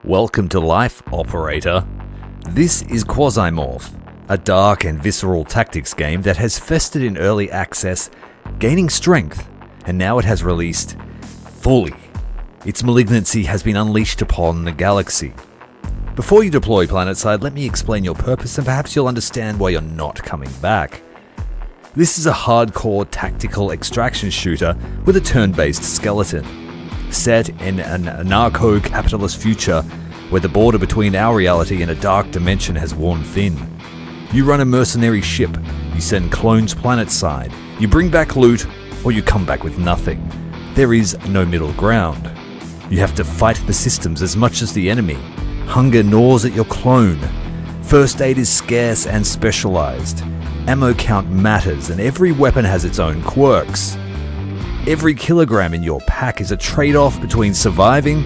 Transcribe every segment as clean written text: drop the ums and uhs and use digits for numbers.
Welcome to life, operator. This is Quasimorph, a dark and visceral tactics game that has festered in early access, gaining strength, and now it has released fully. Its malignancy has been unleashed upon the galaxy. Before you deploy planetside, let me explain your purpose and perhaps you'll understand why you're not coming back. This is a hardcore tactical extraction shooter with a turn-based skeleton, set in an anarcho-capitalist future where the border between our reality and a dark dimension has worn thin. You run a mercenary ship, you send clones planetside, you bring back loot, or you come back with nothing. There is no middle ground. You have to fight the systems as much as the enemy. Hunger gnaws at your clone. First aid is scarce and specialized. Ammo count matters, and every weapon has its own quirks. Every kilogram in your pack is a trade-off between surviving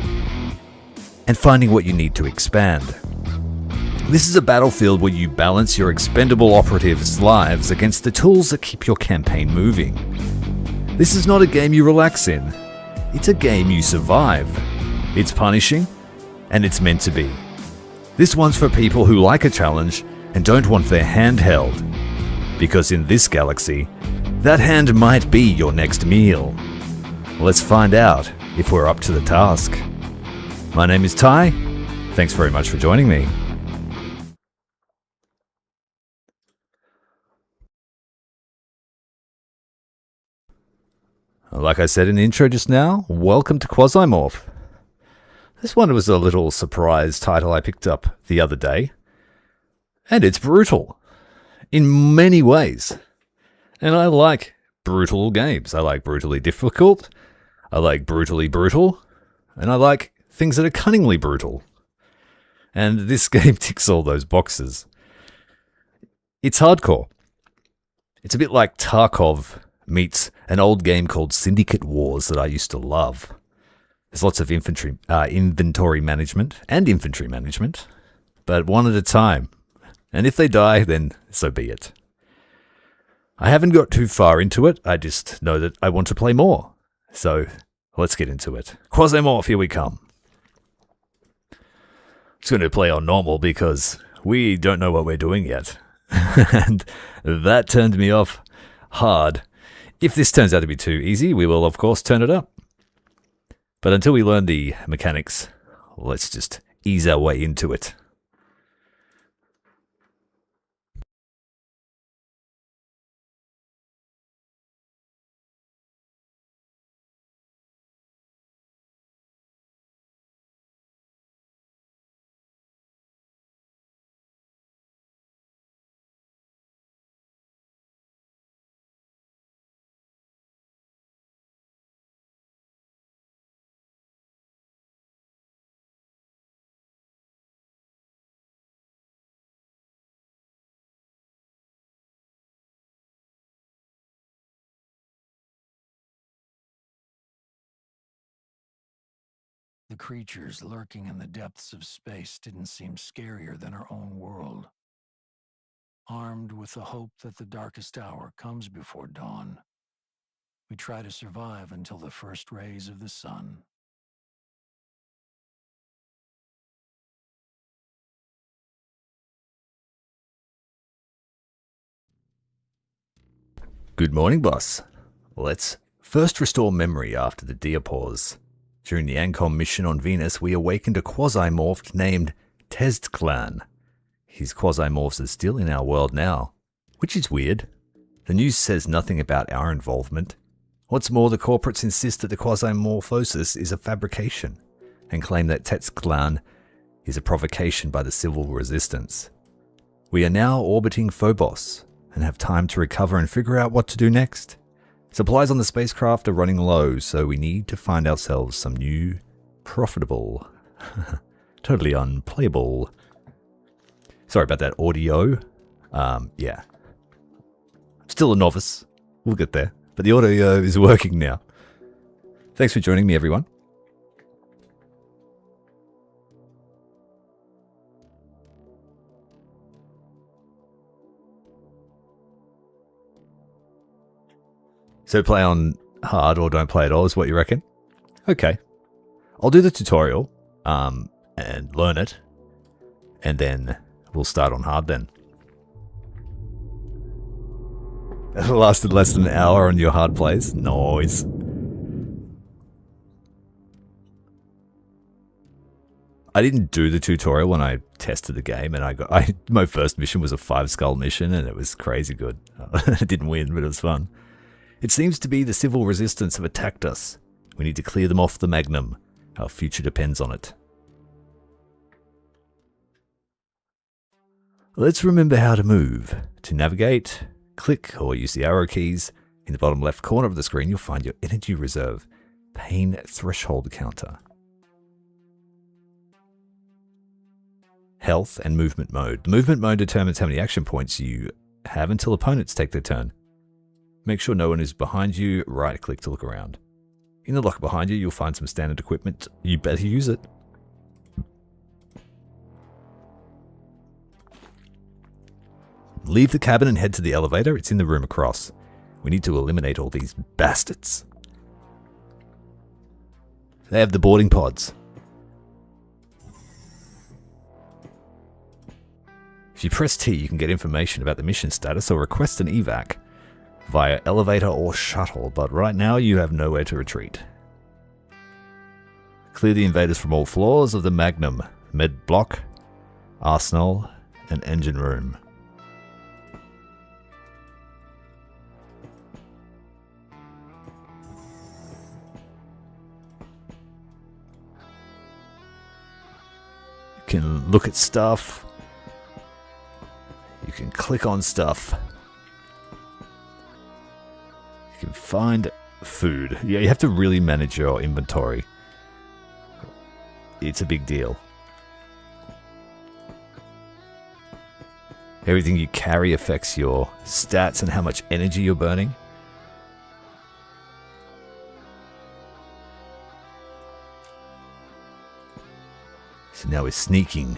and finding what you need to expand. This is a battlefield where you balance your expendable operatives' lives against the tools that keep your campaign moving. This is not a game you relax in. It's a game you survive. It's punishing, and it's meant to be. This one's for people who like a challenge and don't want their hand held. Because in this galaxy, that hand might be your next meal. Let's find out if we're up to the task. My name is Ty. Thanks very much for joining me. Like I said in the intro just now, welcome to Quasimorph. This one was a little surprise title I picked up the other day. And it's brutal. In many ways. And I like brutal games. I like brutally difficult. I like brutally brutal. And I like things that are cunningly brutal. And this game ticks all those boxes. It's hardcore. It's a bit like Tarkov meets an old game called Syndicate Wars that I used to love. There's lots of inventory management and infantry management, but one at a time. And if they die, then so be it. I haven't got too far into it, I just know that I want to play more. So, let's get into it. Quasimorph, here we come. It's going to play on normal because we don't know what we're doing yet. And that turned me off hard. If this turns out to be too easy, we will of course turn it up. But until we learn the mechanics, let's just ease our way into it. The creatures lurking in the depths of space didn't seem scarier than our own world. Armed with the hope that the darkest hour comes before dawn, we try to survive until the first rays of the sun. Good morning, boss. Let's first restore memory after the diapause. During the ANCOM mission on Venus, we awakened a Quasimorph named Tezclan. His Quasimorphs are still in our world now, which is weird. The news says nothing about our involvement. What's more, the corporates insist that the Quasimorphosis is a fabrication, and claim that Tezclan is a provocation by the civil resistance. We are now orbiting Phobos, and have time to recover and figure out what to do next. Supplies on the spacecraft are running low, so we need to find ourselves some new, profitable, totally unplayable. Sorry about that audio. Yeah. Still a novice. We'll get there. But the audio is working now. Thanks for joining me, everyone. So play on hard or don't play at all is what you reckon? Okay. I'll do the tutorial, and and learn it. And then we'll start on hard then. It lasted less than an hour on your hard plays. Nice. I didn't do the tutorial when I tested the game, and my first mission was a 5-skull mission, and it was crazy good. I didn't win, but it was fun. It seems to be the civil resistance have attacked us. We need to clear them off the Magnum. Our future depends on it. Let's remember how to move. To navigate, click or use the arrow keys. In the bottom left corner of the screen, you'll find your energy reserve pain threshold counter. Health and movement mode. The movement mode determines how many action points you have until opponents take their turn. Make sure no one is behind you. Right click to look around. In the locker behind you, you'll find some standard equipment. You better use it. Leave the cabin and head to the elevator. It's in the room across. We need to eliminate all these bastards. They have the boarding pods. If you press T, you can get information about the mission status or request an evac via elevator or shuttle, but right now you have nowhere to retreat. Clear the invaders from all floors of the Magnum, med block, arsenal, and engine room. You can look at stuff. You can click on stuff. You can find food. Yeah, you have to really manage your inventory. It's a big deal. Everything you carry affects your stats and how much energy you're burning. So now we're sneaking.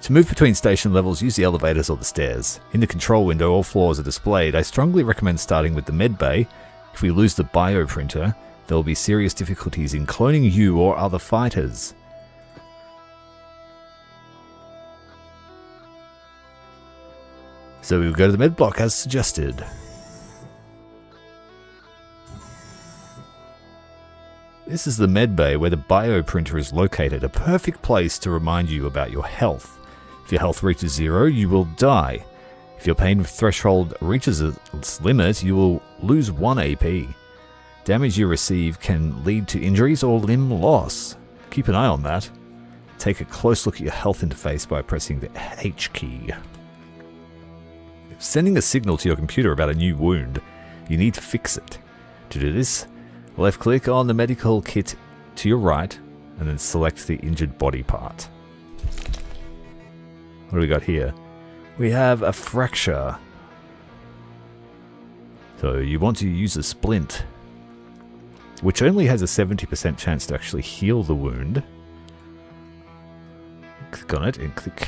To move between station levels, use the elevators or the stairs. In the control window, all floors are displayed. I strongly recommend starting with the med bay. If we lose the bioprinter, there will be serious difficulties in cloning you or other fighters. So we will go to the med block as suggested. This is the med bay where the bioprinter is located, a perfect place to remind you about your health. If your health reaches 0, you will die. If your pain threshold reaches its limit, you will lose 1 AP. Damage you receive can lead to injuries or limb loss. Keep an eye on that. Take a close look at your health interface by pressing the H key. Sending a signal to your computer about a new wound, you need to fix it. To do this, left click on the medical kit to your right and then select the injured body part. What do we got here? We have a fracture. So you want to use a splint, which only has a 70% chance to actually heal the wound. Click on it and click.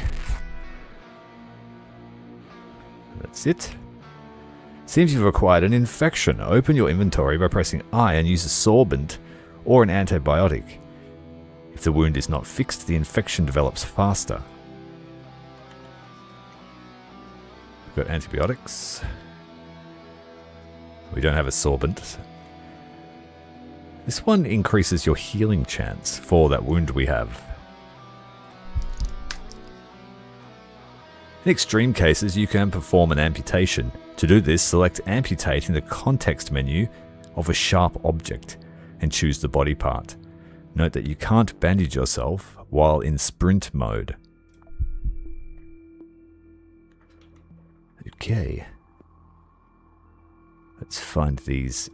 That's it. Seems you've acquired an infection. Open your inventory by pressing I and use a sorbent or an antibiotic. If the wound is not fixed, the infection develops faster. We've got antibiotics. We don't have a sorbent. This one increases your healing chance for that wound we have. In extreme cases, you can perform an amputation. To do this, select Amputate in the context menu of a sharp object and choose the body part. Note that you can't bandage yourself while in sprint mode. Okay. Let's find these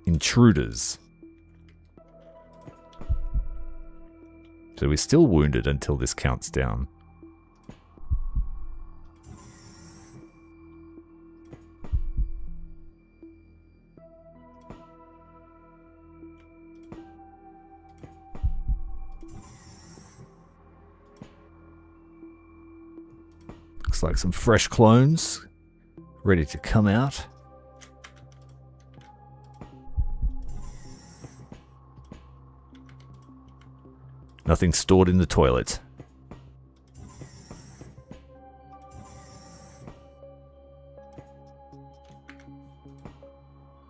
intruders. So we're still wounded until this counts down. Looks like some fresh clones ready to come out. Nothing stored in the toilet.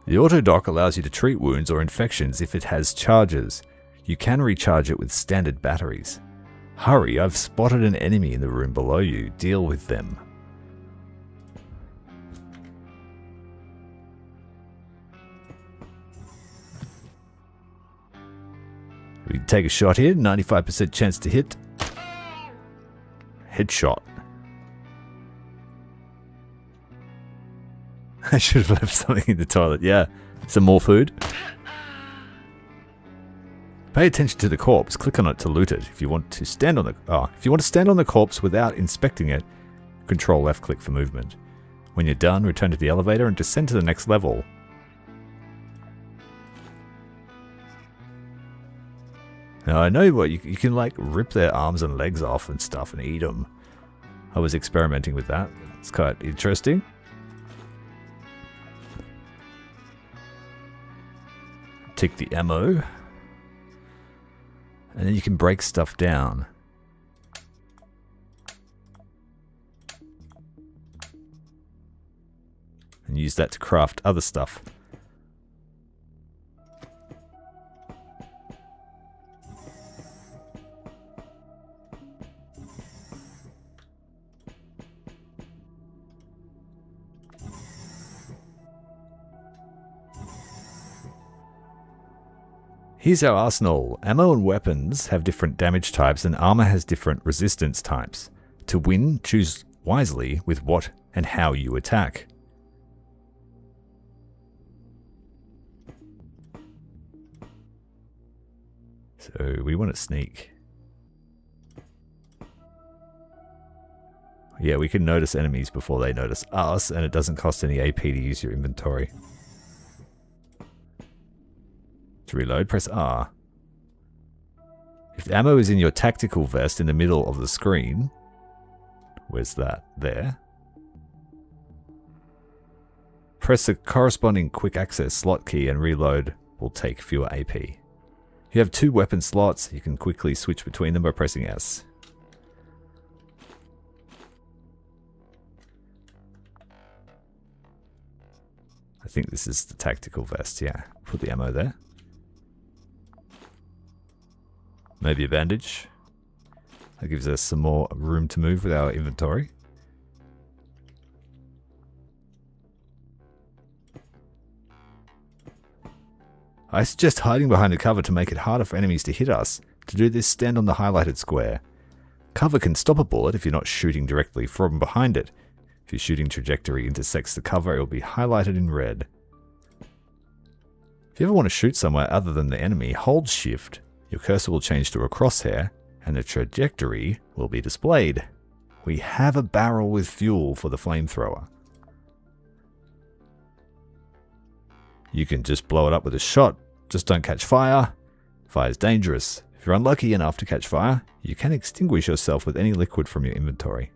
The auto dock allows you to treat wounds or infections if it has charges. You can recharge it with standard batteries. Hurry, I've spotted an enemy in the room below you. Deal with them. We can take a shot here, 95% chance to hit. Headshot. I should have left something in the toilet, yeah. Some more food. Pay attention to the corpse. Click on it to loot it. If you want to stand on the corpse without inspecting it, control left click for movement. When you're done, return to the elevator and descend to the next level. Now I know what you can like rip their arms and legs off and stuff and eat them. I was experimenting with that. It's quite interesting. Take the ammo. And then you can break stuff down. And use that to craft other stuff. Here's our arsenal. Ammo and weapons have different damage types and armor has different resistance types. To win, choose wisely with what and how you attack. So we want to sneak. Yeah, we can notice enemies before they notice us, and it doesn't cost any AP to use your inventory. To reload, press R. If the ammo is in your tactical vest in the middle of the screen, where's that? There. Press the corresponding quick access slot key and reload will take fewer AP. You have 2 weapon slots, you can quickly switch between them by pressing S. I think this is the tactical vest, yeah. Put the ammo there. Maybe a bandage. That gives us some more room to move with our inventory. I suggest hiding behind a cover to make it harder for enemies to hit us. To do this, stand on the highlighted square. Cover can stop a bullet if you're not shooting directly from behind it. If your shooting trajectory intersects the cover, it will be highlighted in red. If you ever want to shoot somewhere other than the enemy, hold Shift. Your cursor will change to a crosshair, and the trajectory will be displayed. We have a barrel with fuel for the flamethrower. You can just blow it up with a shot, just don't catch fire. Fire is dangerous. If you're unlucky enough to catch fire, you can extinguish yourself with any liquid from your inventory.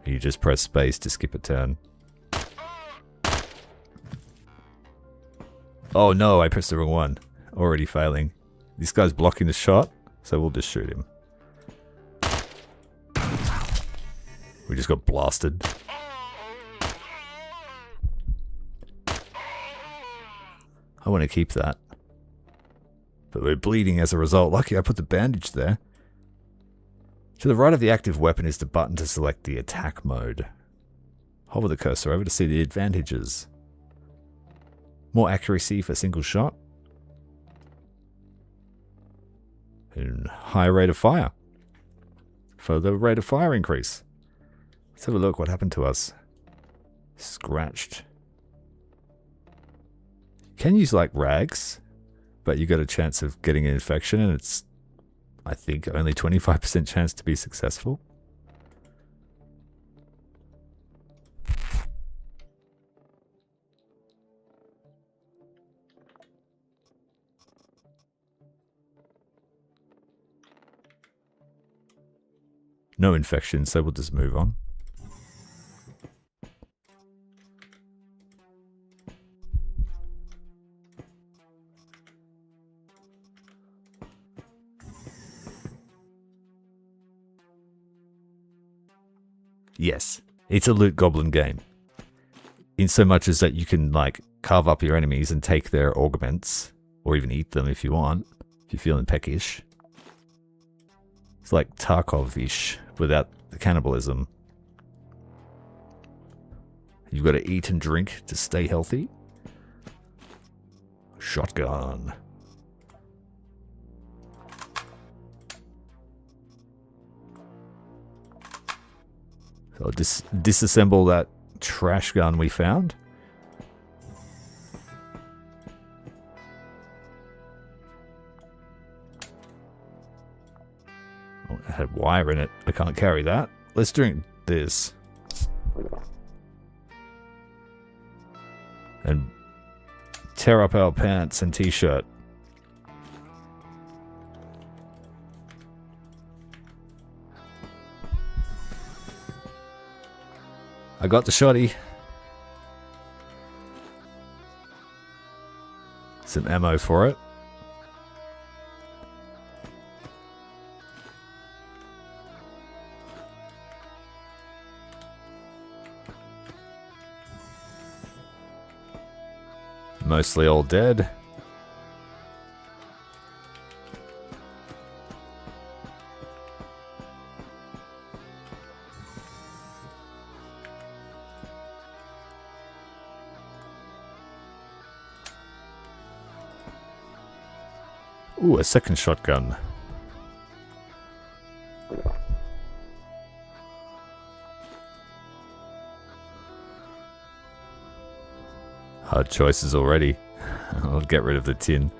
You just press space to skip a turn. Oh no, I pressed the wrong one. Already failing. This guy's blocking the shot, so we'll just shoot him. We just got blasted. I want to keep that. But we're bleeding as a result. Lucky I put the bandage there. To the right of the active weapon is the button to select the attack mode. Hover the cursor over to see the advantages. More accuracy for single shot. And higher rate of fire. For the rate of fire increase. Let's have a look what happened to us. Scratched. You can use like rags, but you got a chance of getting an infection and it's, I think, only 25% chance to be successful. No infection, so we'll just move on. Yes, it's a loot goblin game. In so much as that you can, like, carve up your enemies and take their augments, or even eat them if you want, if you're feeling peckish. It's like Tarkov-ish, without the cannibalism. You've got to eat and drink to stay healthy. Shotgun. So I'll disassemble that trash gun we found. Oh, it had wire in it. I can't carry that. Let's drink this. And tear up our pants and t-shirt. I got the shotty. Some ammo for it. Mostly all dead. Ooh, a second shotgun. Hard choices already. I'll get rid of the tin.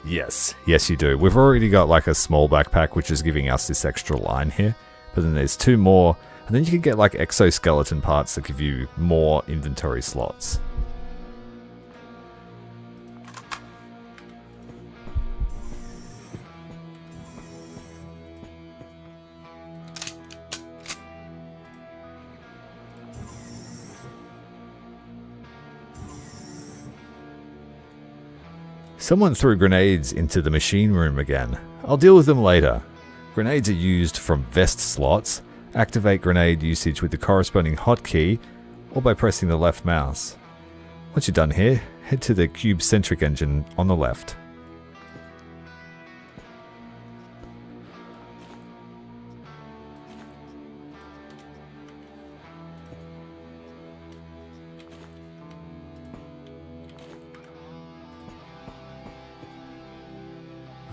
Yes, yes you do. We've already got like a small backpack which is giving us this extra line here. But then there's two more. And then you can get like exoskeleton parts that give you more inventory slots. Someone threw grenades into the machine room again. I'll deal with them later. Grenades are used from vest slots. Activate grenade usage with the corresponding hotkey or by pressing the left mouse. Once you're done here, head to the cube-centric engine on the left.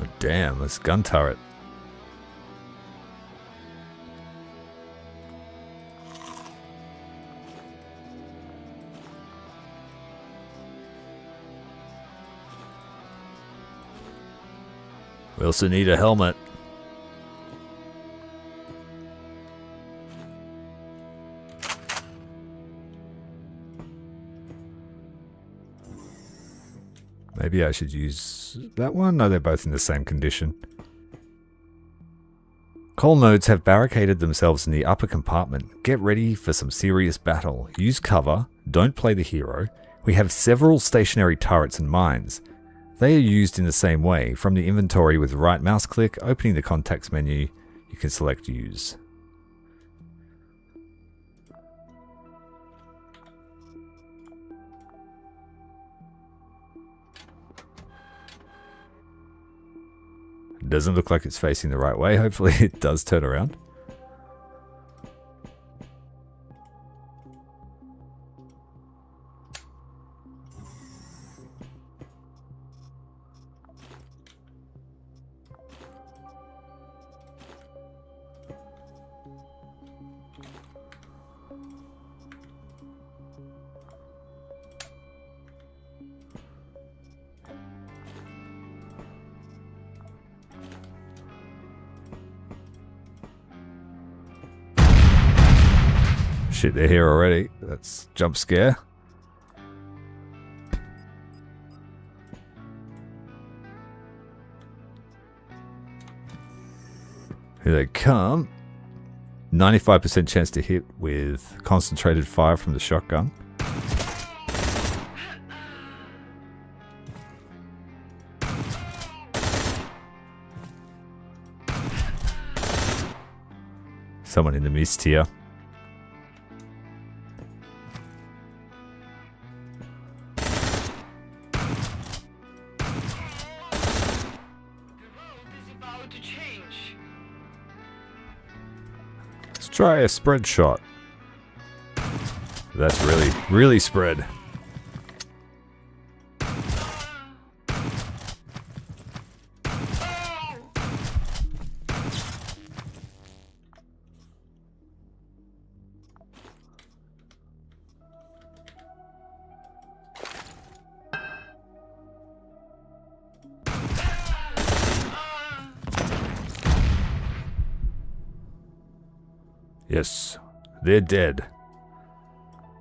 Oh, damn, this gun turret. We also need a helmet. Maybe I should use that one? No, they're both in the same condition. Coal nodes have barricaded themselves in the upper compartment. Get ready for some serious battle. Use cover. Don't play the hero. We have several stationary turrets and mines. They are used in the same way. From the inventory with right mouse click, opening the context menu, you can select use. It doesn't look like it's facing the right way. Hopefully it does turn around. Shit, they're here already. That's jump scare. Here they come. 95% chance to hit with concentrated fire from the shotgun. Someone in the mist here. Let's try a spread shot. That's really spread. Yes, they're dead.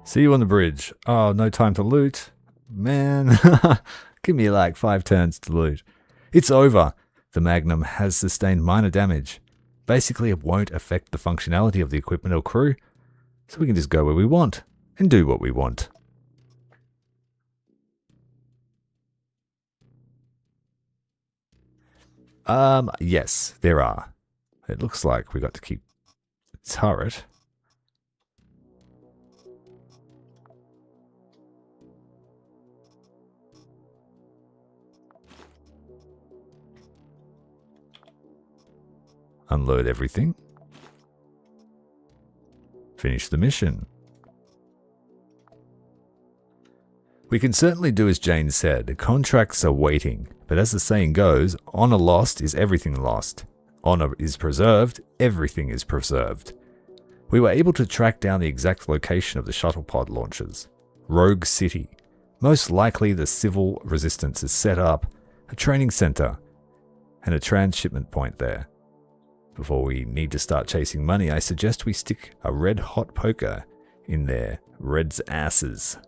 See you on the bridge. Oh, no time to loot. Man, give me like 5 turns to loot. It's over. The Magnum has sustained minor damage. Basically, it won't affect the functionality of the equipment or crew, so we can just go where we want and do what we want. Yes, there are. It looks like we got to keep turret. Unload everything. Finish the mission. We can certainly do as Jane said. Contracts are waiting, but as the saying goes, honor lost is everything lost. Honor is preserved, everything is preserved. We were able to track down the exact location of the shuttle pod launches. Rogue City. Most likely the civil resistance is set up, a training center, and a transshipment point there. Before we need to start chasing money, I suggest we stick a red-hot poker in their Red's asses.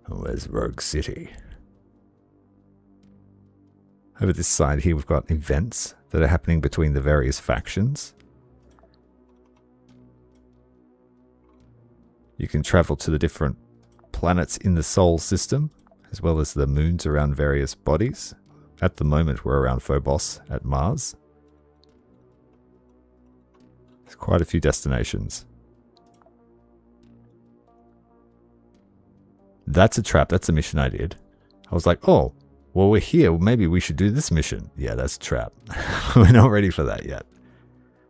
Where's Rogue City? Over this side here, we've got events that are happening between the various factions. You can travel to the different planets in the Sol system, as well as the moons around various bodies. At the moment, we're around Phobos at Mars. There's quite a few destinations. That's a trap. That's a mission I did. I was like, oh, well, we're here. Maybe we should do this mission. Yeah, that's a trap. We're not ready for that yet.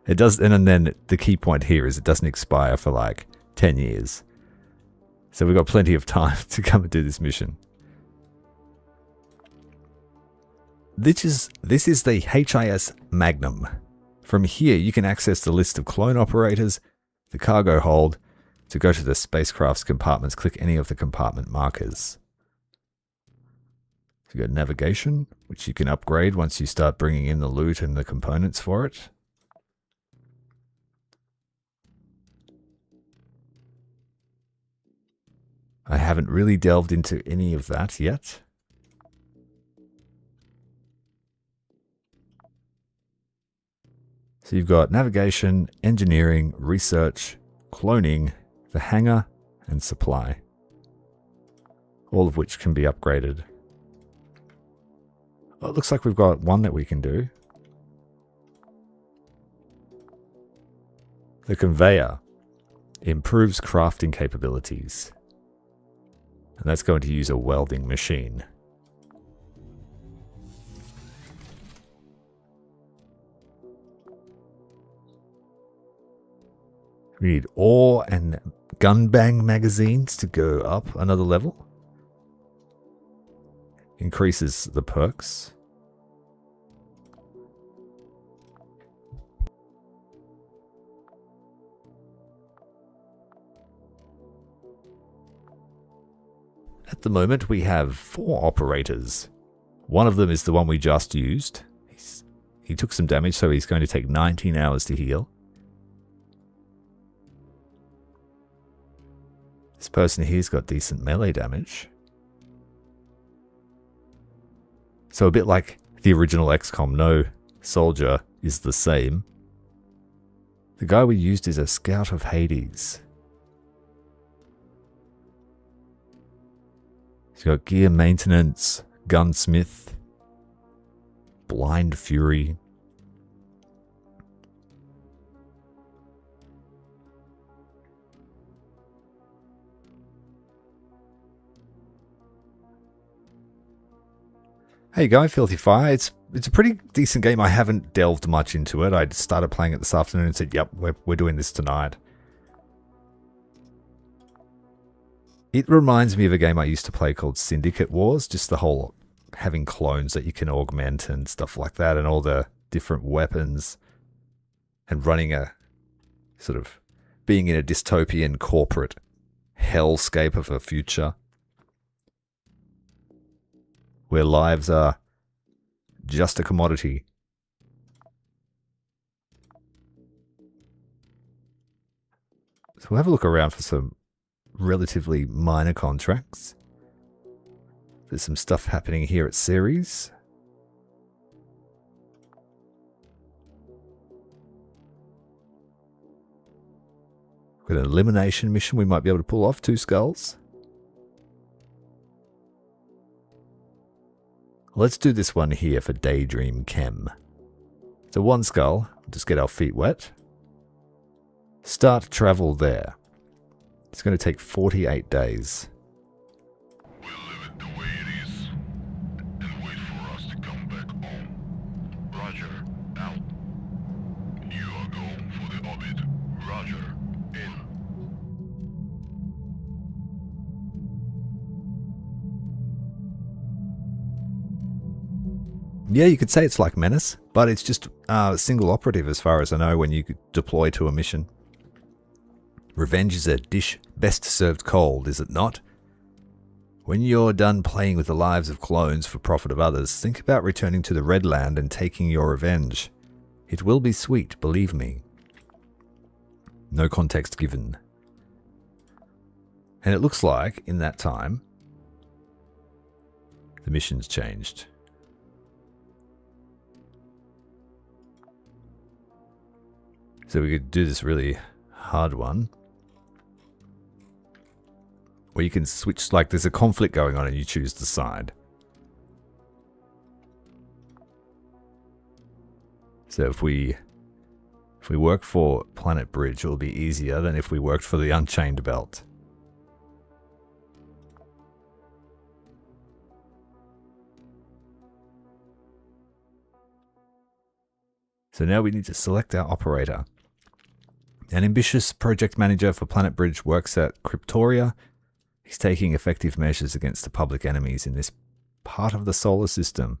It does, and then the key point here is it doesn't expire for like 10 years. So we've got plenty of time to come and do this mission. This is the HIS Magnum. From here, you can access the list of clone operators, the cargo hold. To go to the spacecraft's compartments, click any of the compartment markers. So you got navigation, which you can upgrade once you start bringing in the loot and the components for it. I haven't really delved into any of that yet. So you've got navigation, engineering, research, cloning, the hangar, and supply. All of which can be upgraded. Oh, it looks like we've got one that we can do. The conveyor improves crafting capabilities. And that's going to use a welding machine. We need ore and gun bang magazines to go up another level. Increases the perks. At the moment we have 4 operators. One of them is the one we just used. He took some damage, so he's going to take 19 hours to heal. This person here's got decent melee damage. So a bit like the original XCOM, no soldier is the same. The guy we used is a Scout of Hades. He's got gear maintenance, gunsmith, blind fury. Hey you go, Filthy Fire. It's a pretty decent game. I haven't delved much into it. I started playing it this afternoon and said, yep, we're doing this tonight. It reminds me of a game I used to play called Syndicate Wars, just the whole having clones that you can augment and stuff like that, and all the different weapons, and running a sort of being in a dystopian corporate hellscape of a future where lives are just a commodity. So we'll have a look around for some relatively minor contracts. There's some stuff happening here at Series. We've got an elimination mission we might be able to pull off. 2 skulls. Let's do this one here for Daydream Chem. So 1 skull. We'll just get our feet wet. Start travel there. It's going to take 48 days. We'll leave it the way it is and wait for us to come back home. Roger, out. You are going for the orbit. Roger, in. Yeah, you could say it's like Menace, but it's just a single operative as far as I know when you deploy to a mission. Revenge is a dish best served cold, is it not? When you're done playing with the lives of clones for profit of others, think about returning to the Red Land and taking your revenge. It will be sweet, believe me. No context given. And it looks like, in that time, the mission's changed. So we could do this really hard one. Or you can switch, like there's a conflict going on and you choose the side. So if we work for Planet Bridge, it'll be easier than if we worked for the Unchained Belt. So now we need to select our operator. An ambitious project manager for Planet Bridge works at Cryptoria. He's taking effective measures against the public enemies in this part of the solar system.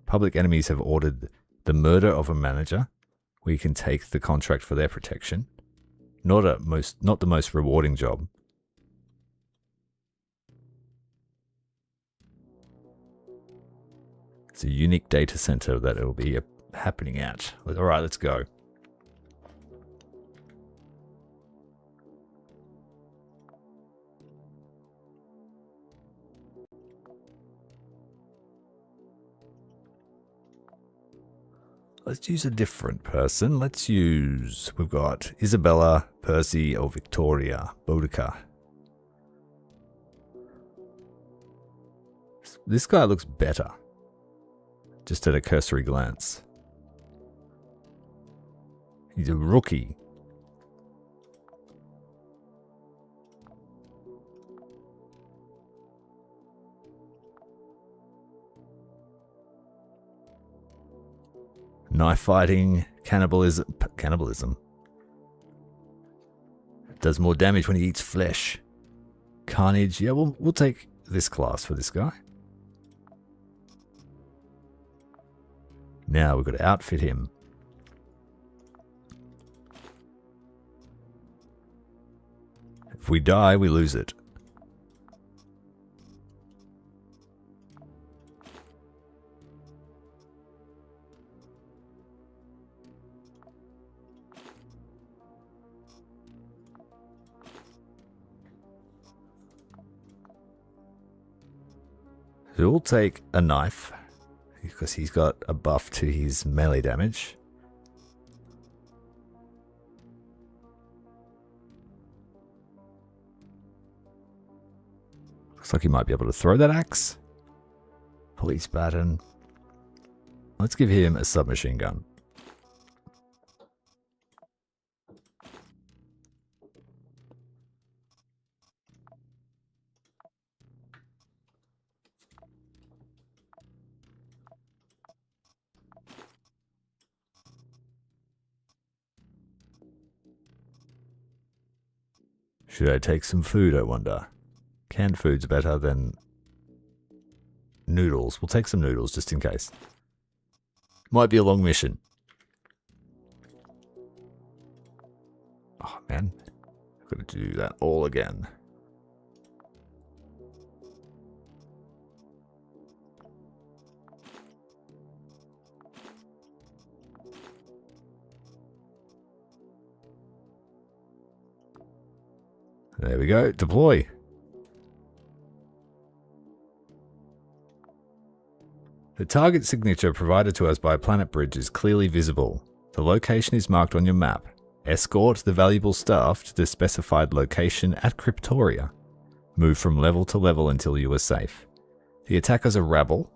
Public enemies have ordered the murder of a manager. We can take the contract for their protection. Not the most rewarding job. It's a unique data center that it'll be happening at. All right, let's go. Let's use a different person. We've got Isabella, Percy, or Victoria, Boudica. This guy looks better. Just at a cursory glance. He's a rookie. Knife fighting, cannibalism. Does more damage when he eats flesh. Carnage, yeah, we'll take this class for this guy. Now we've got to outfit him. If we die, we lose it. So we'll take a knife, because he's got a buff to his melee damage. Looks like he might be able to throw that axe. Police baton. Let's give him a submachine gun. Should I take some food, I wonder? Canned food's better than noodles. We'll take some noodles just in case. Might be a long mission. Oh, man. I've got to do that all again. There we go. Deploy. The target signature provided to us by Planet Bridge is clearly visible. The location is marked on your map. Escort the valuable staff to the specified location at Cryptoria. Move from level to level until you are safe. The attackers are rabble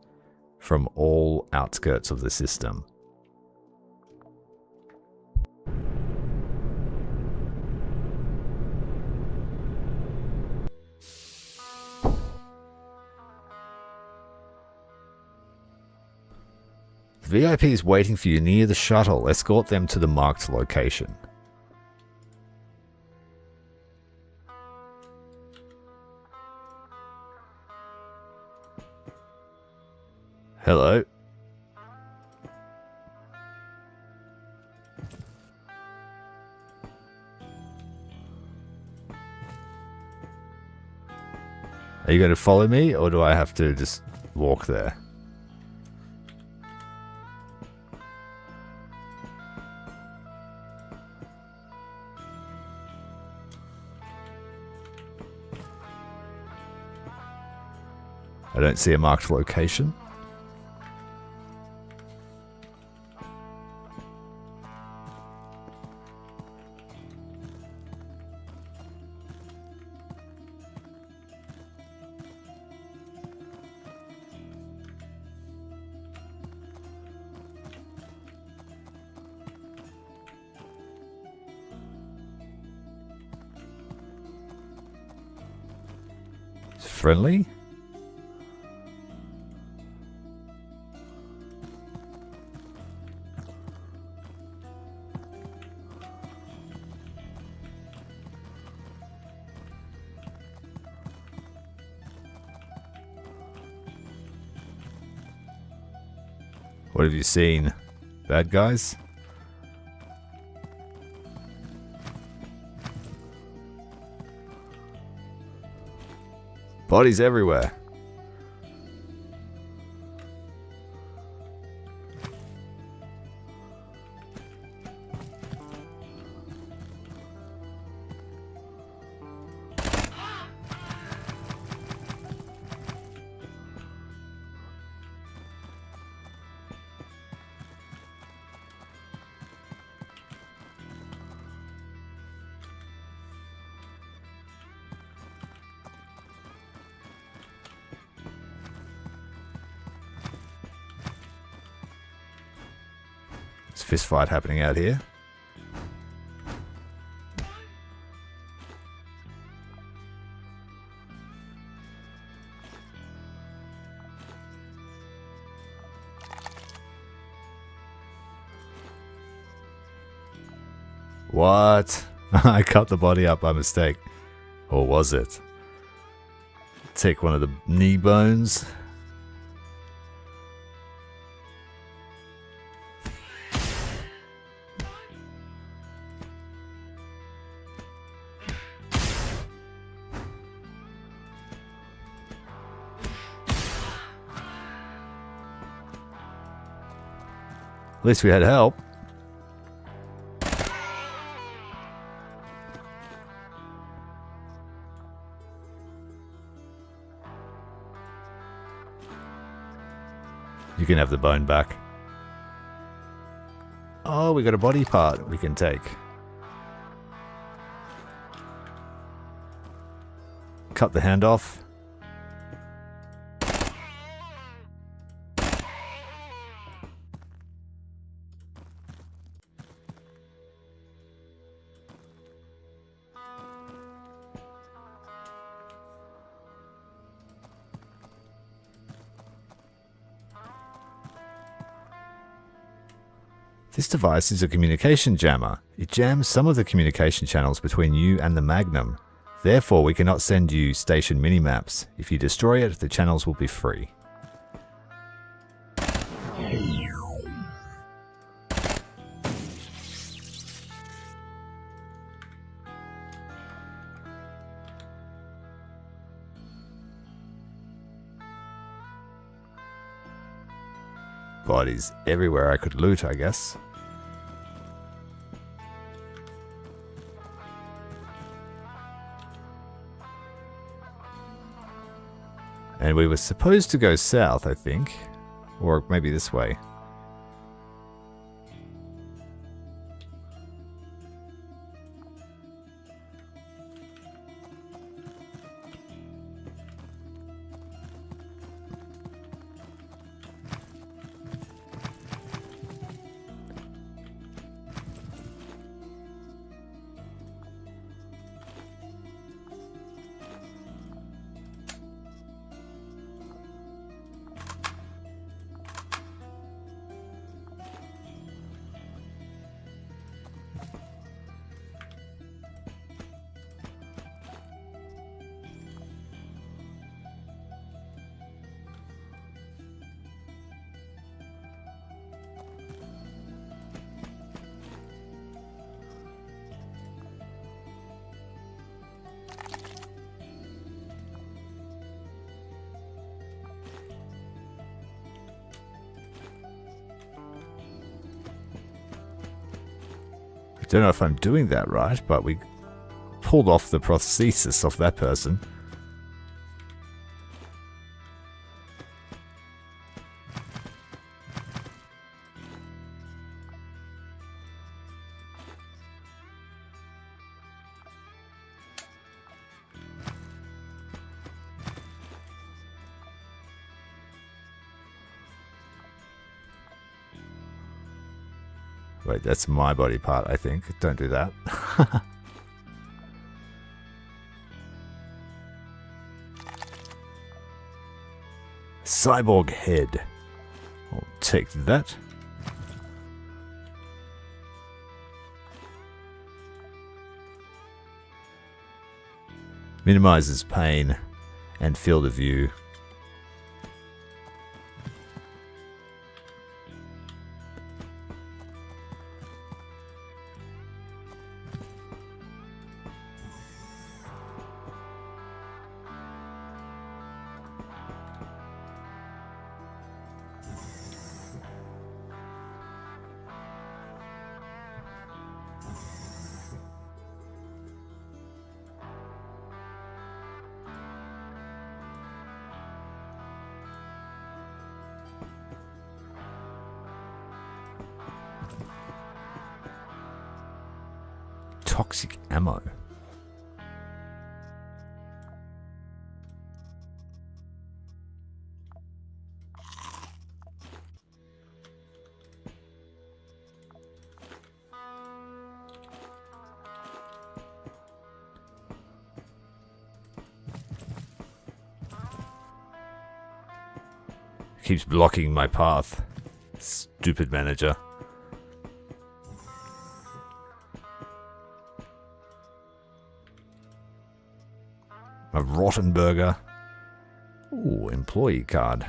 from all outskirts of the system. The VIP is waiting for you near the shuttle. Escort them to the marked location. Hello. Are you going to follow me, or do I have to just walk there? I don't see a marked location. It's friendly. What have you seen? Bad guys? Bodies everywhere. There's a fist fight happening out here. What? I cut the body up by mistake. Or was it? Take one of the knee bones. At least we had help. You can have the bone back. Oh, we got a body part we can take. Cut the hand off. This device is a communication jammer. It jams some of the communication channels between you and the Magnum. Therefore, we cannot send you station minimaps. If you destroy it, the channels will be free. Bodies everywhere I could loot, I guess. And we were supposed to go south, I think. Or maybe this way. Don't know if I'm doing that right, but we pulled off the prosthesis of that person. Wait, that's my body part, I think. Don't do that. Cyborg head. I'll take that. Minimizes pain and field of view. Toxic ammo. Keeps blocking my path. Stupid manager. A rotten burger. Ooh, employee card.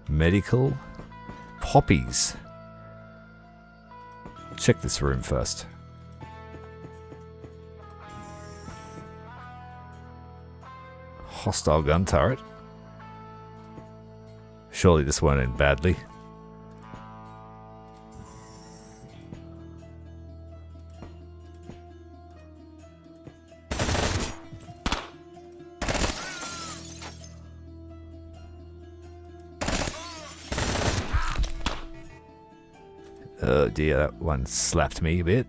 Medical. Poppies. Check this room first. Hostile gun turret. Surely this won't end badly. Oh dear, that one slapped me a bit.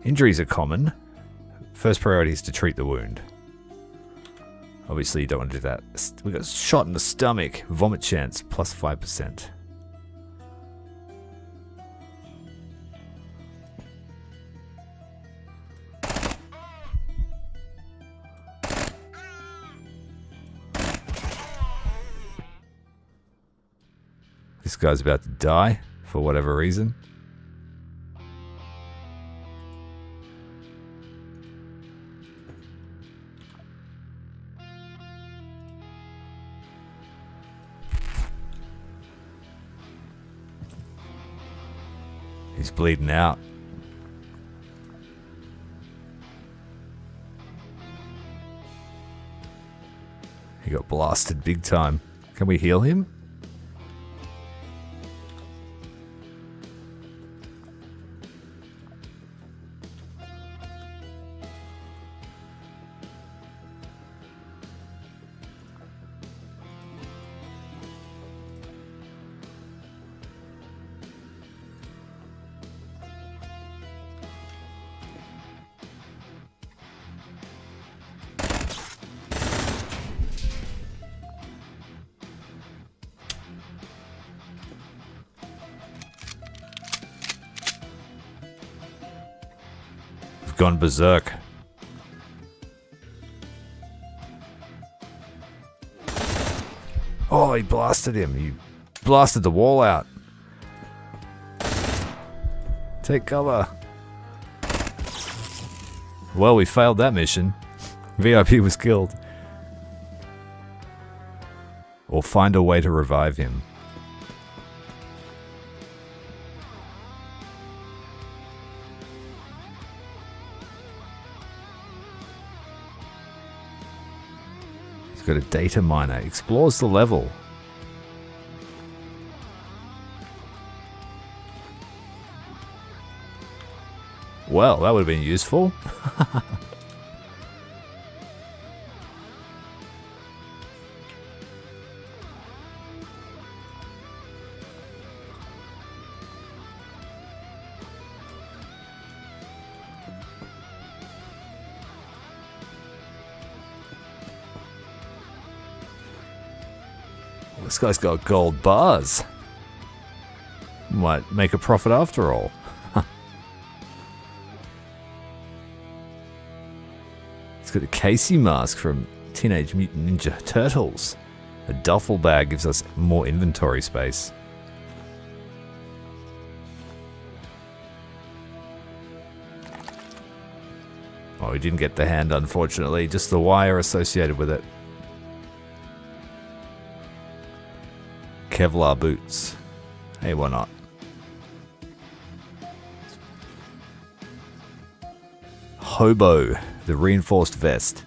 Injuries are common. First priority is to treat the wound. Obviously, you don't want to do that. We got shot in the stomach. Vomit chance, plus 5%. This guy's about to die for whatever reason. He's bleeding out. He got blasted big time. Can we heal him? Gone berserk. Oh, he blasted him. He blasted the wall out. Take cover. Well, we failed that mission. VIP was killed. Or find a way to revive him. Got a data miner. Explores the level. Well, that would have been useful. This guy's got gold bars. Might make a profit after all. He's got a Casey mask from Teenage Mutant Ninja Turtles. A duffel bag gives us more inventory space. Oh, we didn't get the hand, unfortunately. Just the wire associated with it. Kevlar boots. Hey, why not? Hobo, the reinforced vest.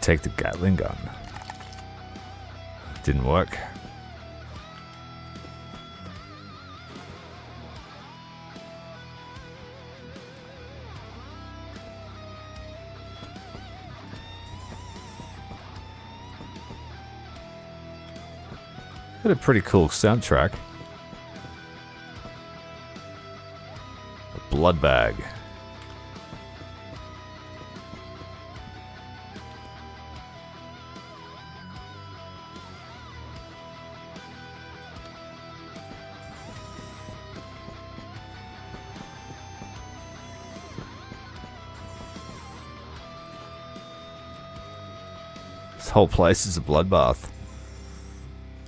Take the Gatling gun. Didn't work. Got a pretty cool soundtrack. A blood bag. This whole place is a bloodbath.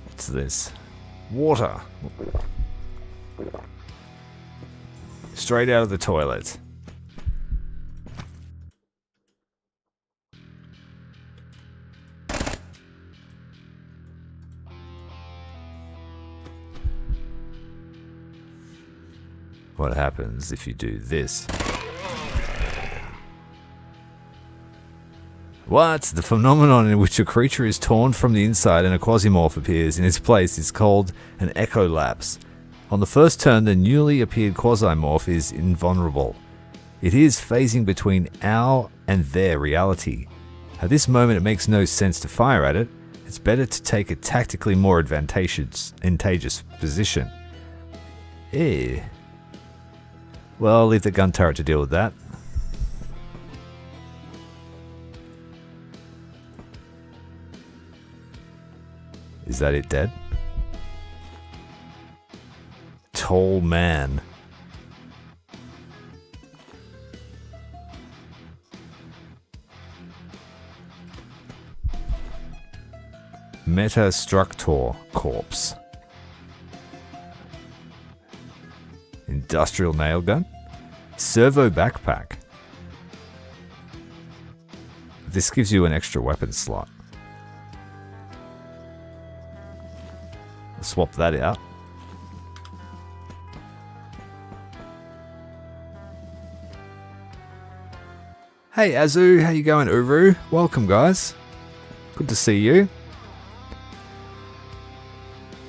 What's this? Water. Straight out of the toilet. What happens if you do this? What? The phenomenon in which a creature is torn from the inside and a Quasimorph appears in its place is called an Echolapse. On the first turn, the newly appeared Quasimorph is invulnerable. It is phasing between our and their reality. At this moment, it makes no sense to fire at it. It's better to take a tactically more advantageous position. Well, I'll leave the gun turret to deal with that. Is that it dead? Tall man. Metastructor corpse. Industrial nail gun. Servo backpack. This gives you an extra weapon slot. Swap that out. Hey Azu, how you going, Uru? Welcome, guys. Good to see you.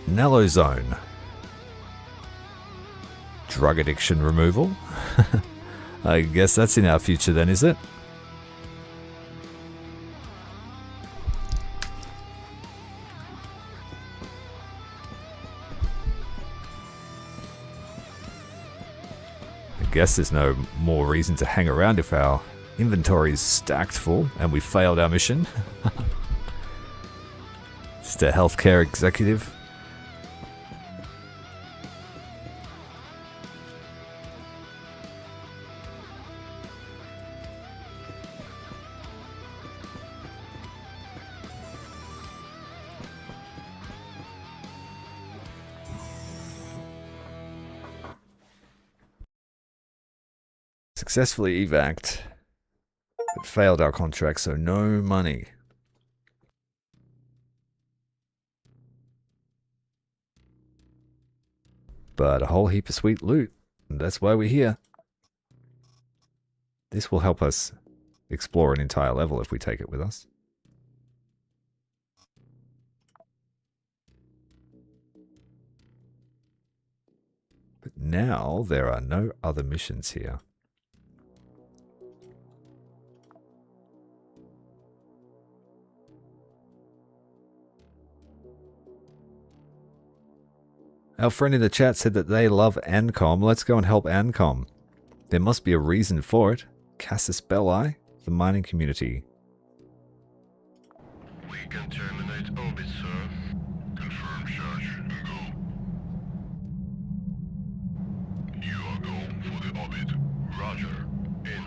Nello Zone. Drug addiction removal. I guess that's in our future then, is it? I guess there's no more reason to hang around if our inventory is stacked full and we failed our mission. Just a healthcare executive. Successfully evac'd, but failed our contract, so no money. But a whole heap of sweet loot, and that's why we're here. This will help us explore an entire level if we take it with us. But now there are no other missions here. Our friend in the chat said that they love Ancom. Let's go and help Ancom. There must be a reason for it. Casus Belli, the mining community. We can terminate orbit, sir. Confirm charge and go. You are go for the orbit. Roger. In.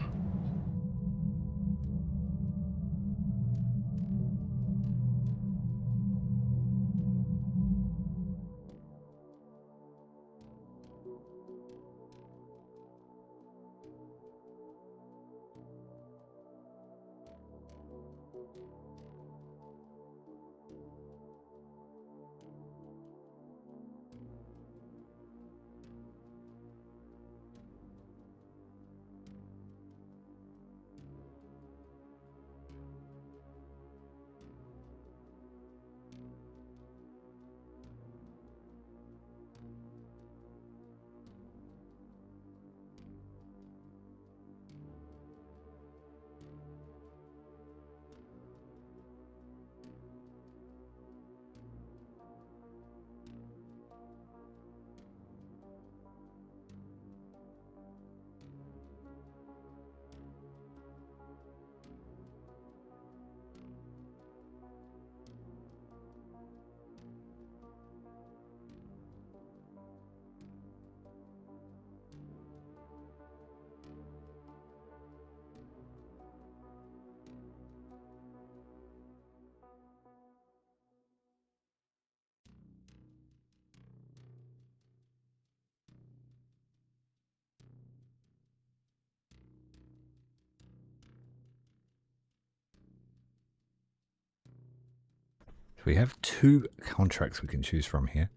We have 2 contracts we can choose from here.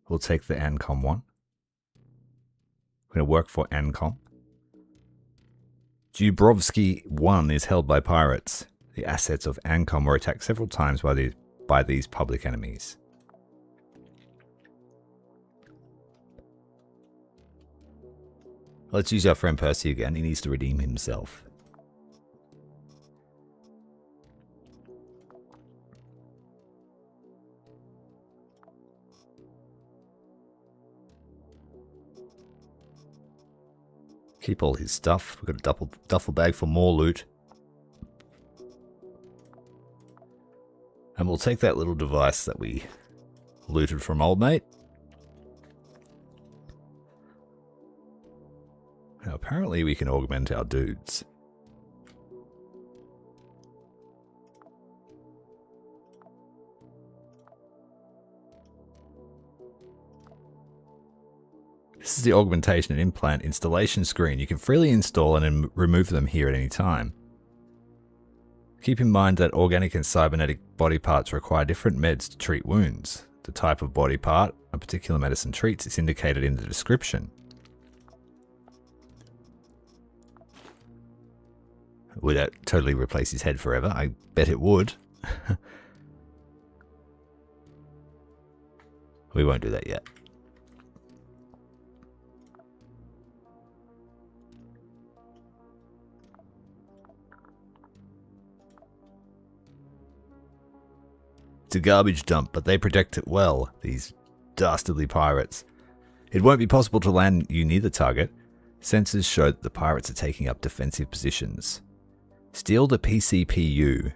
We'll take the Ancom one. We're going to work for Ancom. Dubrovsky 1 is held by pirates. The assets of Ancom were attacked several times by these public enemies. Let's use our friend Percy again. He needs to redeem himself. Keep all his stuff. We've got a duffel bag for more loot. And we'll take that little device that we looted from old mate. Now, apparently we can augment our dudes. This is the augmentation and implant installation screen. You can freely install and remove them here at any time. Keep in mind that organic and cybernetic body parts require different meds to treat wounds. The type of body part a particular medicine treats is indicated in the description. Would that totally replace his head forever? I bet it would. We won't do that yet. It's a garbage dump, but they protect it well, these dastardly pirates. It won't be possible to land you near the target. Sensors show that the pirates are taking up defensive positions. Steal the PCPU.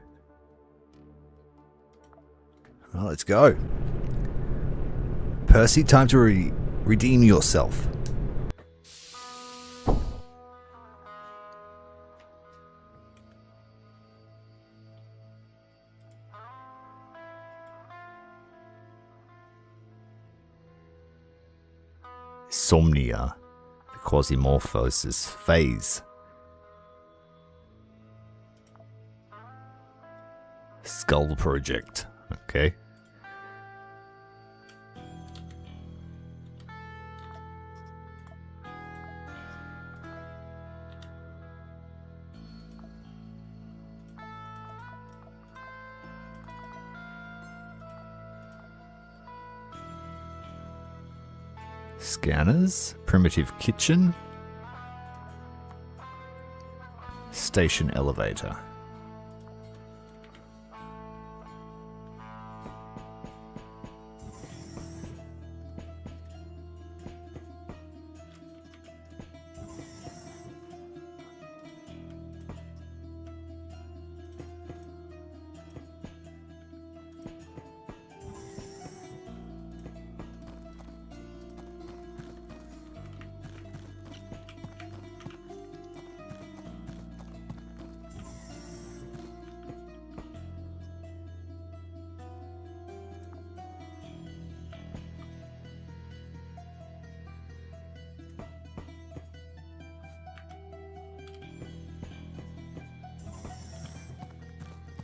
Well, let's go. Percy, time to redeem yourself. Somnia, the Quasimorphosis phase. Skull project. Okay. Scanners, primitive kitchen, station elevator.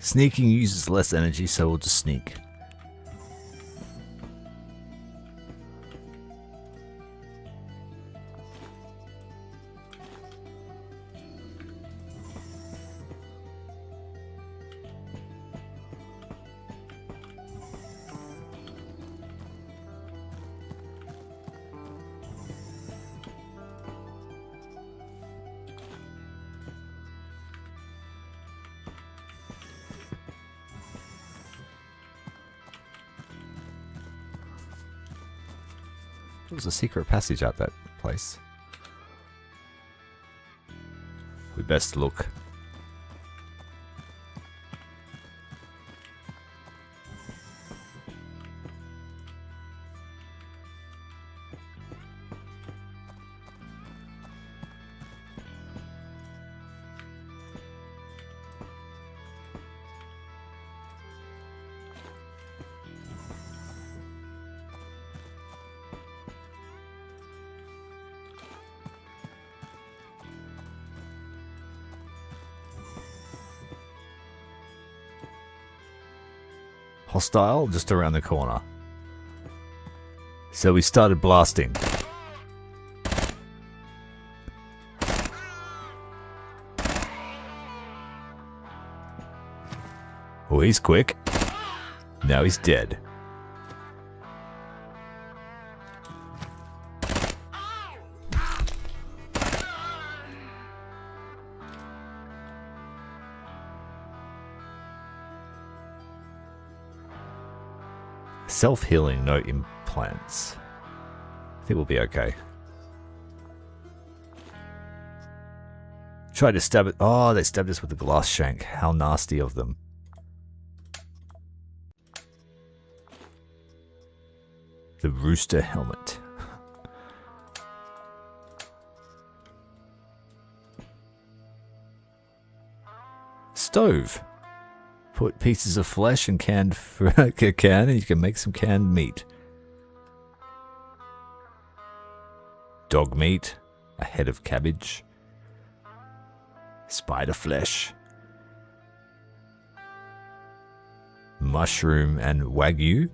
Sneaking uses less energy, so we'll just sneak. There was a secret passage at that place. We best look. Hostile just around the corner. So we started blasting. Oh, he's quick. Now he's dead. Self-healing, no implants. I think we'll be okay. Tried to stab it. Oh, they stabbed us with a glass shank. How nasty of them. The rooster helmet. Stove. Put pieces of flesh and canned a can, and you can make some canned meat. Dog meat. A head of cabbage. Spider flesh. Mushroom and wagyu.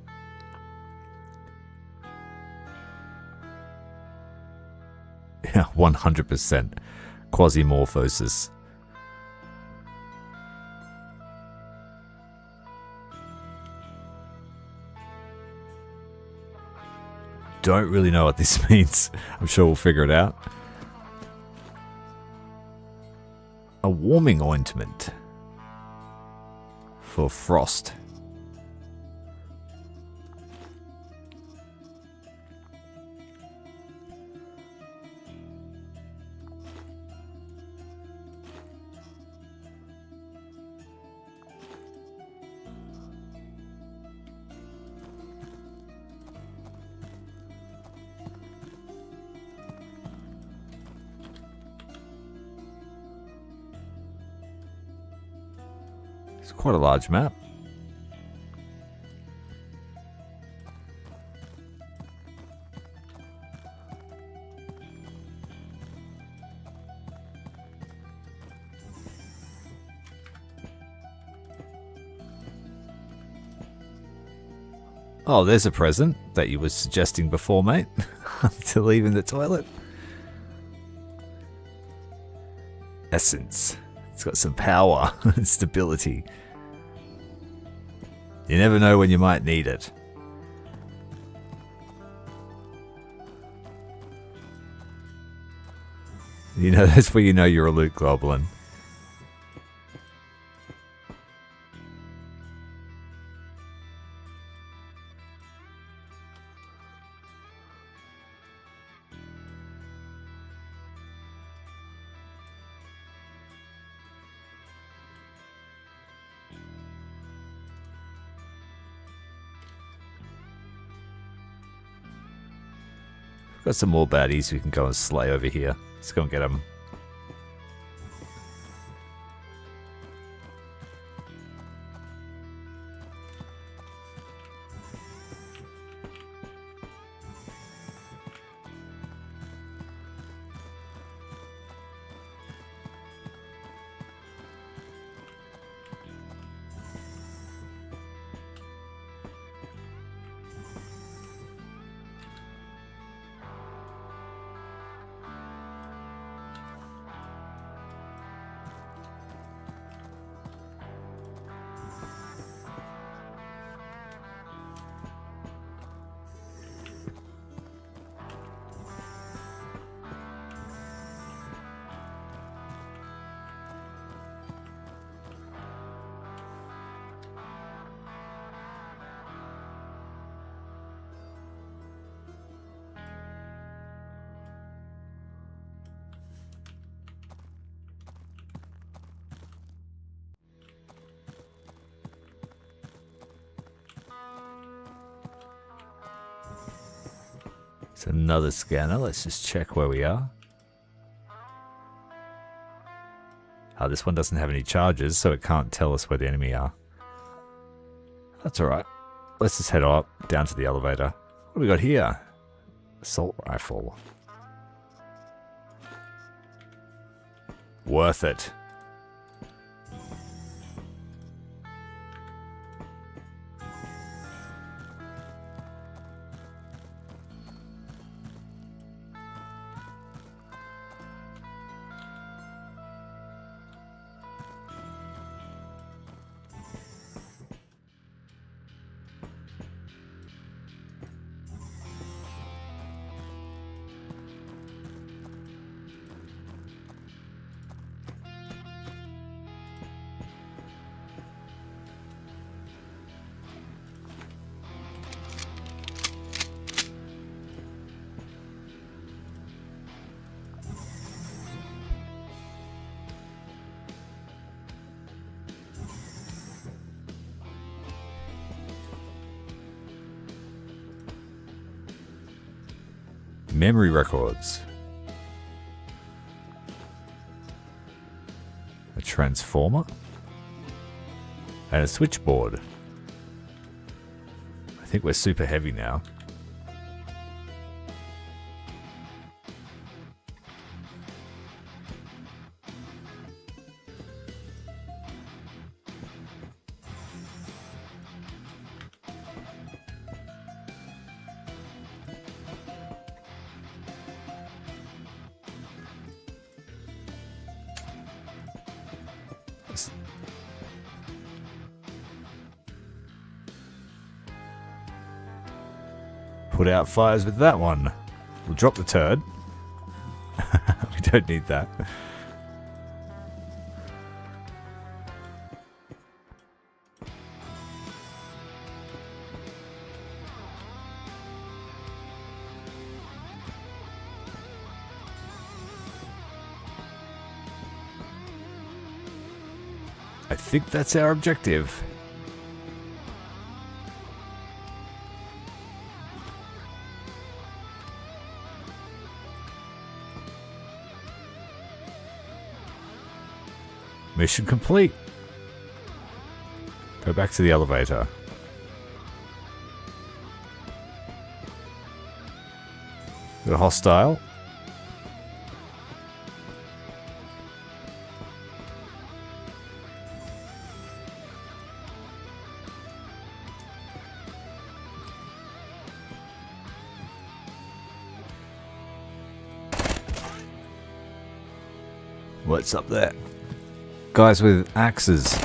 100% Quasimorphosis. Don't really know what this means. I'm sure we'll figure it out. A warming ointment for frost. It's quite a large map. Oh, there's a present that you were suggesting before, mate. To leave in the toilet. Essence. It's got some power and stability. You never know when you might need it. You know, that's where you know you're a loot goblin. Got some more baddies we can go and slay over here. Let's go and get them. It's another scanner. Let's just check where we are. Oh, this one doesn't have any charges, so it can't tell us where the enemy are. That's alright. Let's just head up, down to the elevator. What do we got here? Assault rifle. Worth it. Memory records. A transformer. And a switchboard. I think we're super heavy now. Put out fires with that one. We'll drop the turd. We don't need that. I think that's our objective. Mission complete. Go back to the elevator. Got a hostile. What's up there? Guys with axes.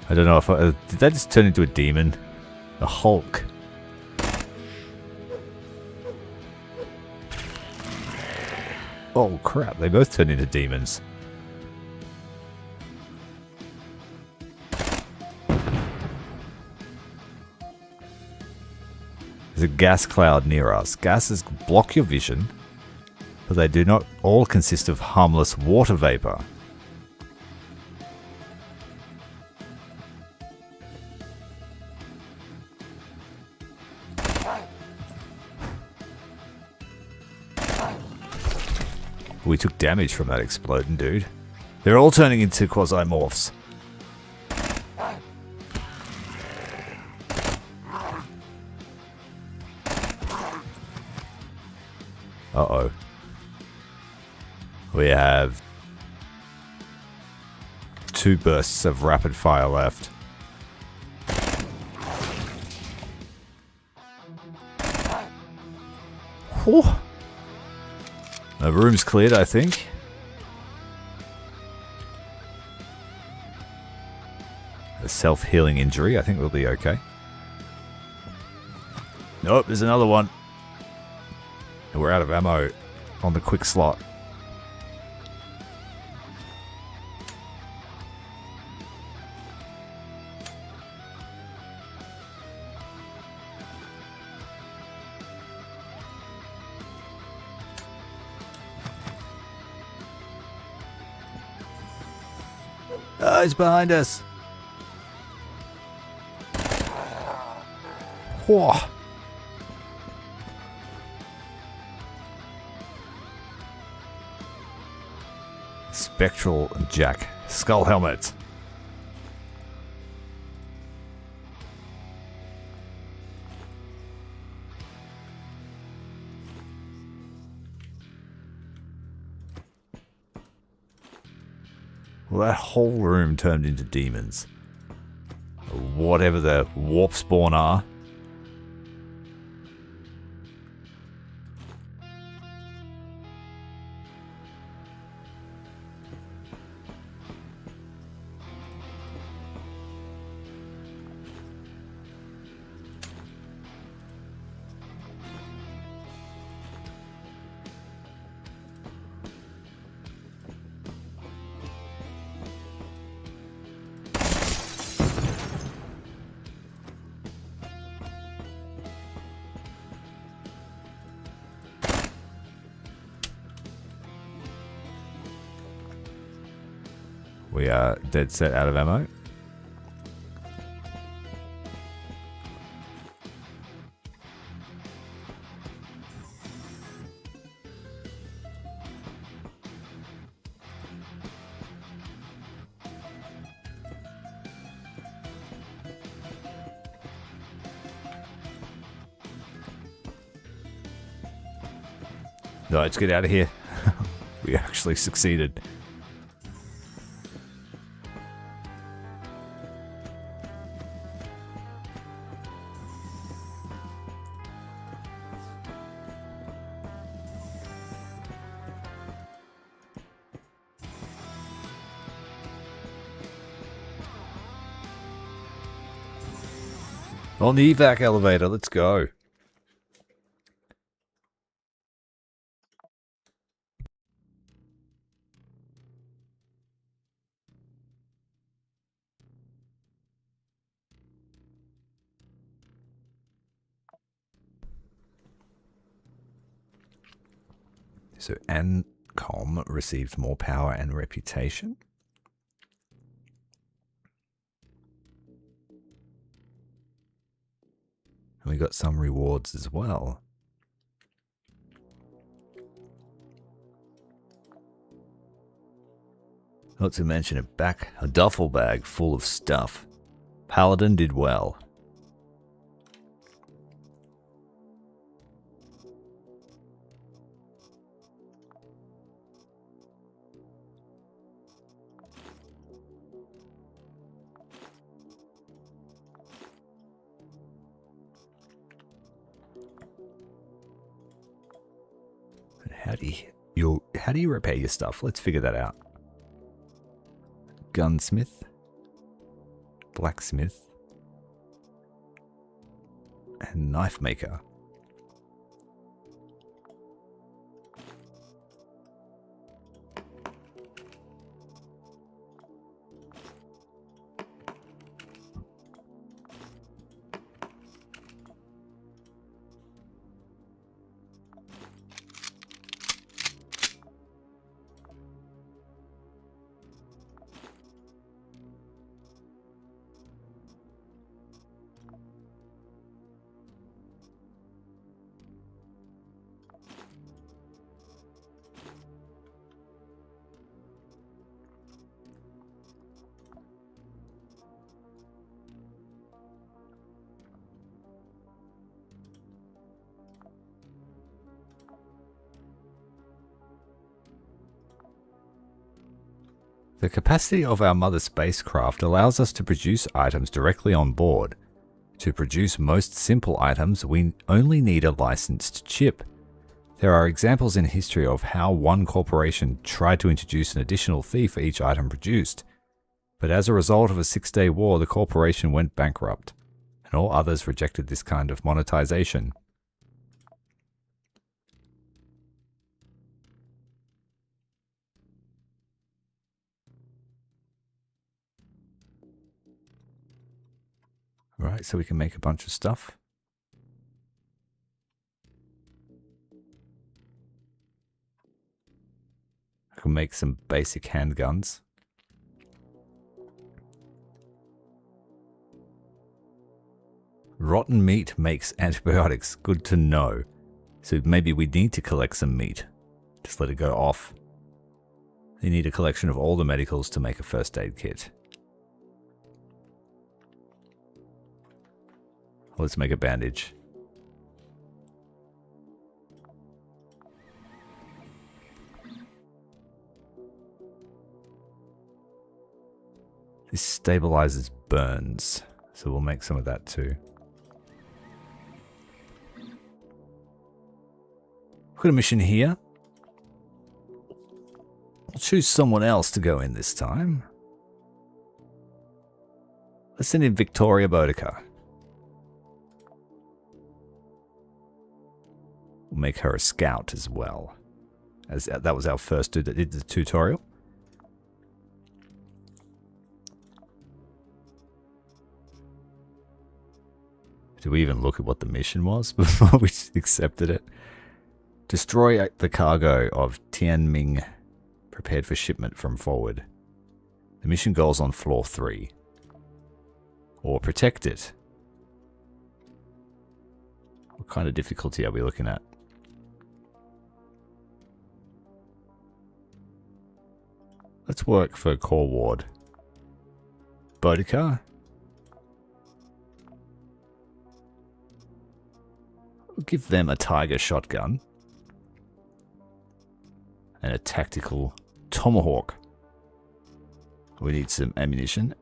I don't know if did that just turn into a demon? A Hulk. Oh crap, they both turned into demons. There's a gas cloud near us. Gases block your vision, but they do not all consist of harmless water vapor. We took damage from that exploding dude. They're all turning into Quasimorphs. Uh-oh. We have 2 bursts of rapid fire left. Whew. The room's cleared, I think. A self-healing injury. I think we'll be okay. Nope, there's another one. And we're out of ammo on the quick slot. Oh, he's behind us. Whoa. Spectral Jack. Skull helmet. Well, that whole room turned into demons. Whatever the warp spawn are. We are dead set out of ammo. No, let's get out of here. We actually succeeded. On the evac elevator, let's go. So Ancom received more power and reputation. And we got some rewards as well. Not to mention a duffel bag full of stuff. Paladin did well. How do you repair your stuff? Let's figure that out. Gunsmith, blacksmith, and knife maker. The capacity of our mother spacecraft allows us to produce items directly on board. To produce most simple items, we only need a licensed chip. There are examples in history of how one corporation tried to introduce an additional fee for each item produced. But as a result of a 6-day war, the corporation went bankrupt, and all others rejected this kind of monetization. Right, so we can make a bunch of stuff. I can make some basic handguns. Rotten meat makes antibiotics. Good to know. So maybe we need to collect some meat. Just let it go off. You need a collection of all the medicals to make a first aid kit. Let's make a bandage. This stabilizes burns, so we'll make some of that too. We've got a mission here. I'll choose someone else to go in this time. Let's send in Victoria Boudica. We'll make her a scout as well, as that was our first dude that did the tutorial. Did we even look at what the mission was before we accepted it? Destroy the cargo of Tianming prepared for shipment from forward. The mission goals on floor 3. Or protect it. What kind of difficulty are we looking at? Let's work for Core Ward. Boudica. We'll give them a Tiger shotgun. And a tactical tomahawk. We need some ammunition.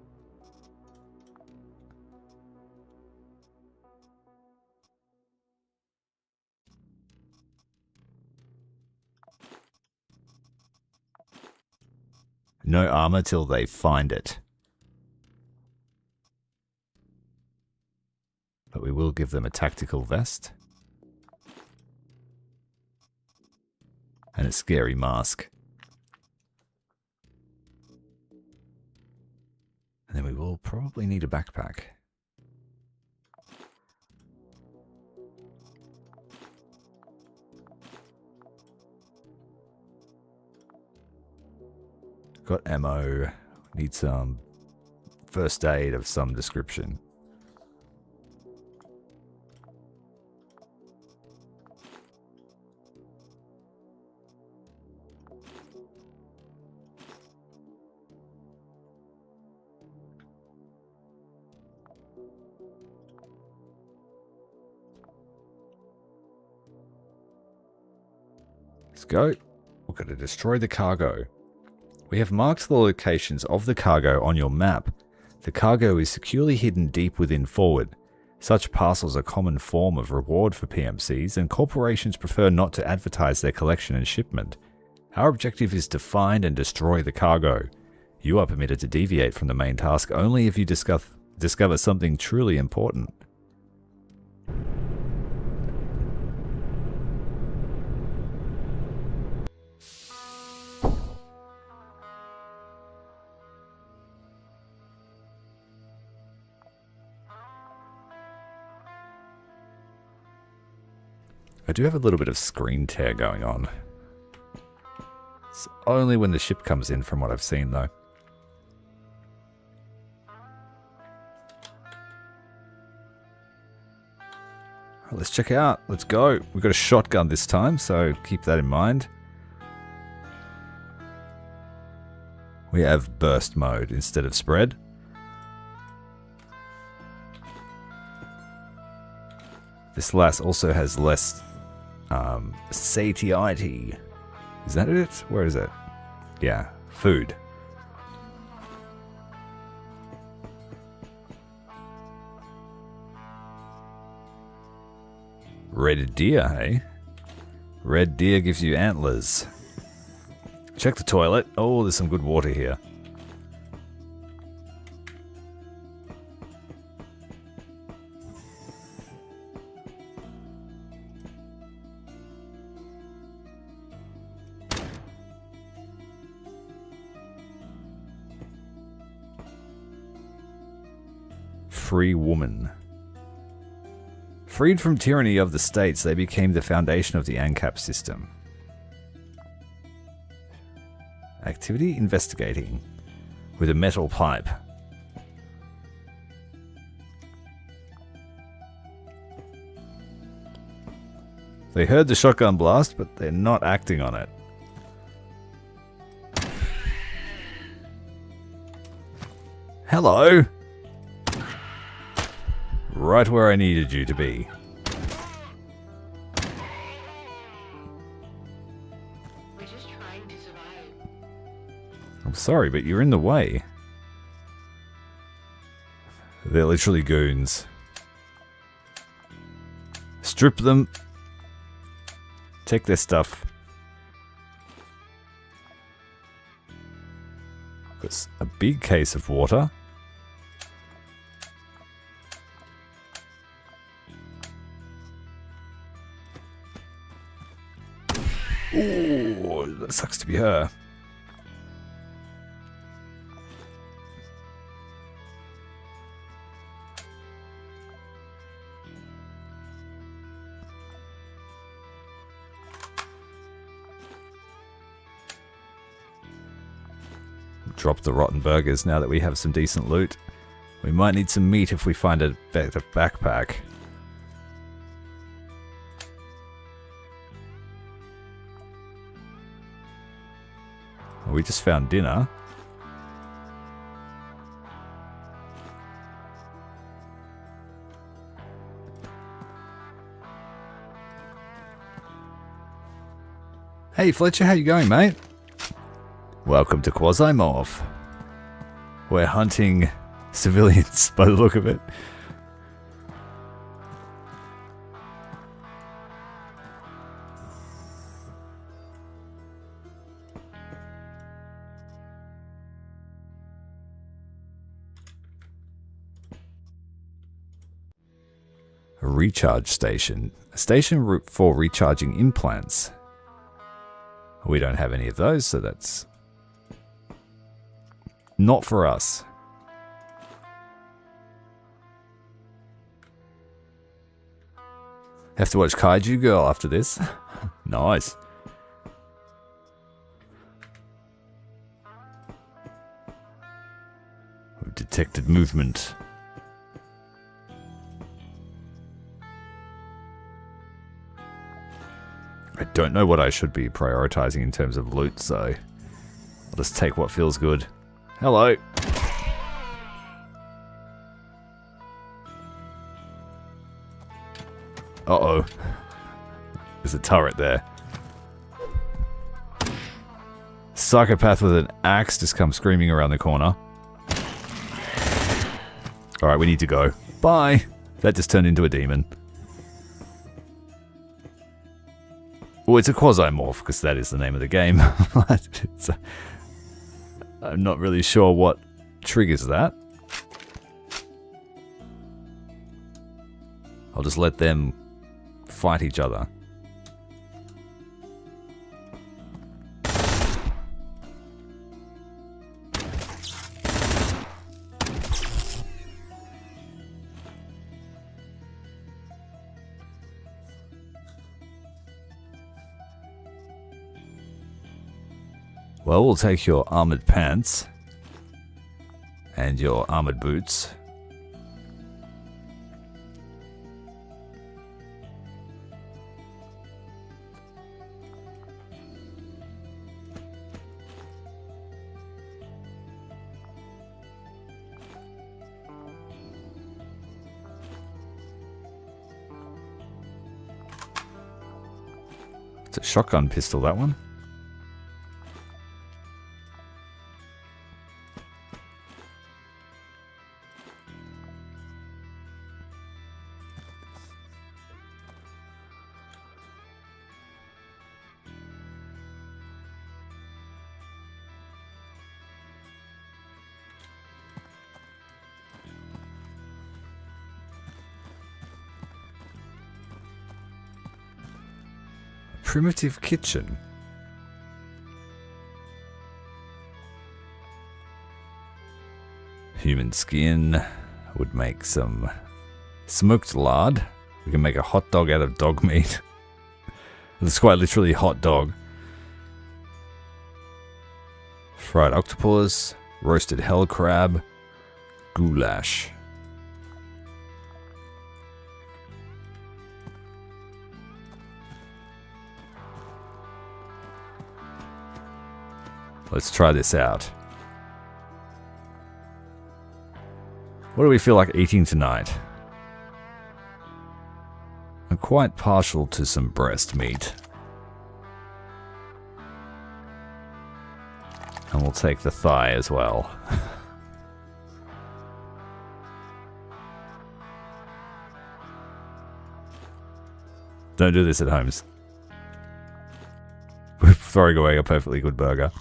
No armor till they find it. But we will give them a tactical vest. And a scary mask. And then we will probably need a backpack. Got ammo. Need some first aid of some description. Let's go. We're going to destroy the cargo. We have marked the locations of the cargo on your map. The cargo is securely hidden deep within Forward. Such parcels are a common form of reward for PMCs, and corporations prefer not to advertise their collection and shipment. Our objective is to find and destroy the cargo. You are permitted to deviate from the main task only if you discover something truly important. I do have a little bit of screen tear going on. It's only when the ship comes in from what I've seen though. Let's check it out. Let's go. We've got a shotgun this time, so keep that in mind. We have burst mode instead of spread. This lass also has less satiety. Is that it? Where is it? Yeah, food. Red deer, hey? Red deer gives you antlers. Check the toilet. Oh, there's some good water here. Free woman. Freed from tyranny of the states, they became the foundation of the ANCAP system. Activity investigating. With a metal pipe. They heard the shotgun blast, but they're not acting on it. Hello! Right where I needed you to be. We're just trying to survive. I'm sorry, but you're in the way. They're literally goons. Strip them. Take their stuff. Got a big case of water. Ooh, that sucks to be her. Drop the rotten burgers now that we have some decent loot. We might need some meat if we find a better backpack. We just found dinner. Hey Fletcher, how you going, mate? Welcome to Quasimorph. We're hunting civilians by the look of it. A recharge station. A station for recharging implants. We don't have any of those, so that's not for us. Have to watch Kaiju Girl after this. Nice. We've detected movement. I don't know what I should be prioritizing in terms of loot, so I'll just take what feels good. Hello. Uh-oh. There's a turret there. Psychopath with an axe just comes screaming around the corner. Alright, we need to go. Bye! That just turned into a demon. Oh, it's a Quasimorph, because that is the name of the game. I'm not really sure what triggers that. I'll just let them fight each other. Well, we'll take your armored pants and your armored boots. It's a shotgun pistol, that one. Primitive kitchen. Human skin would make some smoked lard. We can make a hot dog out of dog meat. It's quite literally hot dog. Fried octopus, roasted hell crab, goulash. Let's try this out. What do we feel like eating tonight? I'm quite partial to some breast meat. And we'll take the thigh as well. Don't do this at home. We're throwing away a perfectly good burger.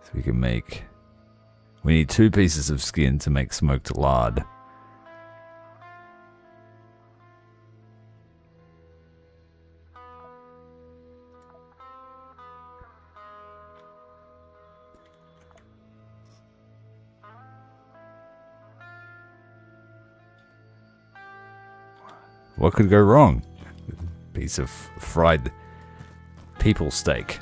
So we can make... We need 2 pieces of skin to make smoked lard. What could go wrong? Piece of fried people steak.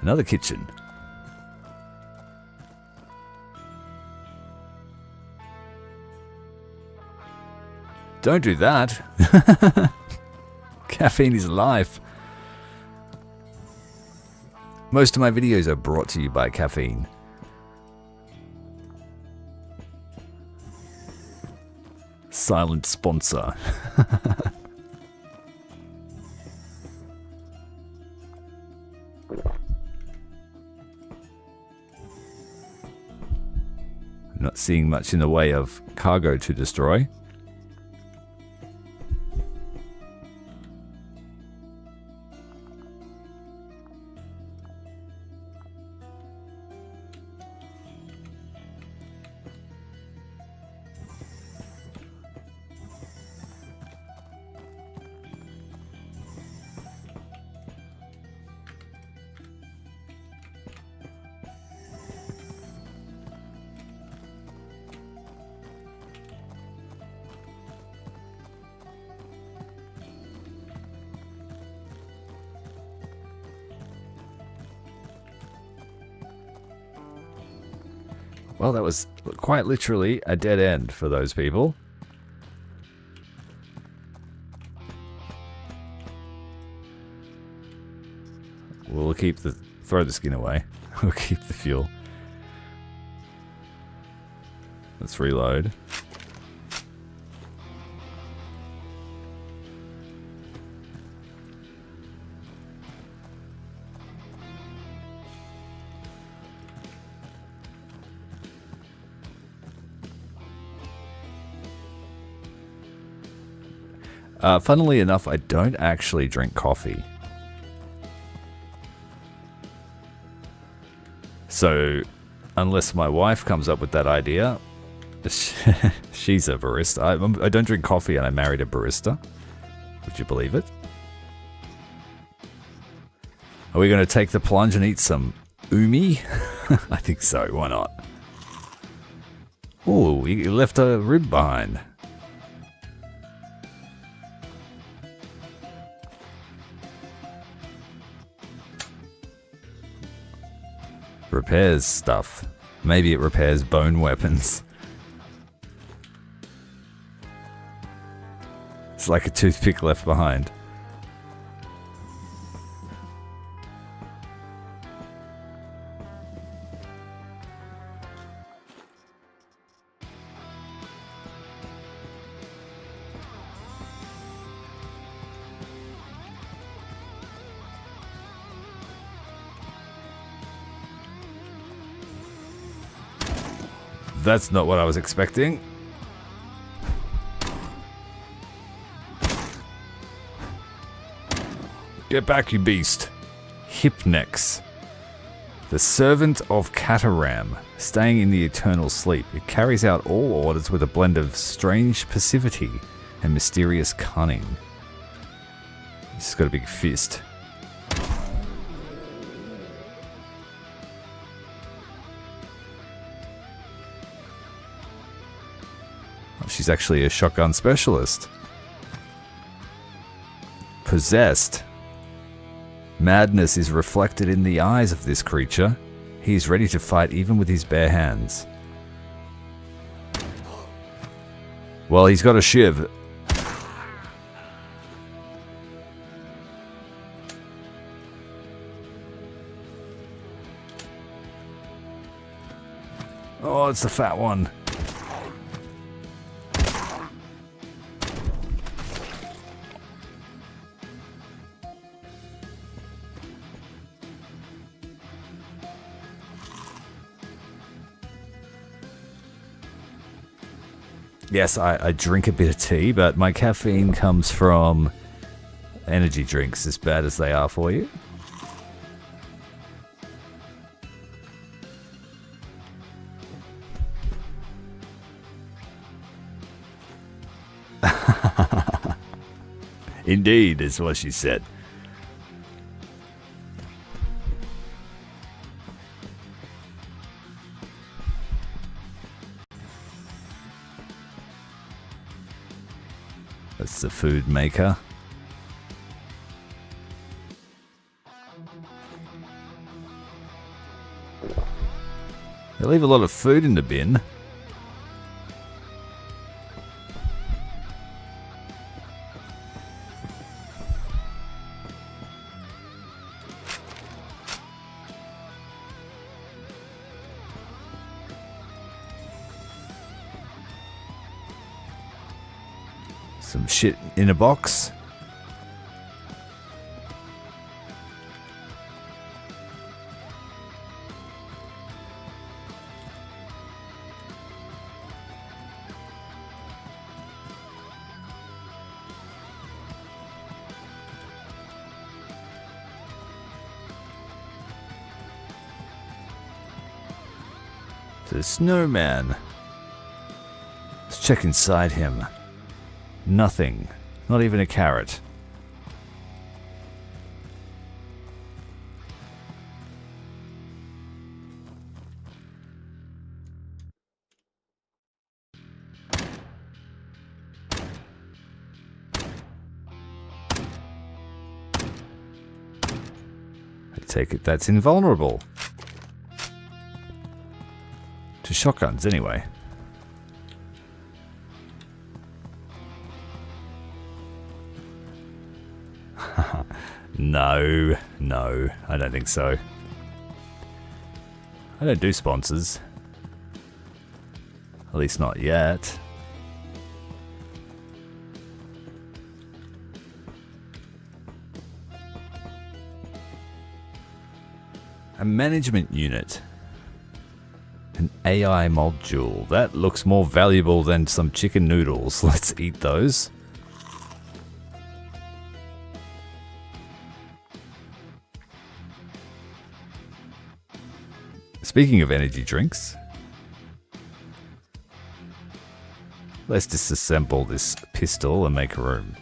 Another kitchen. Don't do that. Caffeine is life. Most of my videos are brought to you by caffeine. Silent sponsor. Not seeing much in the way of cargo to destroy. Well, that was quite literally a dead end for those people. We'll keep the... throw the skin away. We'll keep the fuel. Let's reload. Funnily enough, I don't actually drink coffee. So, unless my wife comes up with that idea, she's a barista. I don't drink coffee and I married a barista. Would you believe it? Are we going to take the plunge and eat some umi? I think so, why not? Oh, you left a rib behind. Repairs stuff. Maybe it repairs bone weapons. It's like a toothpick left behind. That's not what I was expecting. Get back, you beast. Hypnex. The servant of Cataram, staying in the eternal sleep. It carries out all orders with a blend of strange passivity and mysterious cunning. It's got a big fist. She's actually a shotgun specialist. Possessed. Madness is reflected in the eyes of this creature. He is ready to fight even with his bare hands. Well, he's got a shiv. Oh, it's the fat one. Yes, I drink a bit of tea, but my caffeine comes from energy drinks, as bad as they are for you. Indeed, is what she said. That's the food maker. They leave a lot of food in the bin. Some shit in a box. The snowman. Let's check inside him. Nothing. Not even a carrot. I take it that's invulnerable. To shotguns, anyway. No, I don't think so. I don't do sponsors. At least not yet. A management unit. An AI module. That looks more valuable than some chicken noodles. Let's eat those. Speaking of energy drinks, let's disassemble this pistol and make room.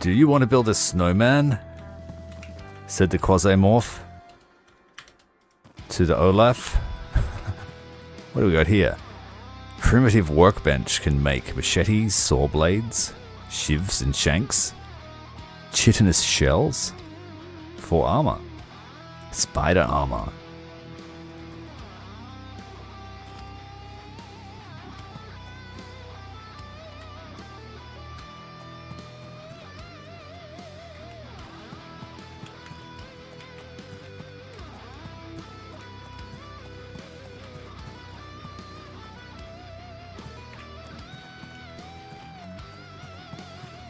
Do you want to build a snowman? Said the Quasimorph to the Olaf. What do we got here? Primitive workbench can make machetes, saw blades, shivs and shanks, chitinous shells for armor, spider armor.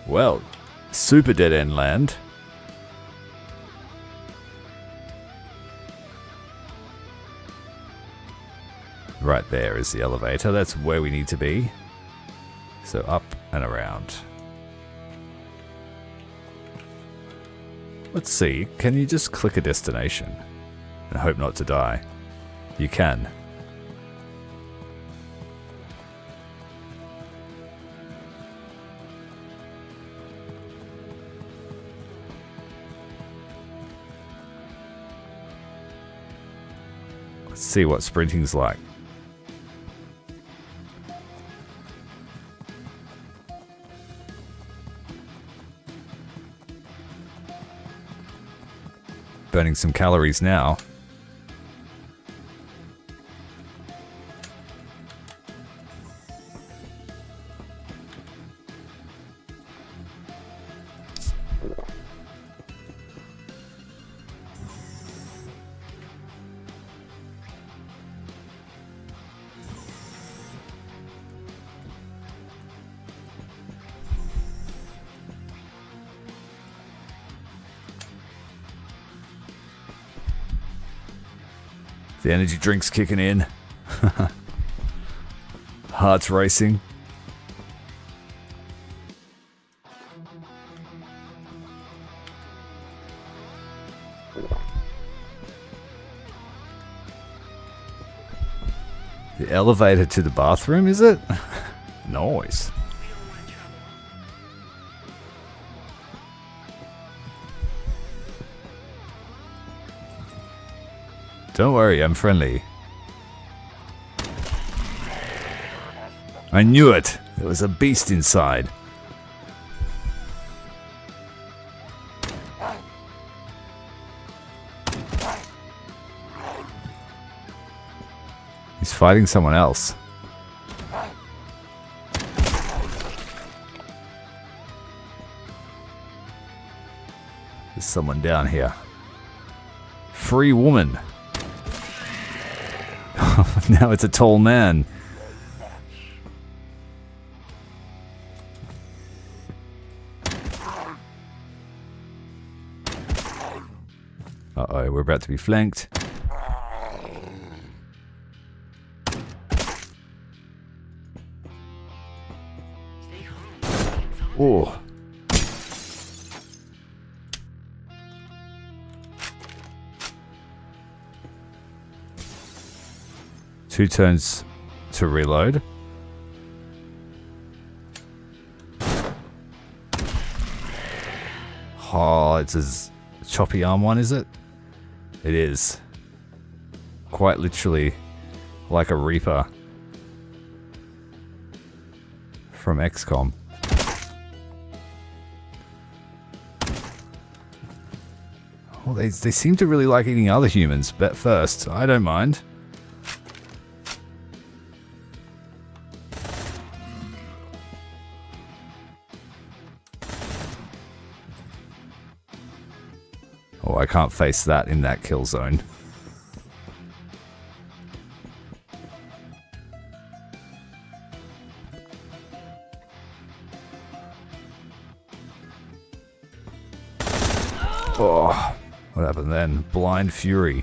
Well, super dead-end land. Right there is the elevator. That's where we need to be. So up and around. Let's see. Can you just click a destination and hope not to die? You can. Let's see what sprinting's like. Burning some calories now. The energy drink's kicking in. Heart's racing. The elevator to the bathroom, is it? Nice. Don't worry, I'm friendly. I knew it! There was a beast inside. He's fighting someone else. someone down here. Free woman. Now it's a tall man. Uh-oh, we're about to be flanked. Oh. Two turns to reload. Oh, it's a choppy arm one, is it? It is. Quite literally like a Reaper from XCOM. Well, they seem to really like eating other humans, but first, I don't mind. Oh, I can't face that in that kill zone. Oh, what happened then? Blind Fury.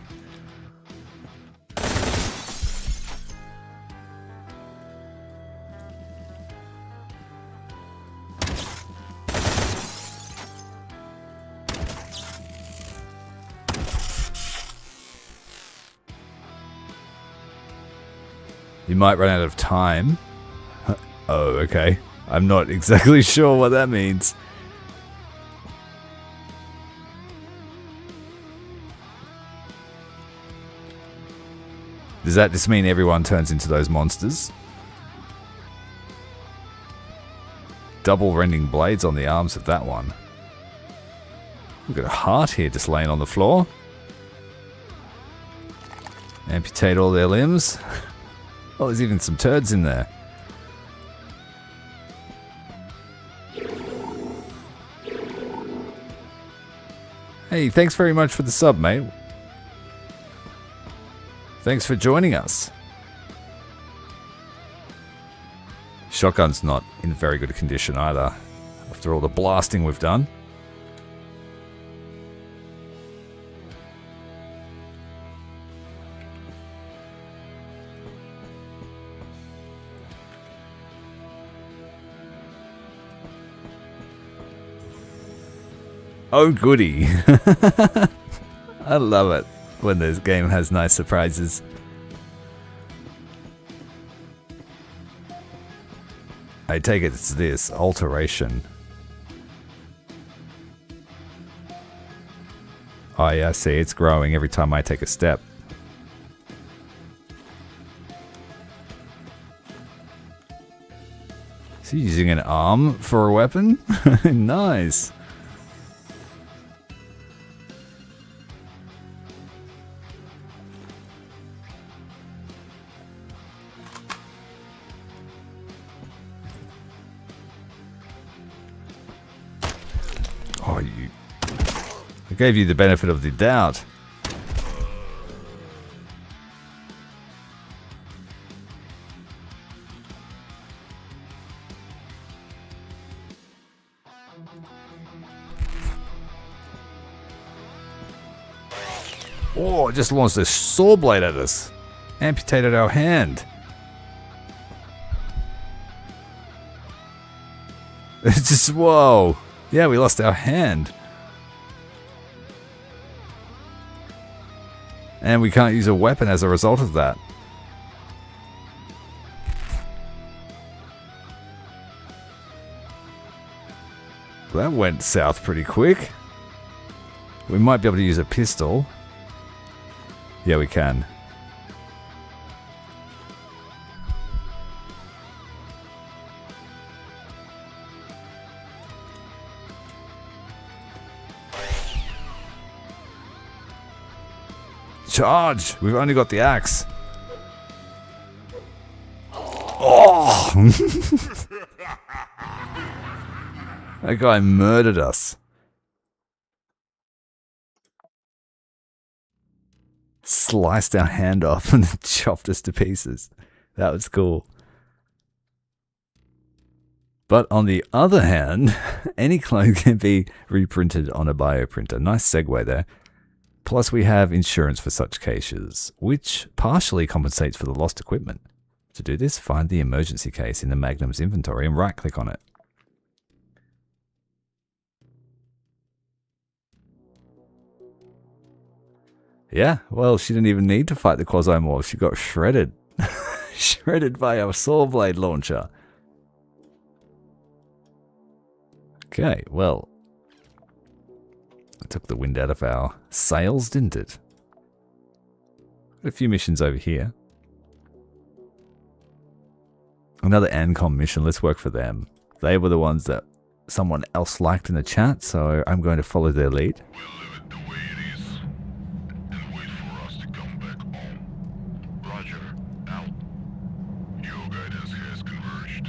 You might run out of time. Oh, okay. I'm not exactly sure what that means. Does that just mean everyone turns into those monsters? Double rending blades on the arms of that one. We've got a heart here just laying on the floor. Amputate all their limbs. Oh, there's even some turds in there. Hey, thanks very much for the sub, mate. Thanks for joining us. Shotgun's not in very good condition either, after all the blasting we've done. Oh, goody. I love it when this game has nice surprises. I take it it's this, alteration. Oh yeah, see, it's growing every time I take a step. Is he using an arm for a weapon? Nice. Oh, I gave you the benefit of the doubt. Oh, it just launched a saw blade at us. Amputated our hand. It's just, whoa. Yeah, we lost our hand. And we can't use a weapon as a result of that. That went south pretty quick. We might be able to use a pistol. Yeah, we can. Charge! We've only got the axe. Oh! That guy murdered us. sliced our hand off and chopped us to pieces. That was cool. But on the other hand, any clone can be reprinted on a bioprinter. Nice segue there. Plus we have insurance for such cases, which partially compensates for the lost equipment. To do this, find the emergency case in the Magnum's inventory and right-click on it. Yeah, well, she didn't even need to fight the Quasimorph. She got shredded. Shredded by a saw blade launcher. Okay, well. It took the wind out of our sails, didn't it? A few missions over here. Another ANCOM mission. Let's work for them. They were the ones that someone else liked in the chat, so I'm going to follow their lead. We'll leave it the way it is and wait for us to come back home. Roger, out. Your guidance has converged.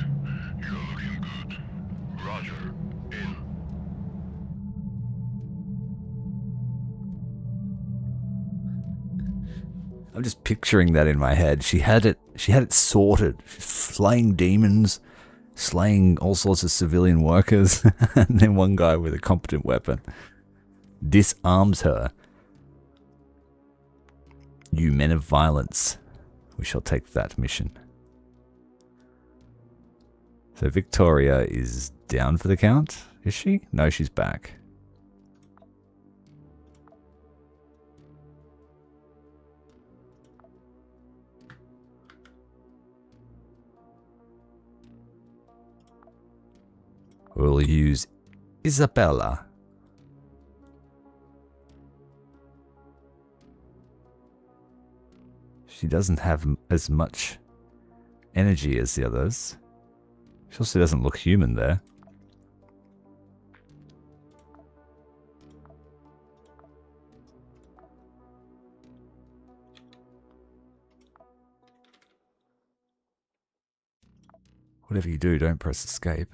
You're looking good. Roger, in. I'm just picturing that in my head. She had it sorted. She's slaying demons, slaying all sorts of civilian workers, and then one guy with a competent weapon disarms her. You men of violence. We shall take that mission. So Victoria is down for the count, is she? No, she's back. We'll use Isabella. She doesn't have as much energy as the others. She also doesn't look human there. Whatever you do, don't press escape.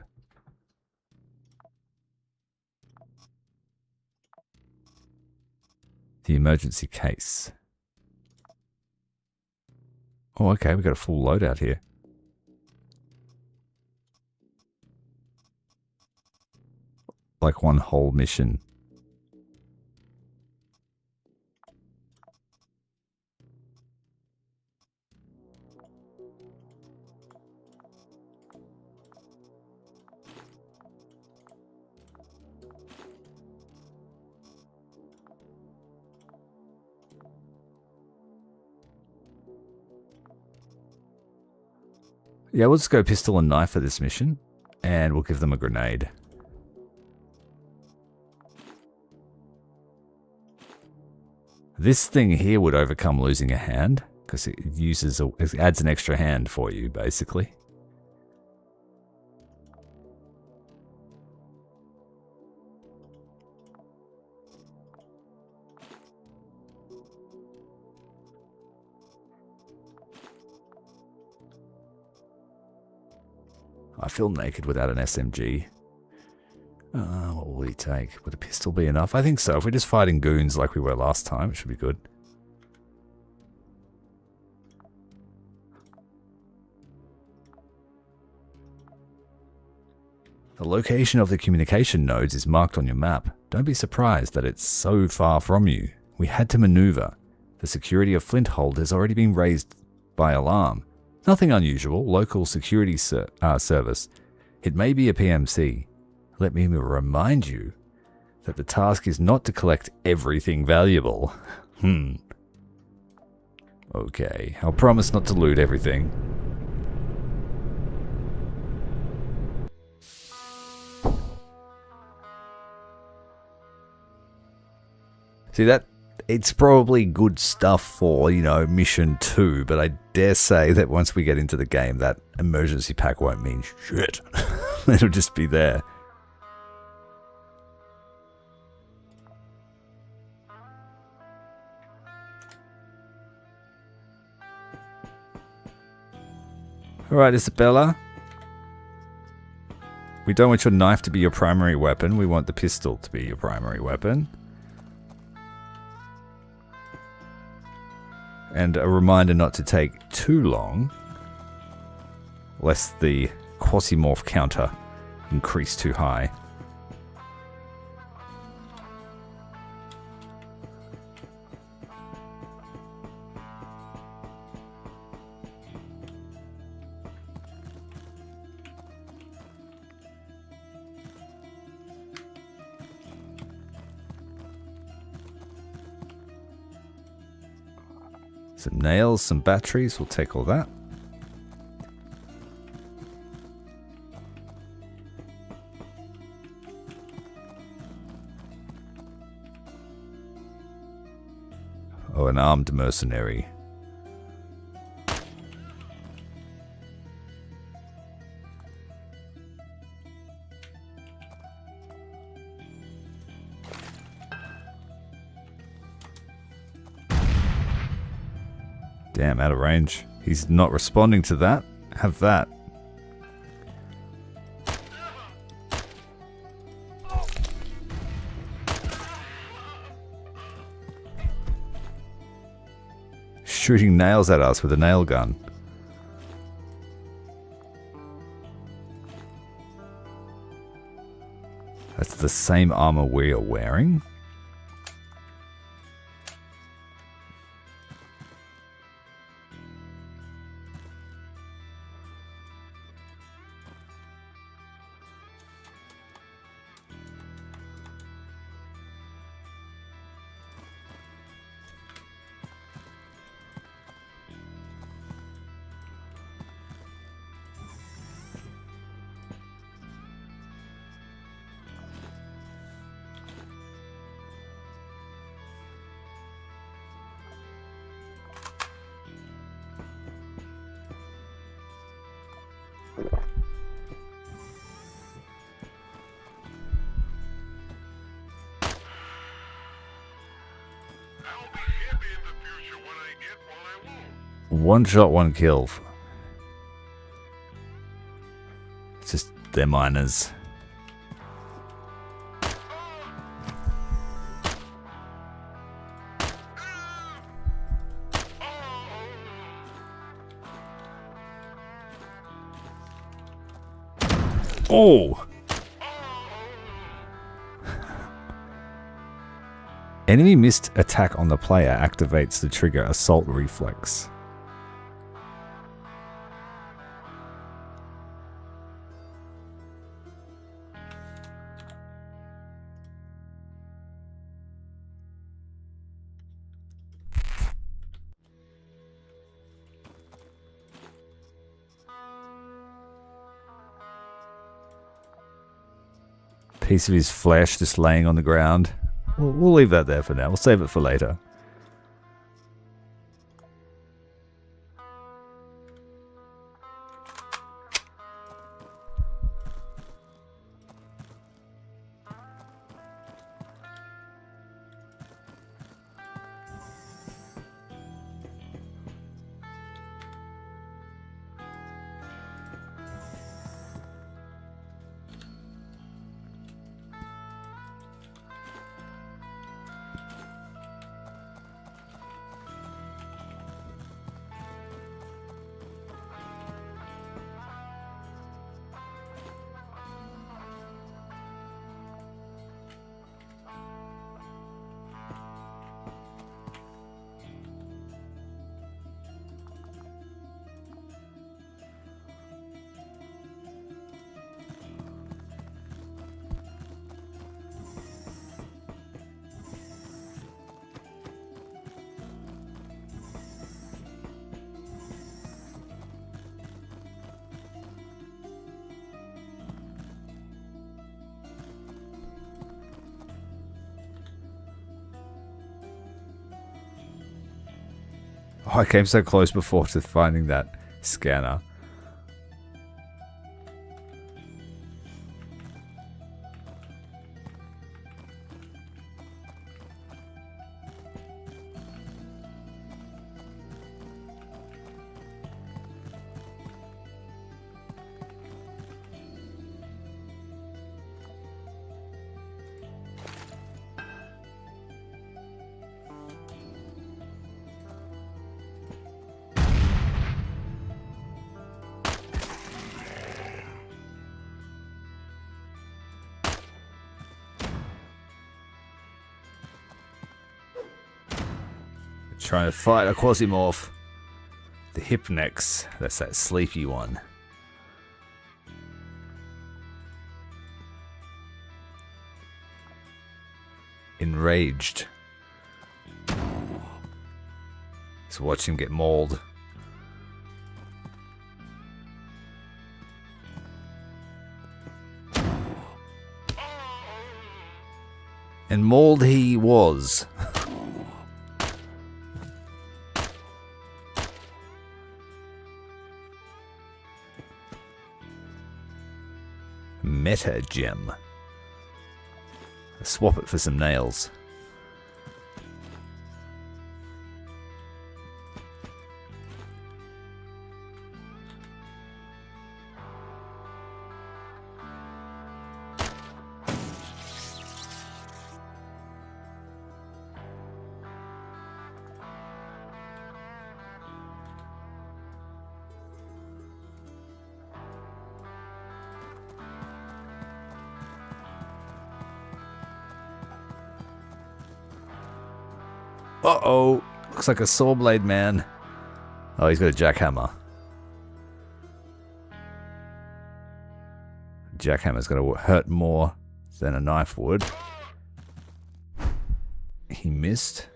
The emergency case. Oh, okay, we've got a full loadout here. Like one whole mission. Yeah, we'll just go pistol and knife for this mission, and we'll give them a grenade. This thing here would overcome losing a hand, because it adds an extra hand for you, basically. I feel naked without an SMG. What will he take? Would a pistol be enough? I think so. If we're just fighting goons like we were last time, it should be good. The location of the communication nodes is marked on your map. Don't be surprised that it's so far from you. We had to maneuver. The security of Flinthold has already been raised by alarm. Nothing unusual, local security service. It may be a PMC. Let me remind you that the task is not to collect everything valuable. Okay, I'll promise not to loot everything. See that? It's probably good stuff for, you know, mission 2, but I dare say that once we get into the game, that emergency pack won't mean shit. It'll just be there. Alright, Isabella. We don't want your knife to be your primary weapon. We want the pistol to be your primary weapon. And a reminder not to take too long, lest the Quasimorph counter increase too high. Some nails, some batteries, we'll take all that. Oh, an armed mercenary. Damn, out of range. He's not responding to that. Have that. Shooting nails at us with a nail gun. That's the same armor we are wearing. One shot, one kill. It's just, they're miners. Oh! Enemy missed attack on the player activates the trigger assault reflex. Piece of his flesh just laying on the ground. We'll leave that there for now. We'll save it for later. Oh, I came so close before to finding that scanner. Trying to fight a Quasimorph. The Hypnex. That's that sleepy one. Enraged. So watch him get mauled. And mauled he was. Meta gem. Swap it for some nails. Uh-oh. Looks like a sawblade man. Oh, he's got a jackhammer. Jackhammer's going to hurt more than a knife would. He missed.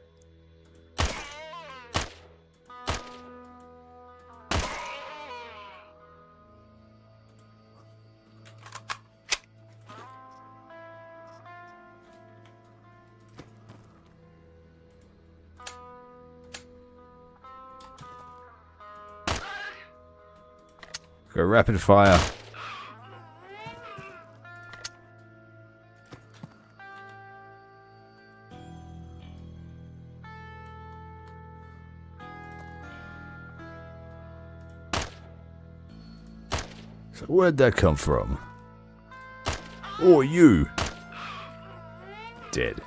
Go rapid fire. So where'd that come from? Oh, you. Dead.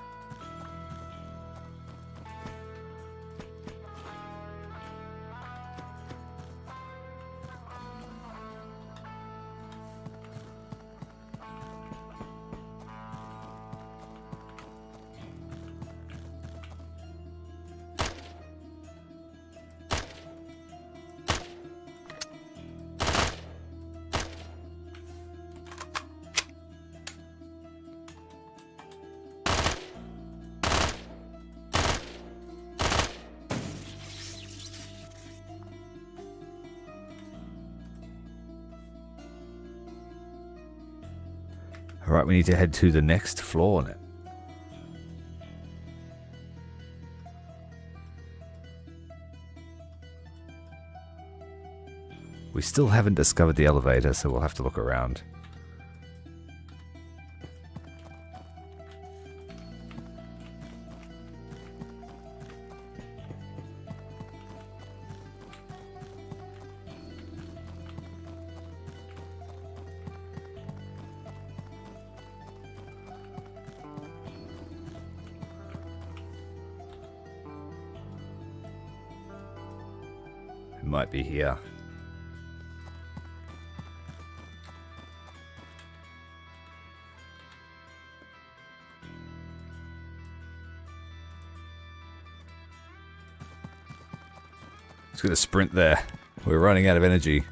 Alright, we need to head to the next floor on it. We still haven't discovered the elevator, so we'll have to look around. It might be here. Just gonna sprint there. We're running out of energy.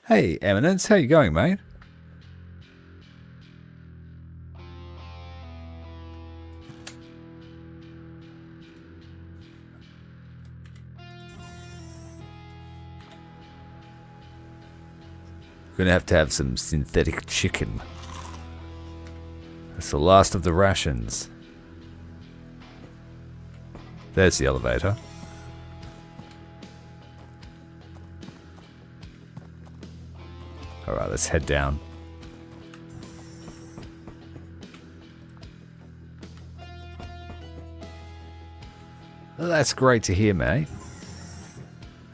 Hey, Eminence, how you going, mate? Gonna have to have some synthetic chicken. That's the last of the rations. There's the elevator. Alright, let's head down. Well, that's great to hear, mate.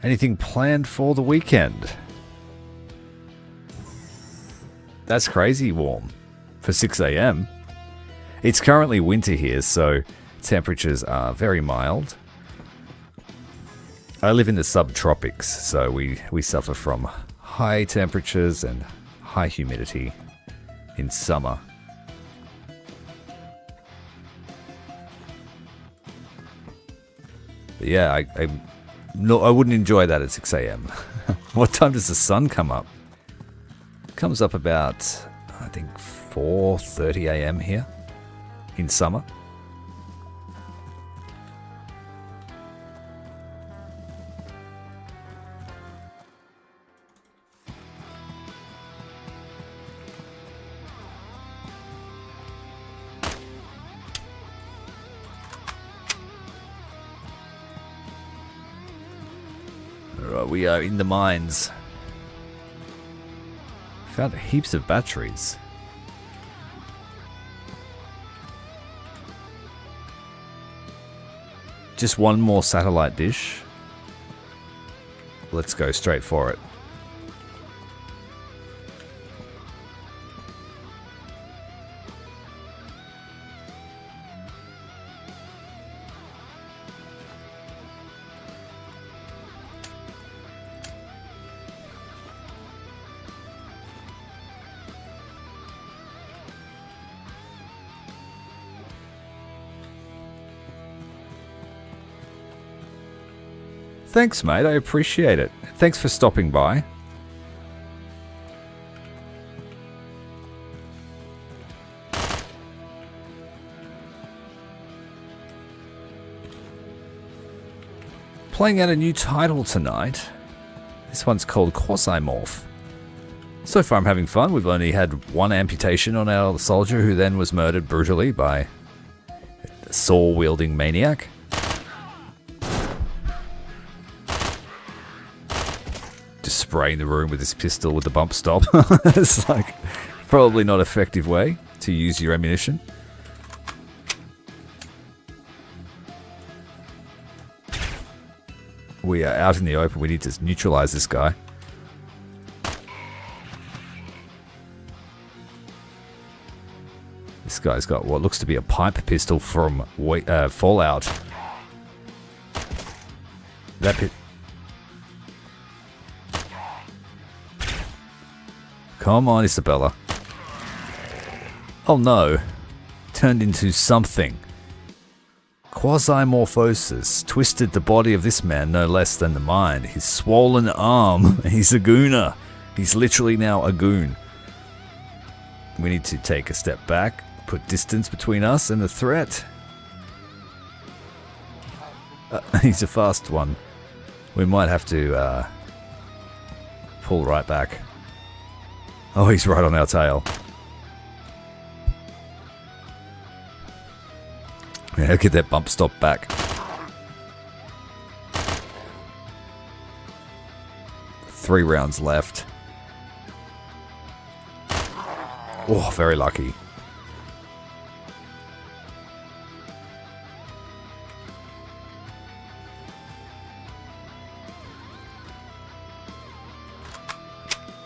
Anything planned for the weekend? That's crazy warm for 6 a.m. It's currently winter here, so temperatures are very mild. I live in the subtropics, so we suffer from high temperatures and high humidity in summer. But yeah, I wouldn't enjoy that at 6 a.m. What time does the sun come up? It comes up about, I think, 4:30 a.m. here in summer. Alright, we are in the mines. Found heaps of batteries. Just one more satellite dish. Let's go straight for it. Thanks, mate. I appreciate it. Thanks for stopping by. Playing out a new title tonight. This one's called Quasimorph. So far I'm having fun. We've only had one amputation on our soldier, who then was murdered brutally by a saw-wielding maniac. Just spraying the room with this pistol with the bump stop. It's like probably not an effective way to use your ammunition. We are out in the open. We need to neutralize this guy. This guy's got what looks to be a pipe pistol from Fallout. That pit. Come on, Isabella. Oh no. Turned into something. Quasimorphosis twisted the body of this man no less than the mind. His swollen arm. He's a gooner. He's literally now a goon. We need to take a step back, put distance between us and the threat. He's a fast one. We might have to pull right back. Oh, he's right on our tail. Yeah, get that bump stop back. Three rounds left. Oh, very lucky.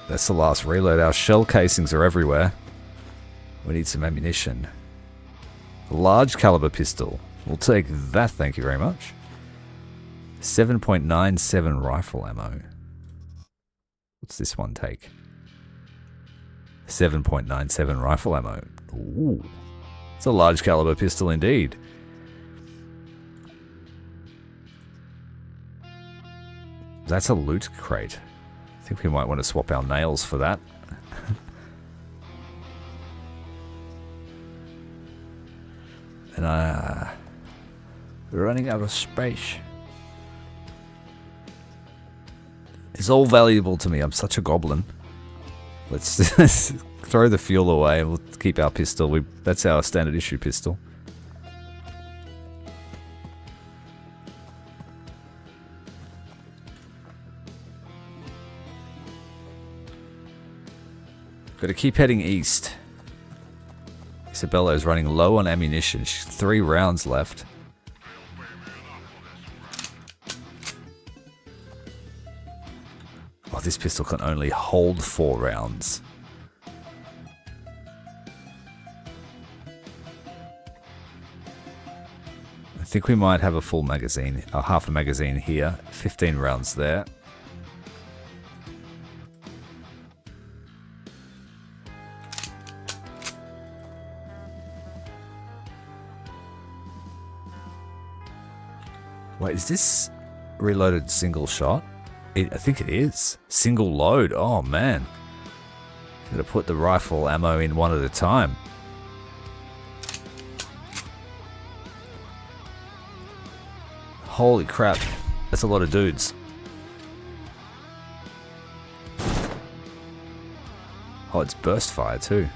That's the last reload. Our shell casings are everywhere. We need some ammunition. Large caliber pistol. We'll take that, thank you very much. 7.97 rifle ammo. What's this one take? 7.97 rifle ammo. Ooh. It's a large caliber pistol indeed. That's a loot crate. I think we might want to swap our nails for that. And we're running out of space. It's all valuable to me. I'm such a goblin. Let's throw the fuel away and we'll keep our pistol. That's our standard issue pistol. Got to keep heading east. Isabella is running low on ammunition. She's 3 rounds left. Oh, this pistol can only hold 4 rounds. I think we might have a full magazine, half a magazine here. 15 rounds there. Wait, is this reloaded single shot? I think it is. Single load. Oh, man. Gotta put the rifle ammo in one at a time. Holy crap. That's a lot of dudes. Oh, it's burst fire too.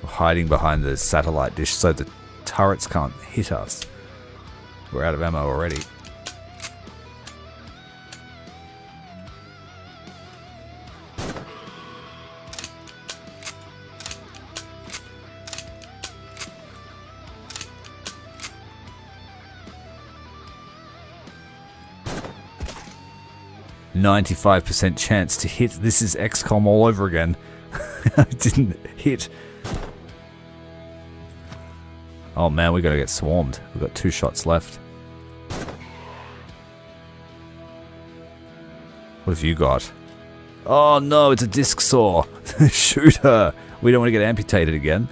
We're hiding behind the satellite dish so the turrets can't hit us. We're out of ammo already. .95% chance to hit. This is XCOM all over again. I didn't hit. Oh man, we gotta get swarmed. We've got 2 shots left. What have you got? Oh no, it's a disc saw. Shoot her. We don't want to get amputated again.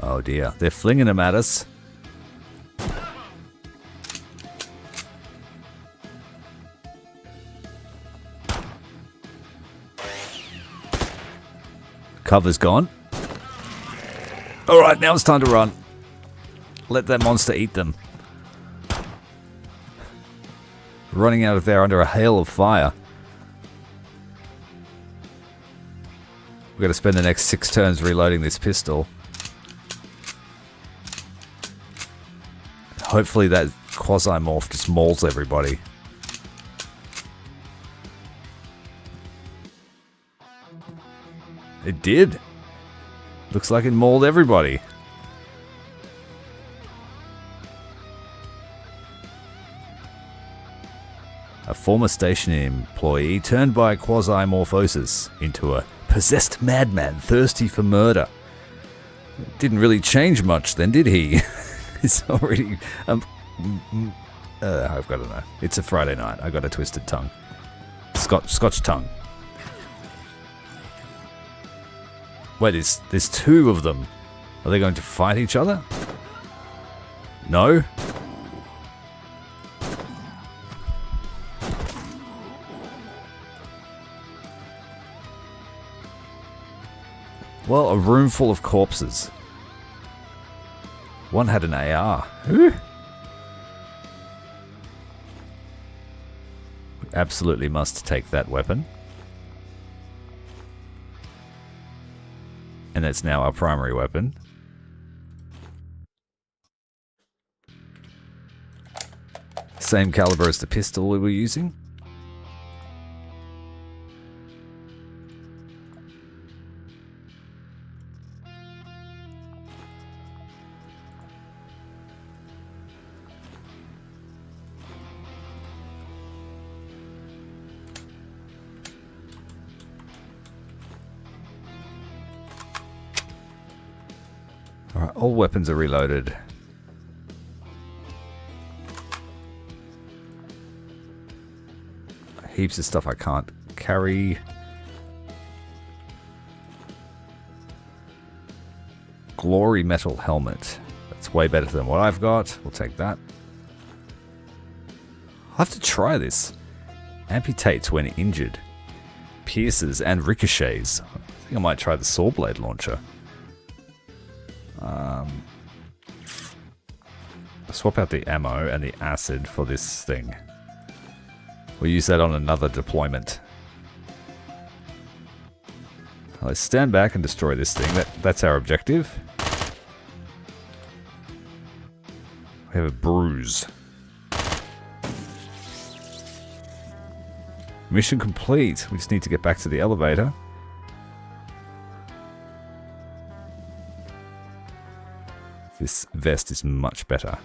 Oh dear, they're flinging them at us. Cover's gone. Alright, now it's time to run. Let that monster eat them. Running out of there under a hail of fire. We've got to spend the next 6 turns reloading this pistol. Hopefully that Quasimorph just mauls everybody. It did. Looks like it mauled everybody. A former station employee turned by Quasimorphosis into a possessed madman thirsty for murder. Didn't really change much then, did he? It's already... I've got to know. It's a Friday night. I got a twisted tongue. Scotch tongue. Wait, there's 2 of them. Are they going to fight each other? No? Well, a room full of corpses. One had an AR. Ooh. We absolutely must take that weapon. And that's now our primary weapon. Same caliber as the pistol we were using. Alright, all weapons are reloaded. Heaps of stuff I can't carry. Glory metal helmet. That's way better than what I've got. We'll take that. I'll have to try this. Amputates when injured. Pierces and ricochets. I think I might try the saw blade launcher. Swap out the ammo and the acid for this thing. We'll use that on another deployment. Let's stand back and destroy this thing. That's our objective. We have a bruise. Mission complete. We just need to get back to the elevator. This vest is much better.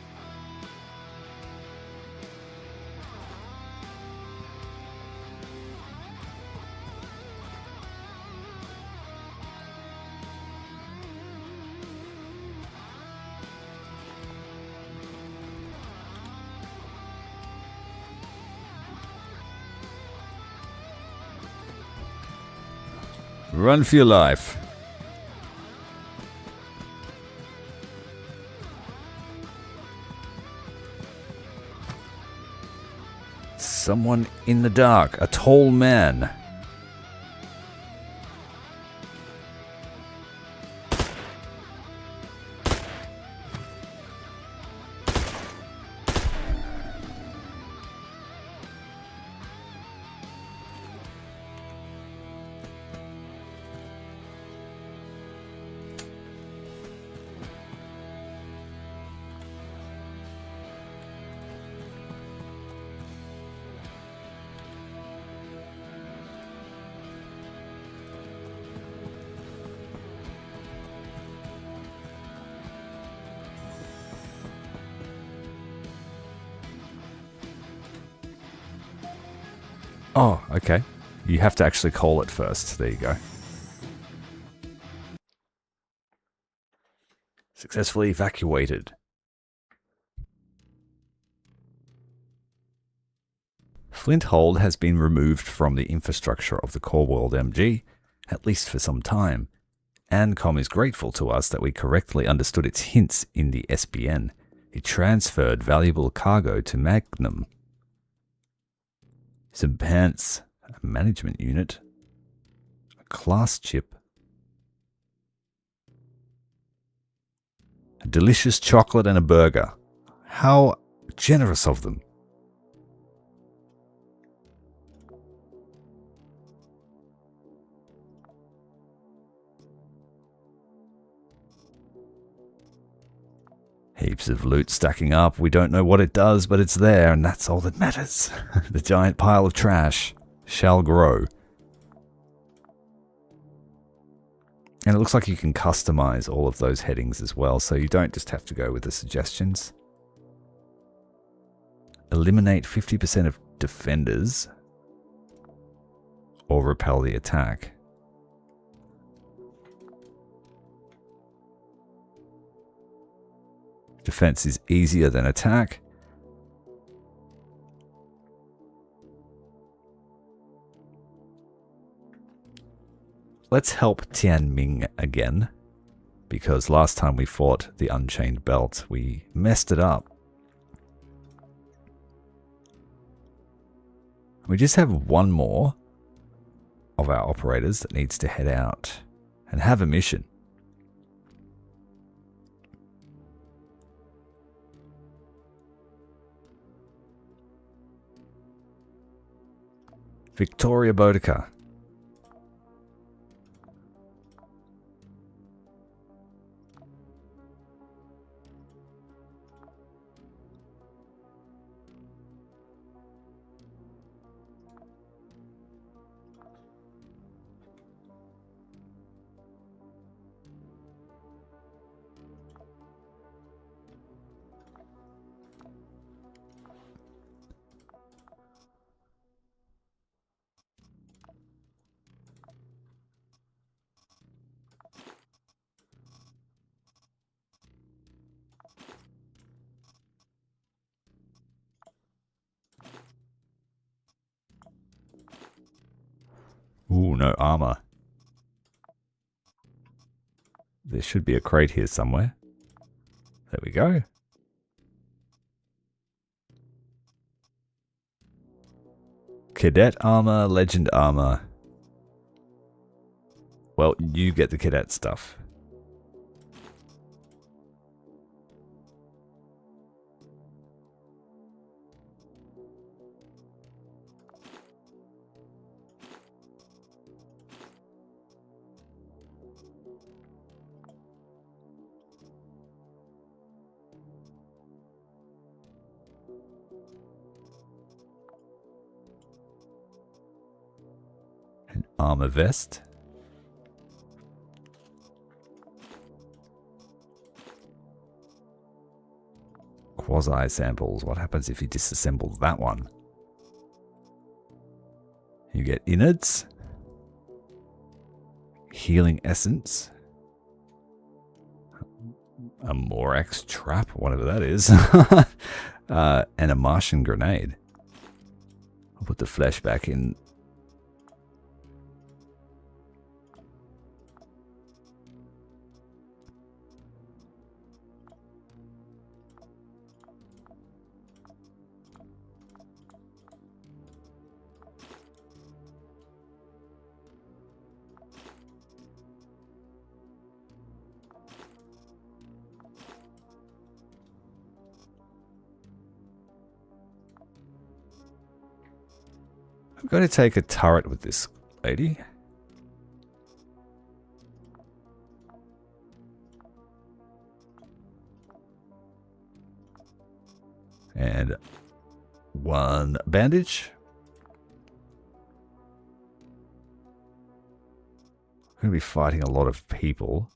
Run for your life. Someone in the dark. A tall man. Oh, okay. You have to actually call it first. There you go. Successfully evacuated. Flinthold has been removed from the infrastructure of the core world MG, at least for some time. Ancom is grateful to us that we correctly understood its hints in the SBN. It transferred valuable cargo to Magnum. Some pants, a management unit, a class chip, a delicious chocolate and a burger. How generous of them. Heaps of loot stacking up. We don't know what it does, but it's there, and that's all that matters. The giant pile of trash shall grow. And it looks like you can customize all of those headings as well, so you don't just have to go with the suggestions. Eliminate 50% of defenders or repel the attack. Defense is easier than attack. Let's help Tianming again, because last time we fought the Unchained Belt, we messed it up. We just have one more of our operators that needs to head out and have a mission. Victoria Boudica. Ooh, no armor. There should be a crate here somewhere. There we go. Cadet armor, legend armor. Well, you get the cadet stuff. Armor vest. Quasi samples. What happens if you disassemble that one? You get innards. Healing essence. A Morax trap, whatever that is. And a Martian grenade. I'll put the flesh back in. I'm going to take a turret with this lady. And one bandage. I'm going to be fighting a lot of people.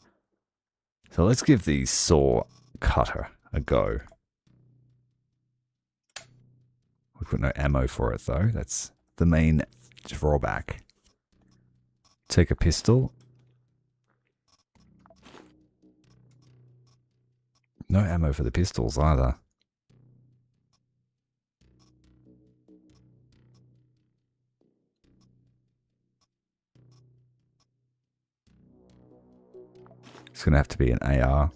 So let's give the saw cutter a go. We've got no ammo for it though. That's the main drawback. Take a pistol. No ammo for the pistols either. It's going to have to be an AR.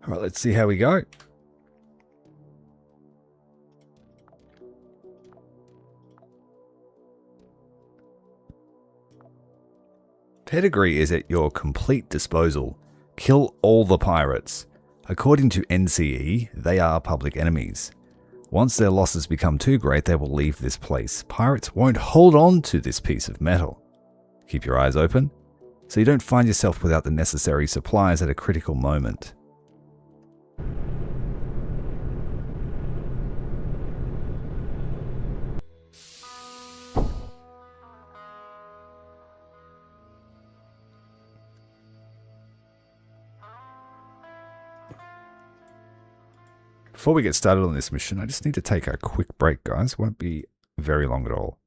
All right, let's see how we go. Pedigree is at your complete disposal. Kill all the pirates. According to NCE, they are public enemies. Once their losses become too great, they will leave this place. Pirates won't hold on to this piece of metal. Keep your eyes open, so you don't find yourself without the necessary supplies at a critical moment. Before we get started on this mission, I just need to take a quick break, guys. Won't be very long at all.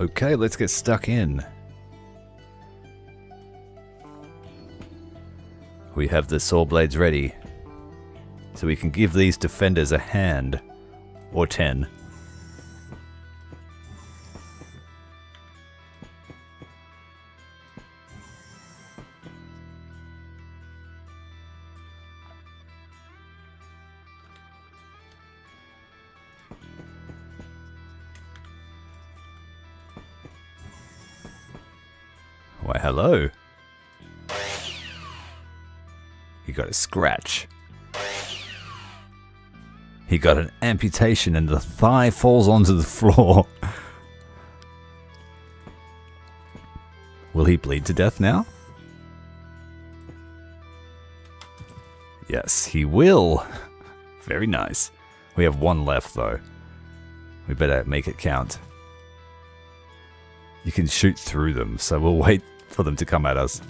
Okay, let's get stuck in. We have the saw blades ready, so we can give these defenders a hand, or 10. Why, hello. He got a scratch. He got an amputation and the thigh falls onto the floor. Will he bleed to death now? Yes, he will. Very nice. We have one left though. We better make it count. You can shoot through them, so we'll wait for them to come at us.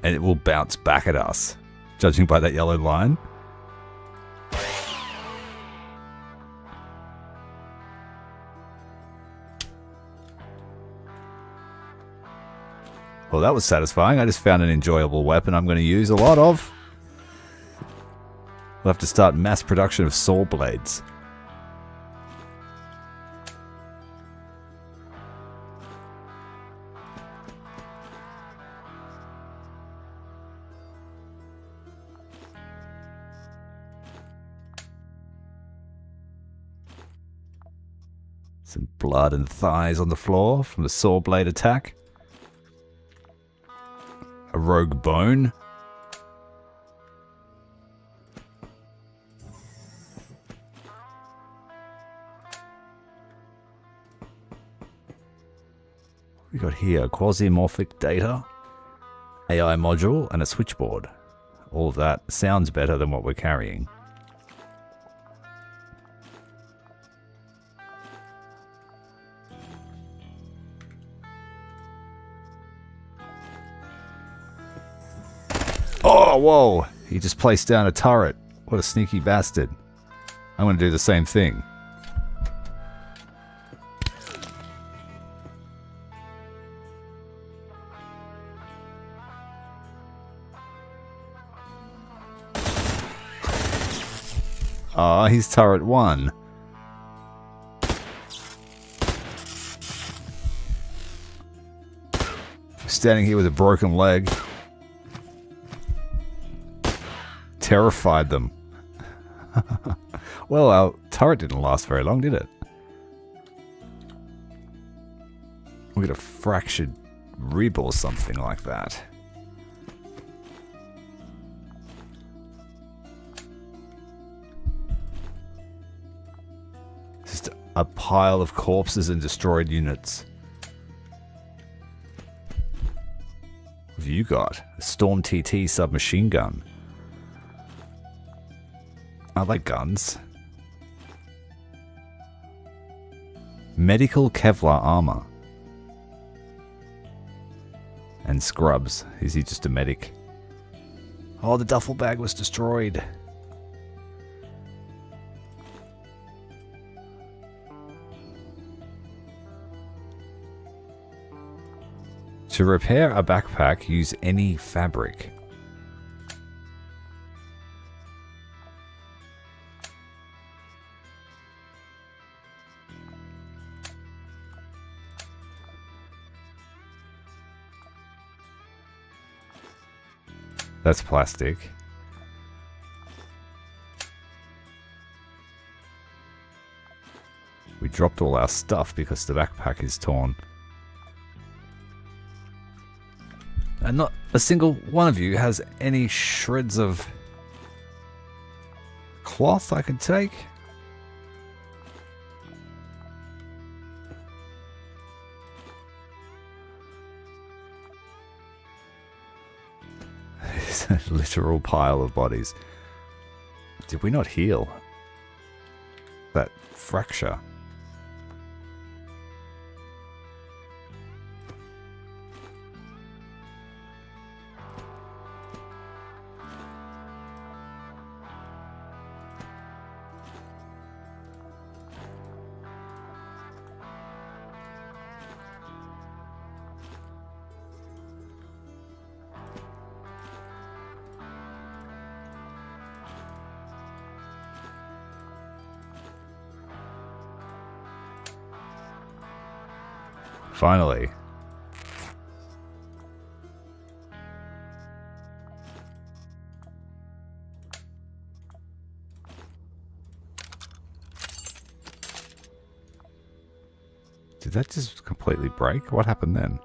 And it will bounce back at us, judging by that yellow line. Well, that was satisfying. I just found an enjoyable weapon I'm going to use a lot of. We'll have to start mass production of saw blades. Some blood and thighs on the floor from the saw blade attack. A rogue bone. We got here quasimorphic data, AI module, and a switchboard. All of that sounds better than what we're carrying. Oh, whoa! He just placed down a turret. What a sneaky bastard. I'm going to do the same thing. Ah, he's turret 1. Standing here with a broken leg. Terrified them. Well, our turret didn't last very long, did it? We got a fractured rib or something like that. Just a pile of corpses and destroyed units. What have you got? A Storm TT submachine gun. I like guns. Medical Kevlar armor. And scrubs. Is he just a medic? Oh, the duffel bag was destroyed. To repair a backpack, use any fabric. That's plastic. We dropped all our stuff because the backpack is torn. And not a single one of you has any shreds of cloth I could take. It's a literal pile of bodies. Did we not heal that fracture? Finally. Did that just completely break? What happened then?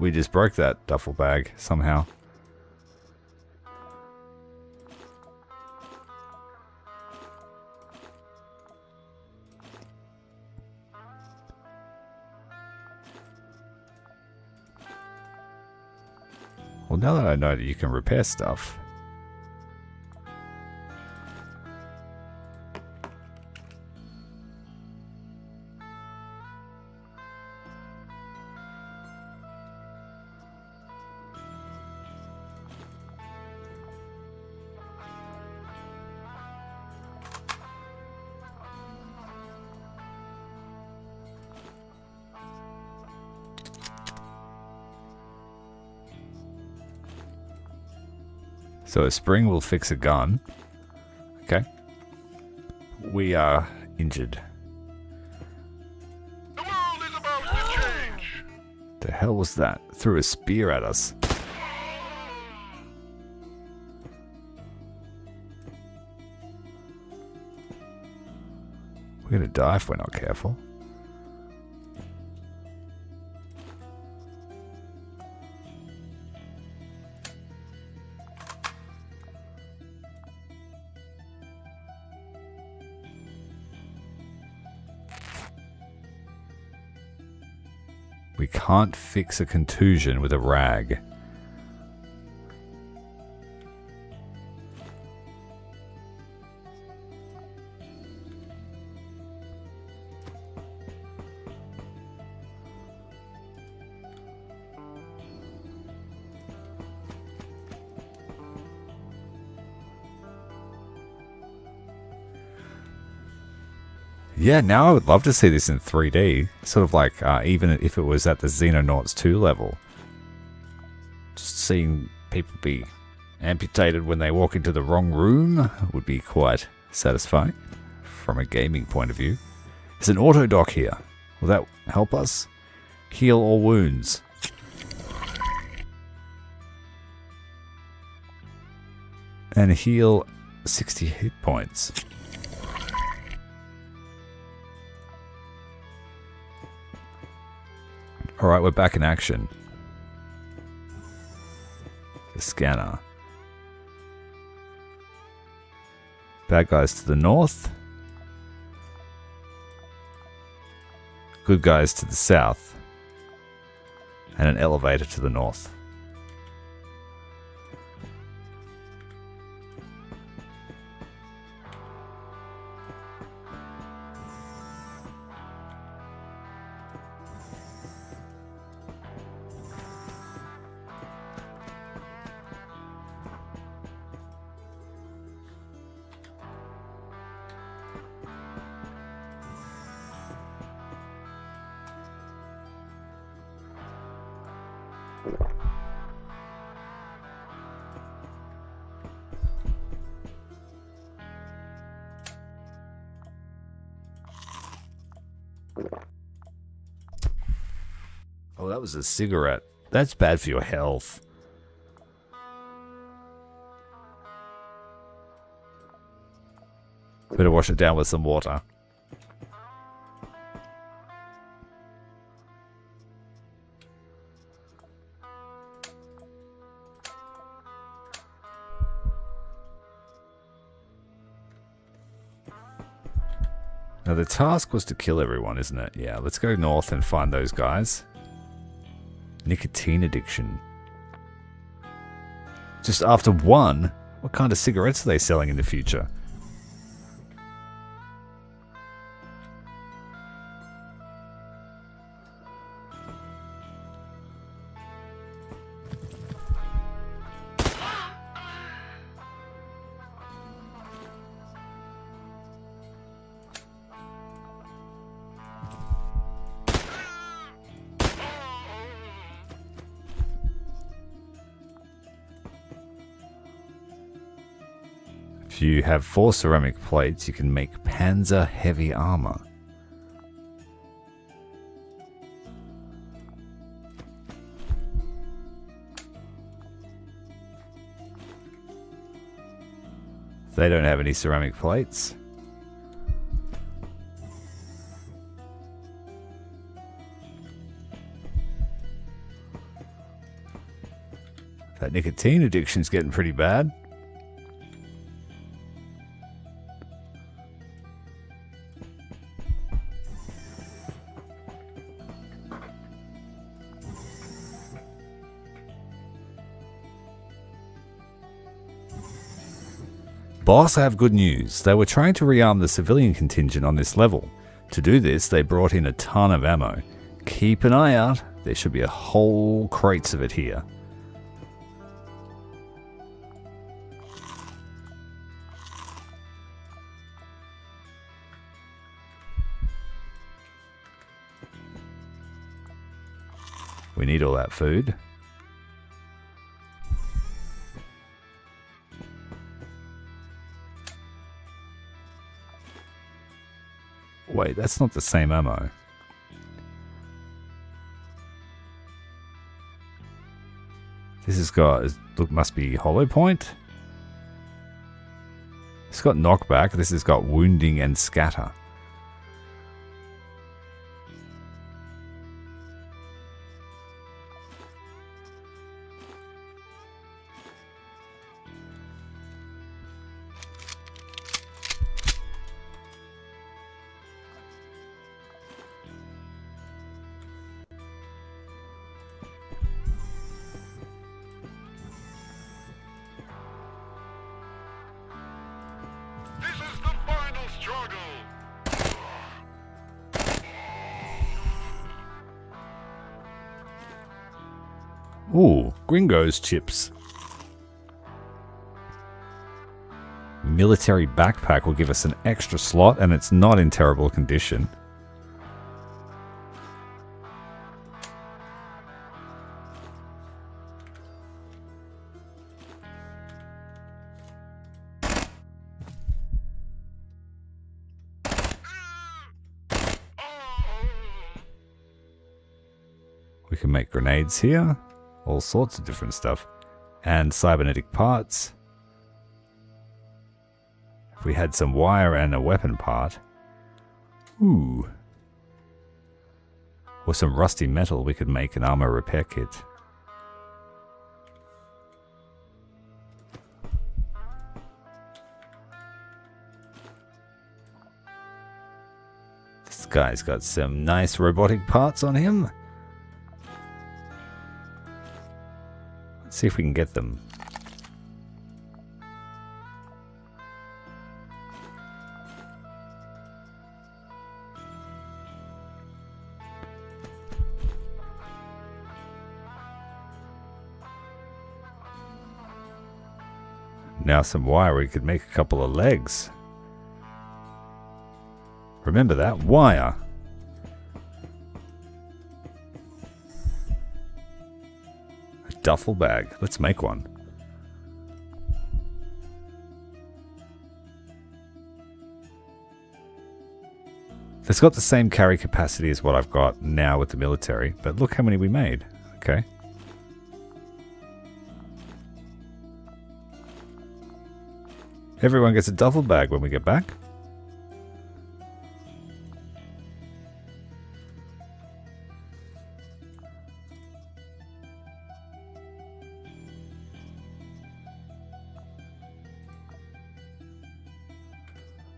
We just broke that duffel bag somehow. Well, now that I know that you can repair stuff. So a spring will fix a gun. Okay. We are injured. The world is about to change. The hell was that? Threw a spear at us. We're gonna die if we're not careful. We can't fix a contusion with a rag. Yeah, now I would love to see this in 3D. Sort of like, even if it was at the Xenonauts 2 level. Just seeing people be amputated when they walk into the wrong room would be quite satisfying from a gaming point of view. There's an auto dock here. Will that help us? Heal all wounds. And heal 60 hit points. Alright, we're back in action. The scanner. Bad guys to the north. Good guys to the south. And an elevator to the north. Oh, that was a cigarette. That's bad for your health. Better wash it down with some water. Now the task was to kill everyone, isn't it? Yeah, let's go north and find those guys. Nicotine addiction. Just after one? What kind of cigarettes are they selling in the future? If you have 4 ceramic plates, you can make Panzer heavy armor. They don't have any ceramic plates. That nicotine addiction's getting pretty bad. Boss, I have good news. They were trying to rearm the civilian contingent on this level. To do this, they brought in a ton of ammo. Keep an eye out. There should be a whole crates of it here. We need all that food. Wait, that's not the same ammo. This has got, look, must be hollow point. It's got knockback. This has got wounding and scatter. This is the final struggle! Ooh, Gringo's chips. Military backpack will give us an extra slot, and it's not in terrible condition. We can make grenades here. All sorts of different stuff. And cybernetic parts. If we had some wire and a weapon part. Ooh. Or some rusty metal, we could make an armor repair kit. This guy's got some nice robotic parts on him. Let's see if we can get them. Now some wire, we could make a couple of legs. Remember that, wire. A duffel bag, let's make one. It's got the same carry capacity as what I've got now with the military, but look how many we made. Okay. Everyone gets a duffel bag when we get back.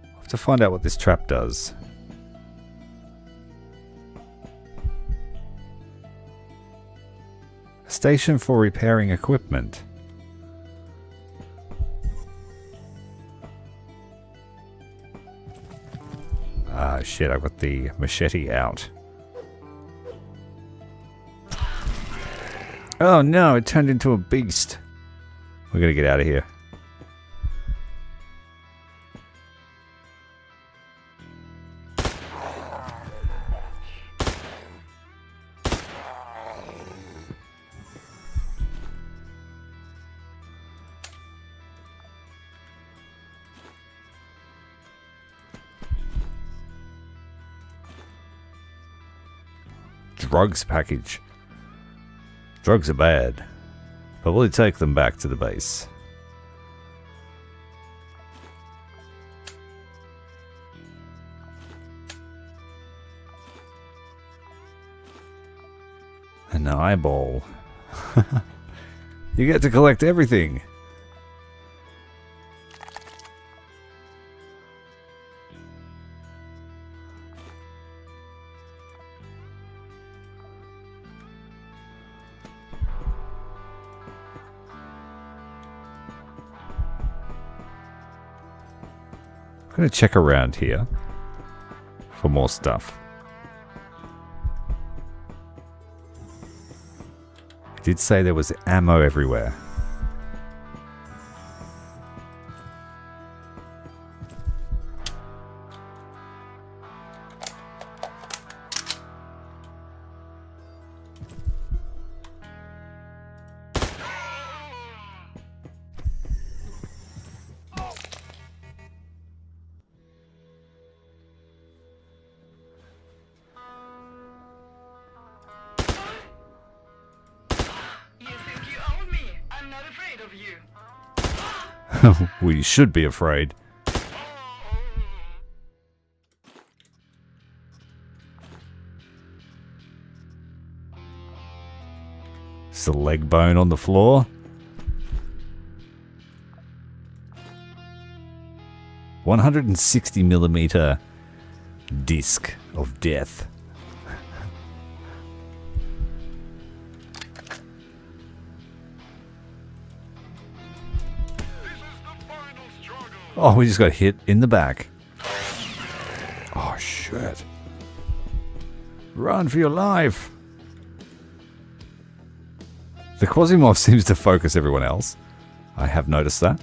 I'll have to find out what this trap does. A station for repairing equipment. Ah, shit, I've got the machete out. Oh no, it turned into a beast. We're gonna get out of here. Drugs package. Drugs are bad, but we'll take them back to the base. An eyeball. You get to collect everything. I'm going to check around here for more stuff. It did say there was ammo everywhere. We should be afraid. It's a leg bone on the floor. 160mm disc of death. Oh, we just got hit in the back. Oh, shit. Run for your life. The Quasimorph seems to focus everyone else. I have noticed that.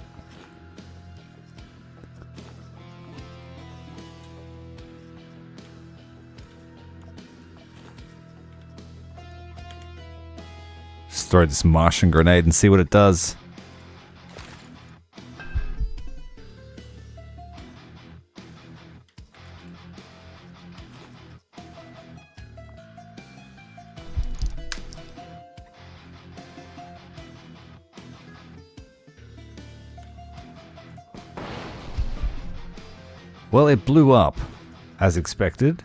Let's throw this Martian grenade and see what it does. Well, it blew up, as expected.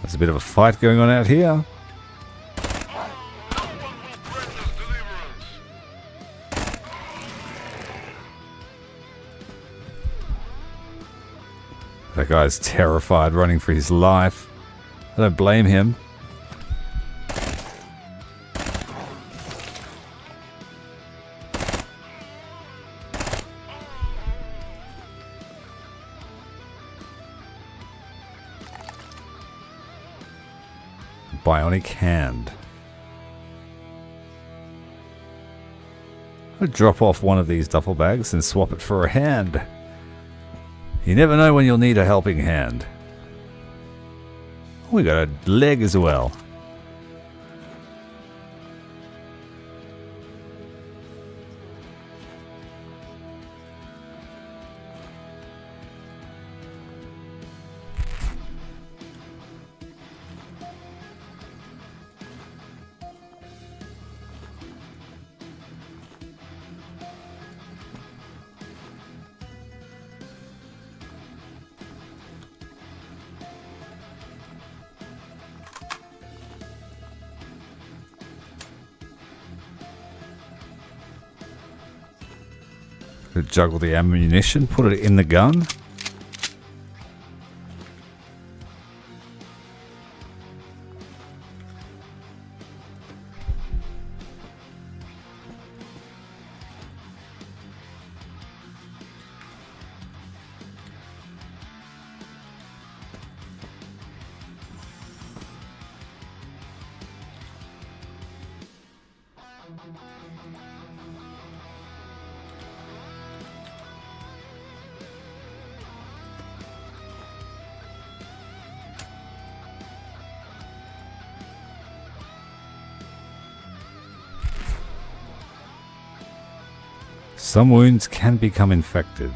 There's a bit of a fight going on out here. That guy's terrified, running for his life. I don't blame him. Bionic hand. I'll drop off one of these duffel bags and swap it for a hand. You never know when you'll need a helping hand. We got a leg as well. Juggle the ammunition, put it in the gun. Some wounds can become infected.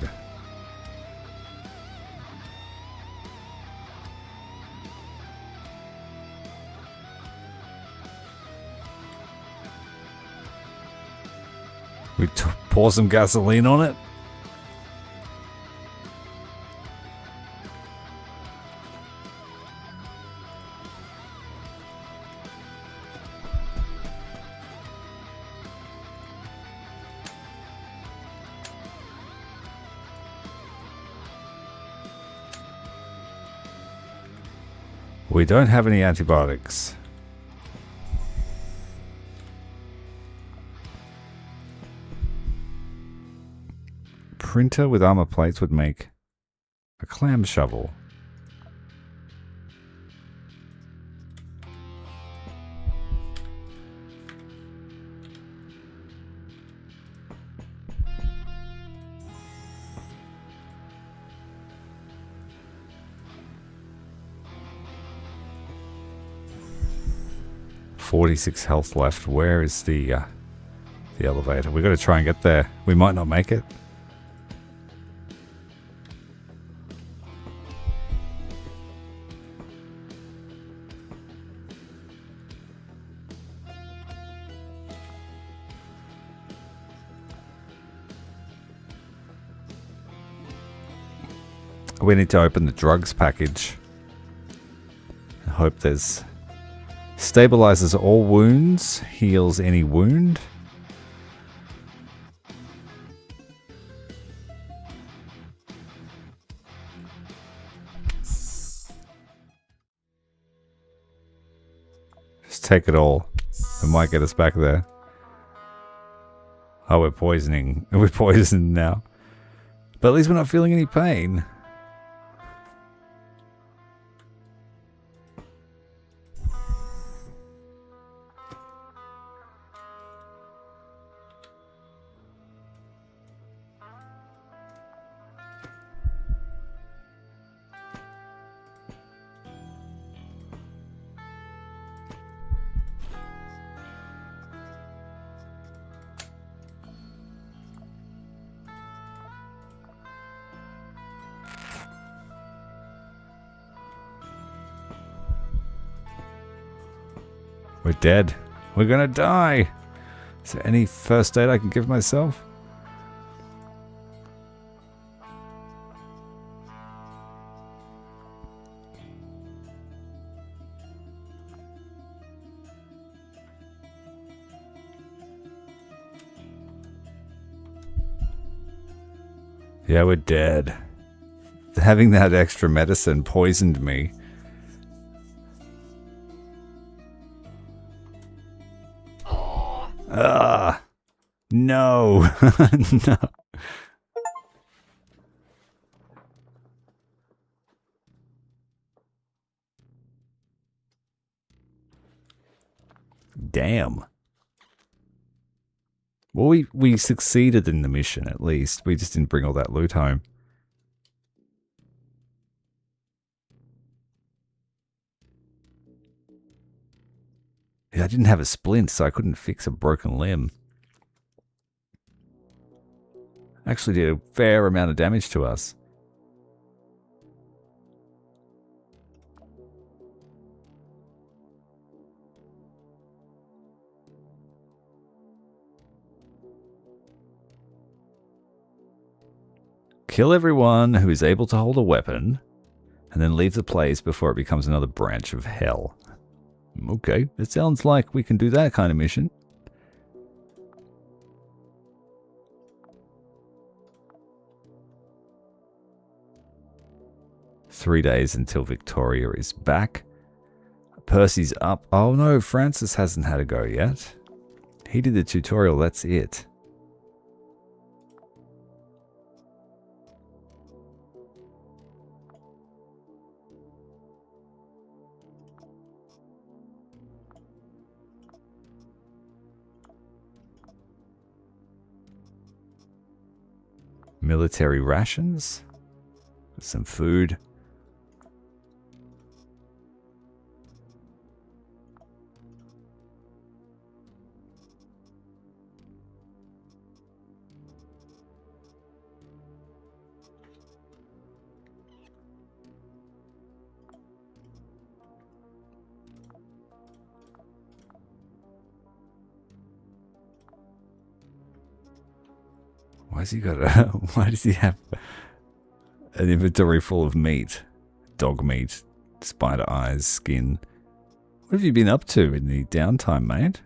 We pour some gasoline on it. We don't have any antibiotics. Printer with armor plates would make a clam shovel. 46 health left. Where is the elevator? We got to try and get there. We might not make it. We need to open the drugs package. I hope there's... Stabilizes all wounds. Heals any wound. Just take it all. It might get us back there. Oh, we're poisoning. We're poisoned now. But at least we're not feeling any pain. We're dead. We're gonna die. Is there any first aid I can give myself? Yeah, we're dead. Having that extra medicine poisoned me. No. No. Damn. Well, we succeeded in the mission, at least. We just didn't bring all that loot home. Yeah, I didn't have a splint, so I couldn't fix a broken limb. Actually did a fair amount of damage to us. Kill everyone who is able to hold a weapon, and then leave the place before it becomes another branch of hell. Okay, it sounds like we can do that kind of mission. "3 days until Victoria is back. Percy's up." Oh no, Francis hasn't had a go yet. He did the tutorial, that's it. Military rations. Some food. Why does he have an inventory full of meat? Dog meat, spider eyes, skin. What have you been up to in the downtime, mate?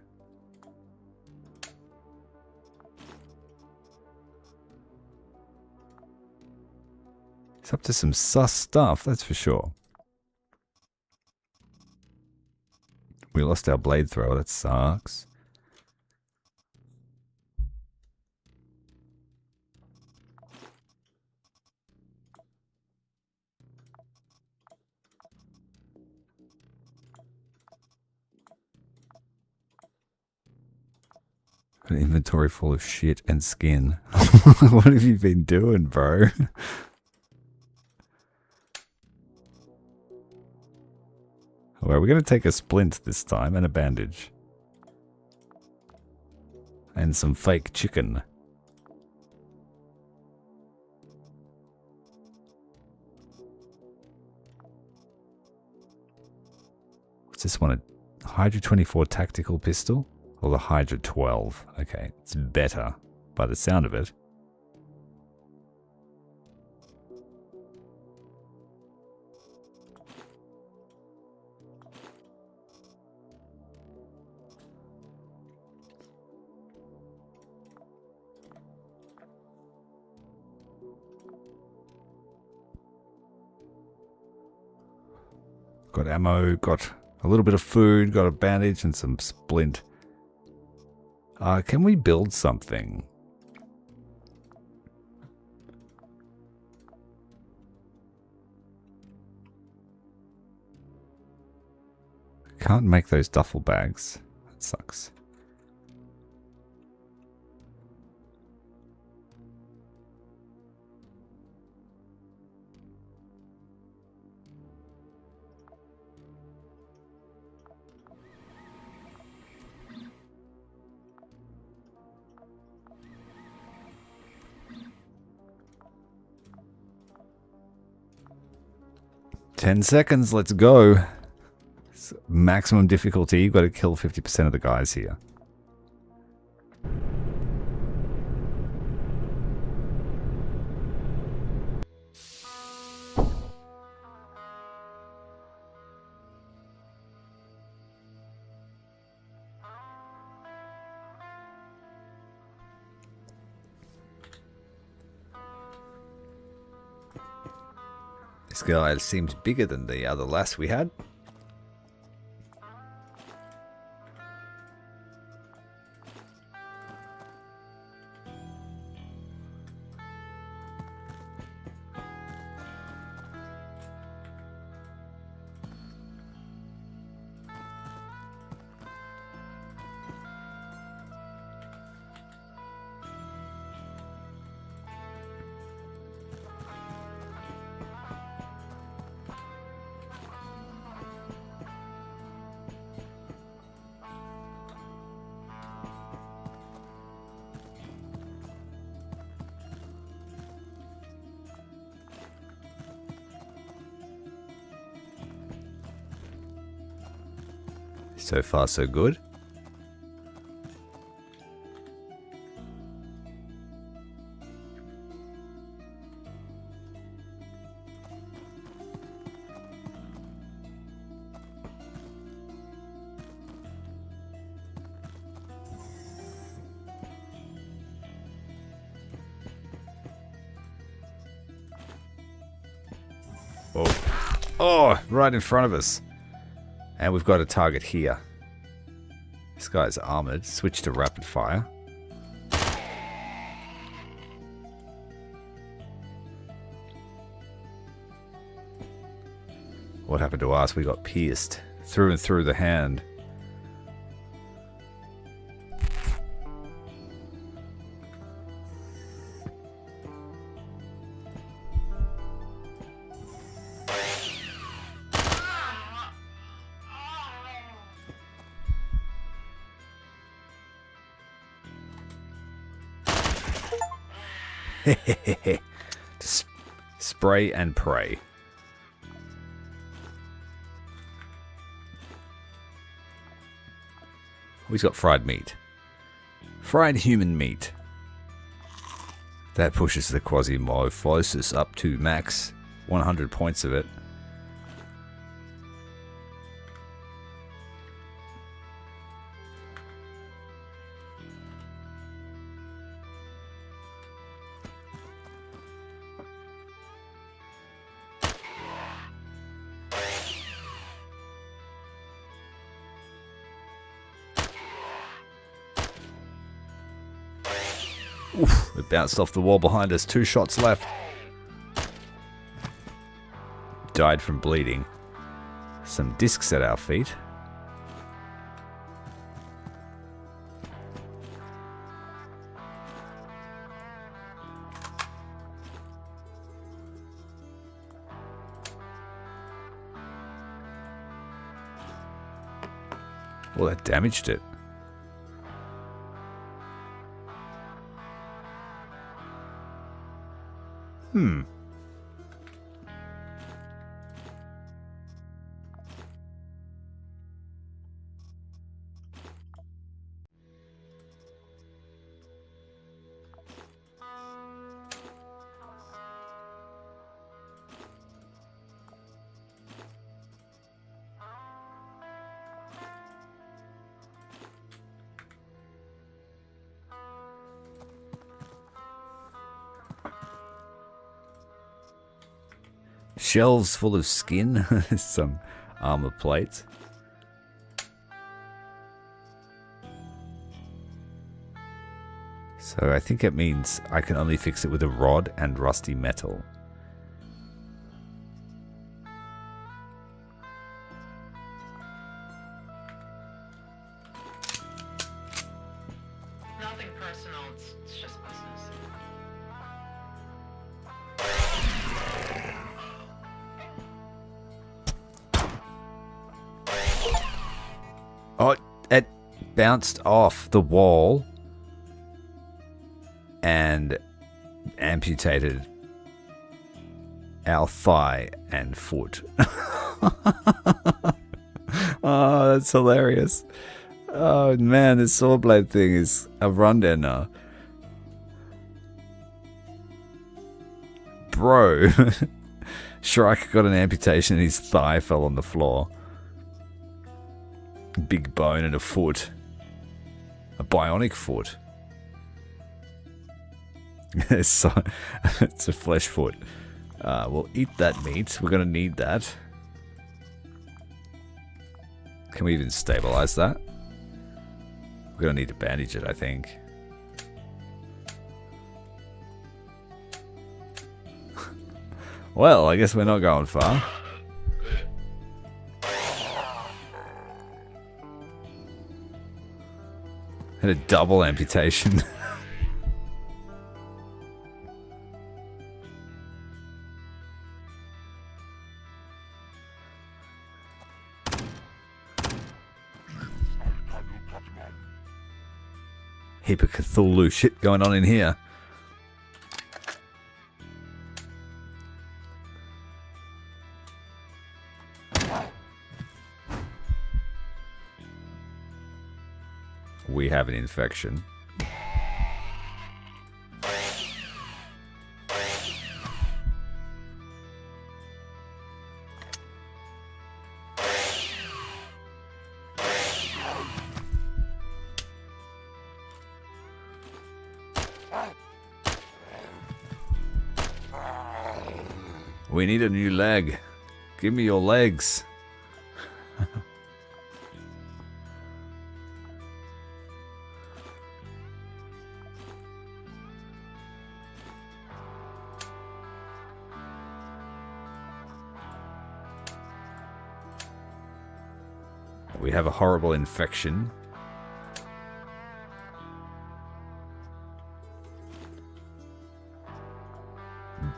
He's up to some sus stuff, that's for sure. We lost our blade thrower, that sucks. An inventory full of shit and skin. What have you been doing, bro? Well, we're going to take a splint this time and a bandage. And some fake chicken. What's this one? A Hydra 24 tactical pistol? Or the Hydra 12? Okay, it's better by the sound of it. Got ammo, got a little bit of food, got a bandage and some splint. Can we build something? Can't make those duffel bags. That sucks. Ten seconds, let's go. It's maximum difficulty, you've got to kill 50% of the guys here. This guy seems bigger than the other lass we had. So far, so good. Oh, right in front of us. And we've got a target here. This guy's armored. Switch to rapid fire. What happened to us? We got pierced through and through the hand. Spray and pray. He's got fried meat. Fried human meat. That pushes the Quasimorph up to max 100 points of it. Oof, it bounced off the wall behind us. 2 shots left. Died from bleeding. Some discs at our feet. Well, that damaged it. Hmm. Shelves full of skin. Some armor plates. So I think it means I can only fix it with a rod and rusty metal. Nothing personal, it's just business. Oh, it bounced off the wall and amputated our thigh and foot. Oh, that's hilarious. Oh man, this saw blade thing is a rundown now. Bro. Shrike got an amputation and his thigh fell on the floor. Big bone and a foot. A bionic foot. It's a flesh foot. We'll eat that meat. We're going to need that. Can we even stabilize that? We're going to need to bandage it, I think. Well, I guess we're not going far. Had a double amputation. Heap of Cthulhu shit going on in here. We have an infection. We need a new leg. Give me your legs. We have a horrible infection.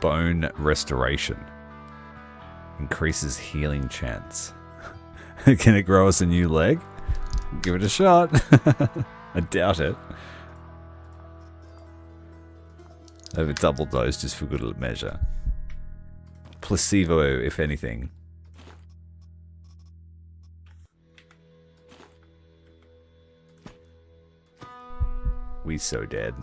Bone restoration. Increases healing chance. Can it grow us a new leg? Give it a shot. I doubt it. I have a double dose just for good measure. Placebo, if anything. We so dead.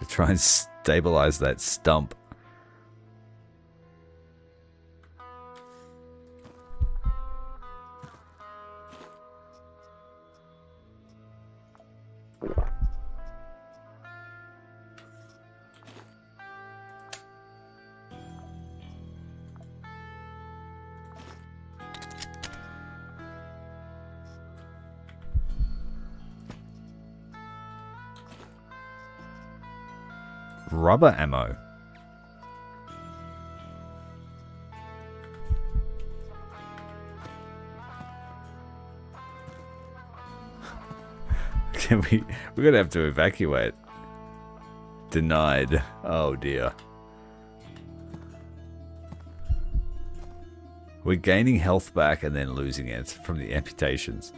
Try and stabilize that stump. Rubber ammo. We're gonna have to evacuate. Denied. Oh dear. We're gaining health back and then losing it from the amputations.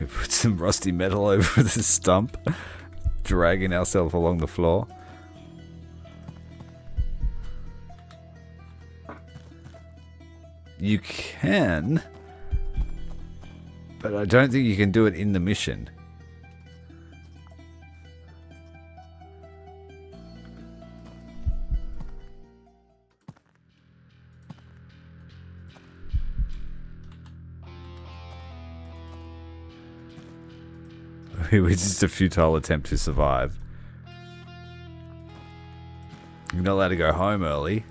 We put some rusty metal over the stump, dragging ourselves along the floor. You can, but I don't think you can do it in the mission. It was just a futile attempt to survive. You're not allowed to go home early.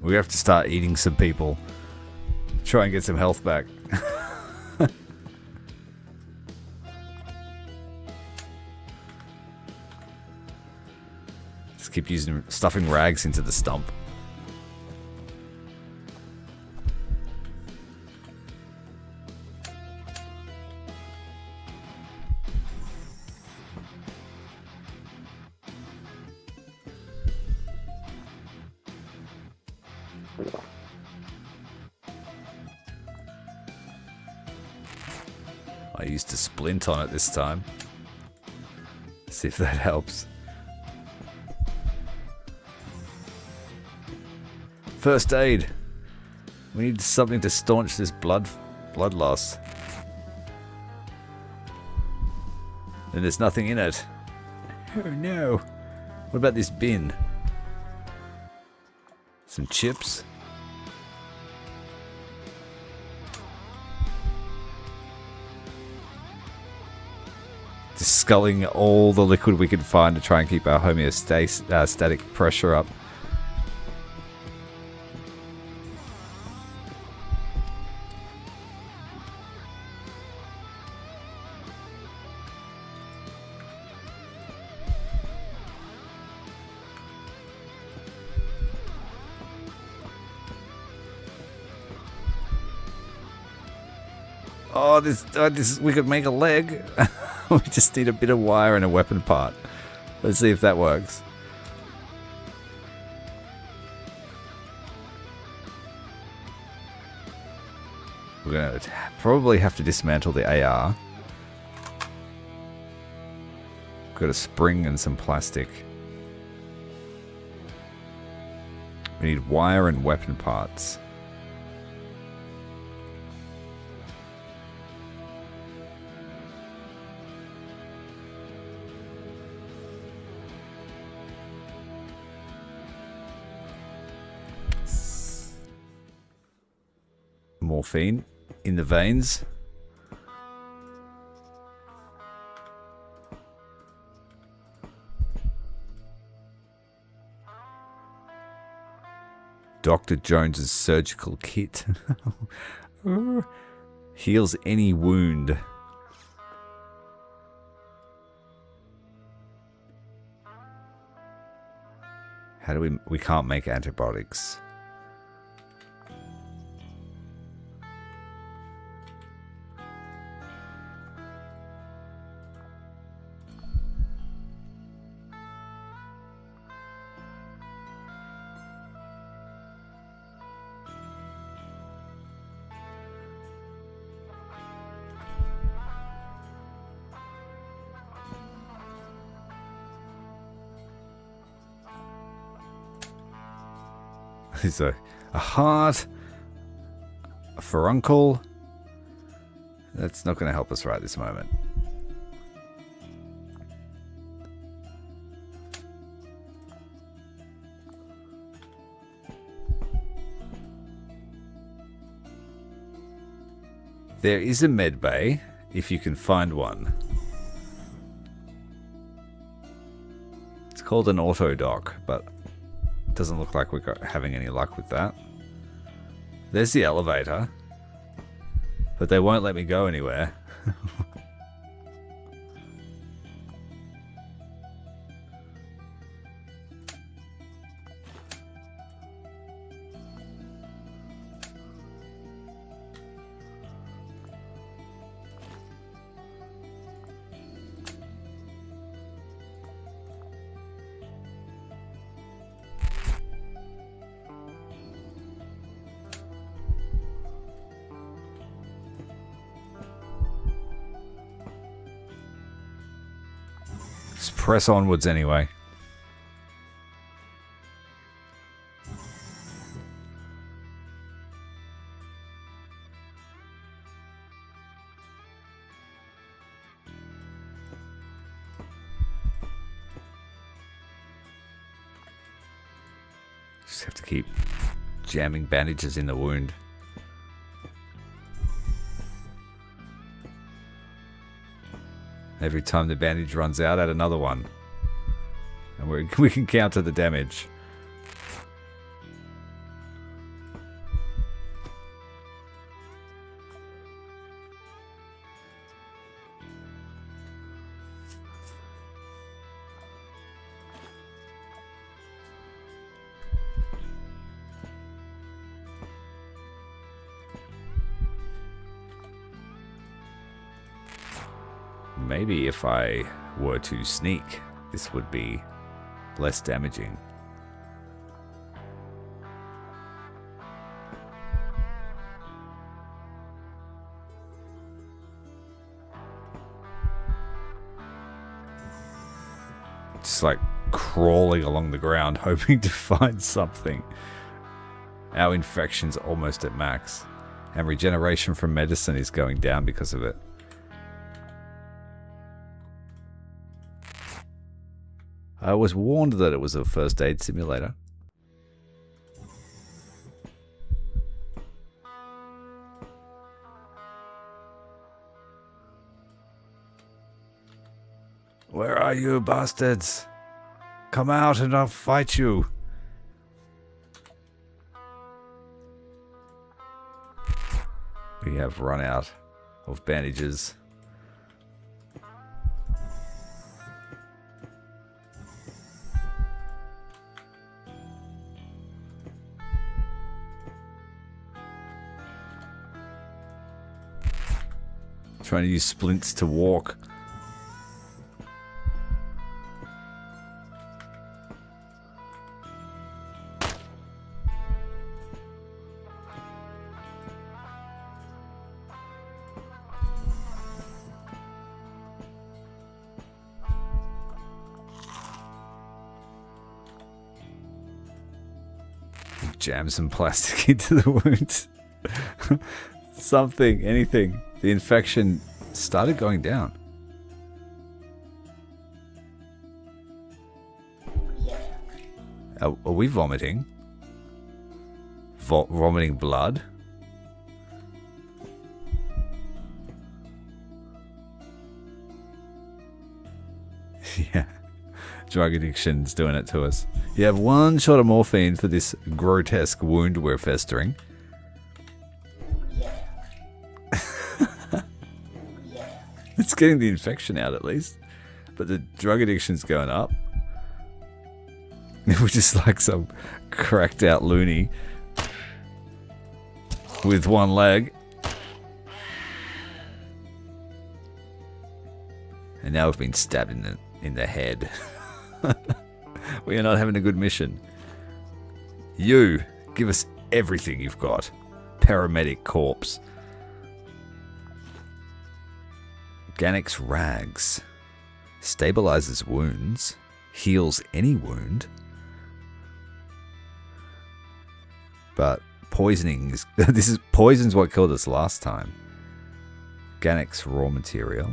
We have to start eating some people. Try and get some health back. Just keep stuffing rags into the stump. I used a splint on it this time. See if that helps. First aid. We need something to staunch this blood loss. And there's nothing in it. Oh no. What about this bin? Some chips. Just sculling all the liquid we could find to try and keep our homeostatic pressure up. Oh, this we could make a leg. We just need a bit of wire and a weapon part. Let's see if that works. We're going to probably have to dismantle the AR. Got a spring and some plastic. We need wire and weapon parts. Morphine in the veins. Dr. Jones's surgical kit. Heals any wound. How do we can't make antibiotics. There's a heart, a furuncle. That's not going to help us right this moment. There is a med bay, if you can find one. It's called an auto dock, but doesn't look like we're having any luck with that. There's the elevator. But they won't let me go anywhere. Just press onwards anyway. Just have to keep jamming bandages in the wound. Every time the bandage runs out, add another one. And we can counter the damage. Maybe if I were to sneak, this would be less damaging. Just like crawling along the ground, hoping to find something. Our infection's almost at max, and regeneration from medicine is going down because of it. I was warned that it was a first aid simulator. Where are you, bastards? Come out and I'll fight you. We have run out of bandages. Trying to use splints to walk. Jam some plastic into the wounds. Something, anything. The infection started going down. Are we vomiting? Vomiting blood? Yeah. Drug addiction's doing it to us. You have one shot of morphine for this grotesque wound we're festering. It's getting the infection out at least. But the drug addiction's going up. We're just like some cracked out loony with one leg. And now we've been stabbed in the head. We are not having a good mission. You, give us everything you've got. Paramedic corpse. Organics rags. Stabilizes wounds. Heals any wound. But poisoning is... Poison's what killed us last time. Organics raw material.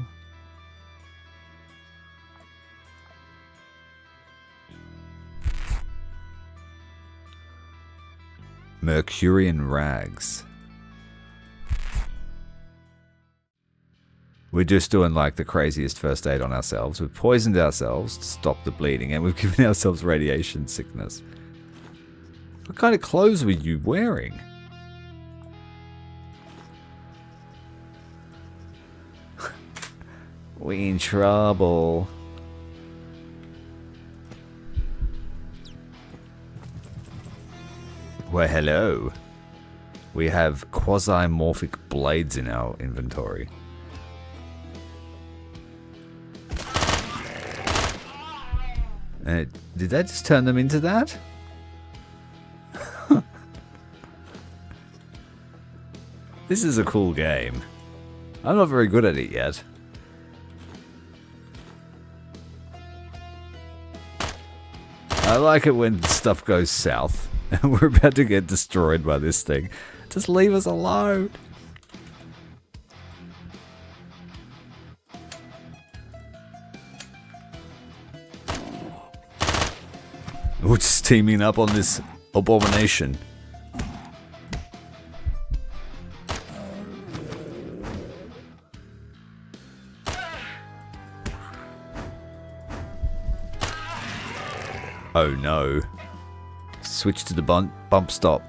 Mercurian rags. We're just doing like the craziest first aid on ourselves. We've poisoned ourselves to stop the bleeding, and we've given ourselves radiation sickness. What kind of clothes were you wearing? We in trouble. Well, hello. We have quasimorphic blades in our inventory. Did that just turn them into that? This is a cool game. I'm not very good at it yet. I like it when stuff goes south and we're about to get destroyed by this thing. Just leave us alone. We're just teaming up on this abomination. Oh no. Switch to the bump stop.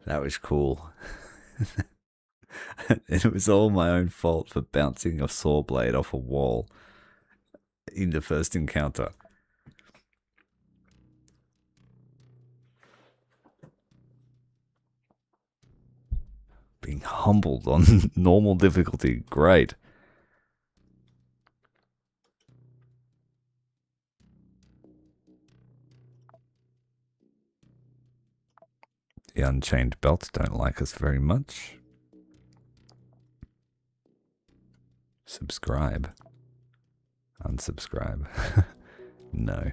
That was cool. It was all my own fault for bouncing a saw blade off a wall in the first encounter. Being humbled on normal difficulty. Great. The Unchained Belts don't like us very much. Subscribe. Unsubscribe. No.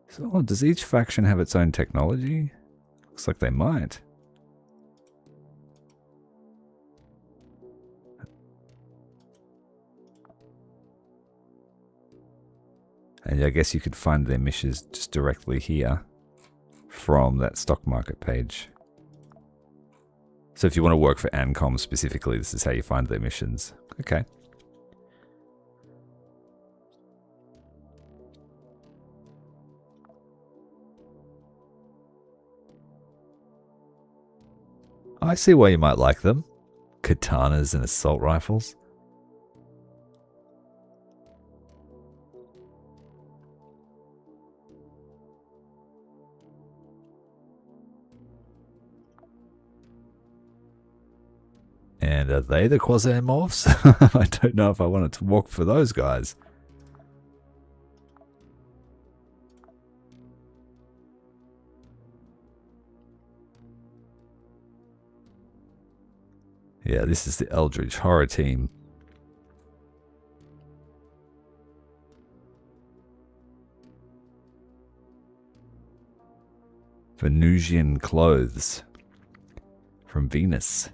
So, does each faction have its own technology? Looks like they might. And I guess you could find their missions just directly here from that stock market page. So if you want to work for Ancom specifically, this is how you find their missions. Okay. I see why you might like them. Katanas and assault rifles. And are they the Quasimorphs? I don't know if I wanted to walk for those guys. Yeah, this is the Eldritch Horror Team. Venusian clothes from Venus.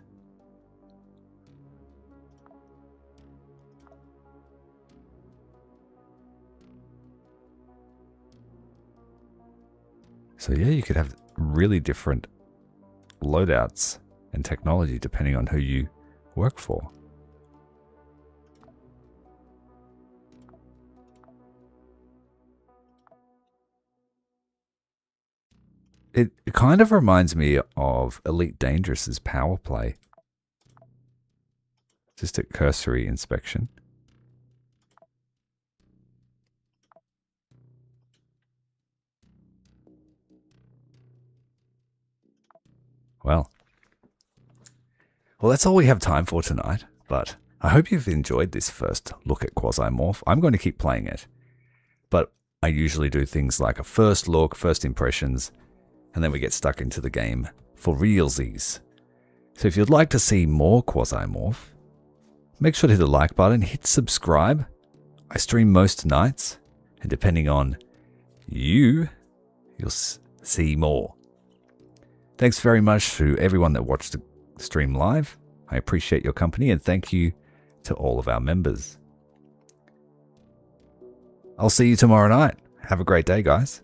So yeah, you could have really different loadouts and technology depending on who you work for. It kind of reminds me of Elite Dangerous's power play. Just a cursory inspection. Well, that's all we have time for tonight, but I hope you've enjoyed this first look at Quasimorph. I'm going to keep playing it, but I usually do things like a first look, first impressions, and then we get stuck into the game for realsies. So if you'd like to see more Quasimorph, make sure to hit the like button, hit subscribe. I stream most nights, and depending on you, you'll see more. Thanks very much to everyone that watched the stream live. I appreciate your company, and thank you to all of our members. I'll see you tomorrow night. Have a great day, guys.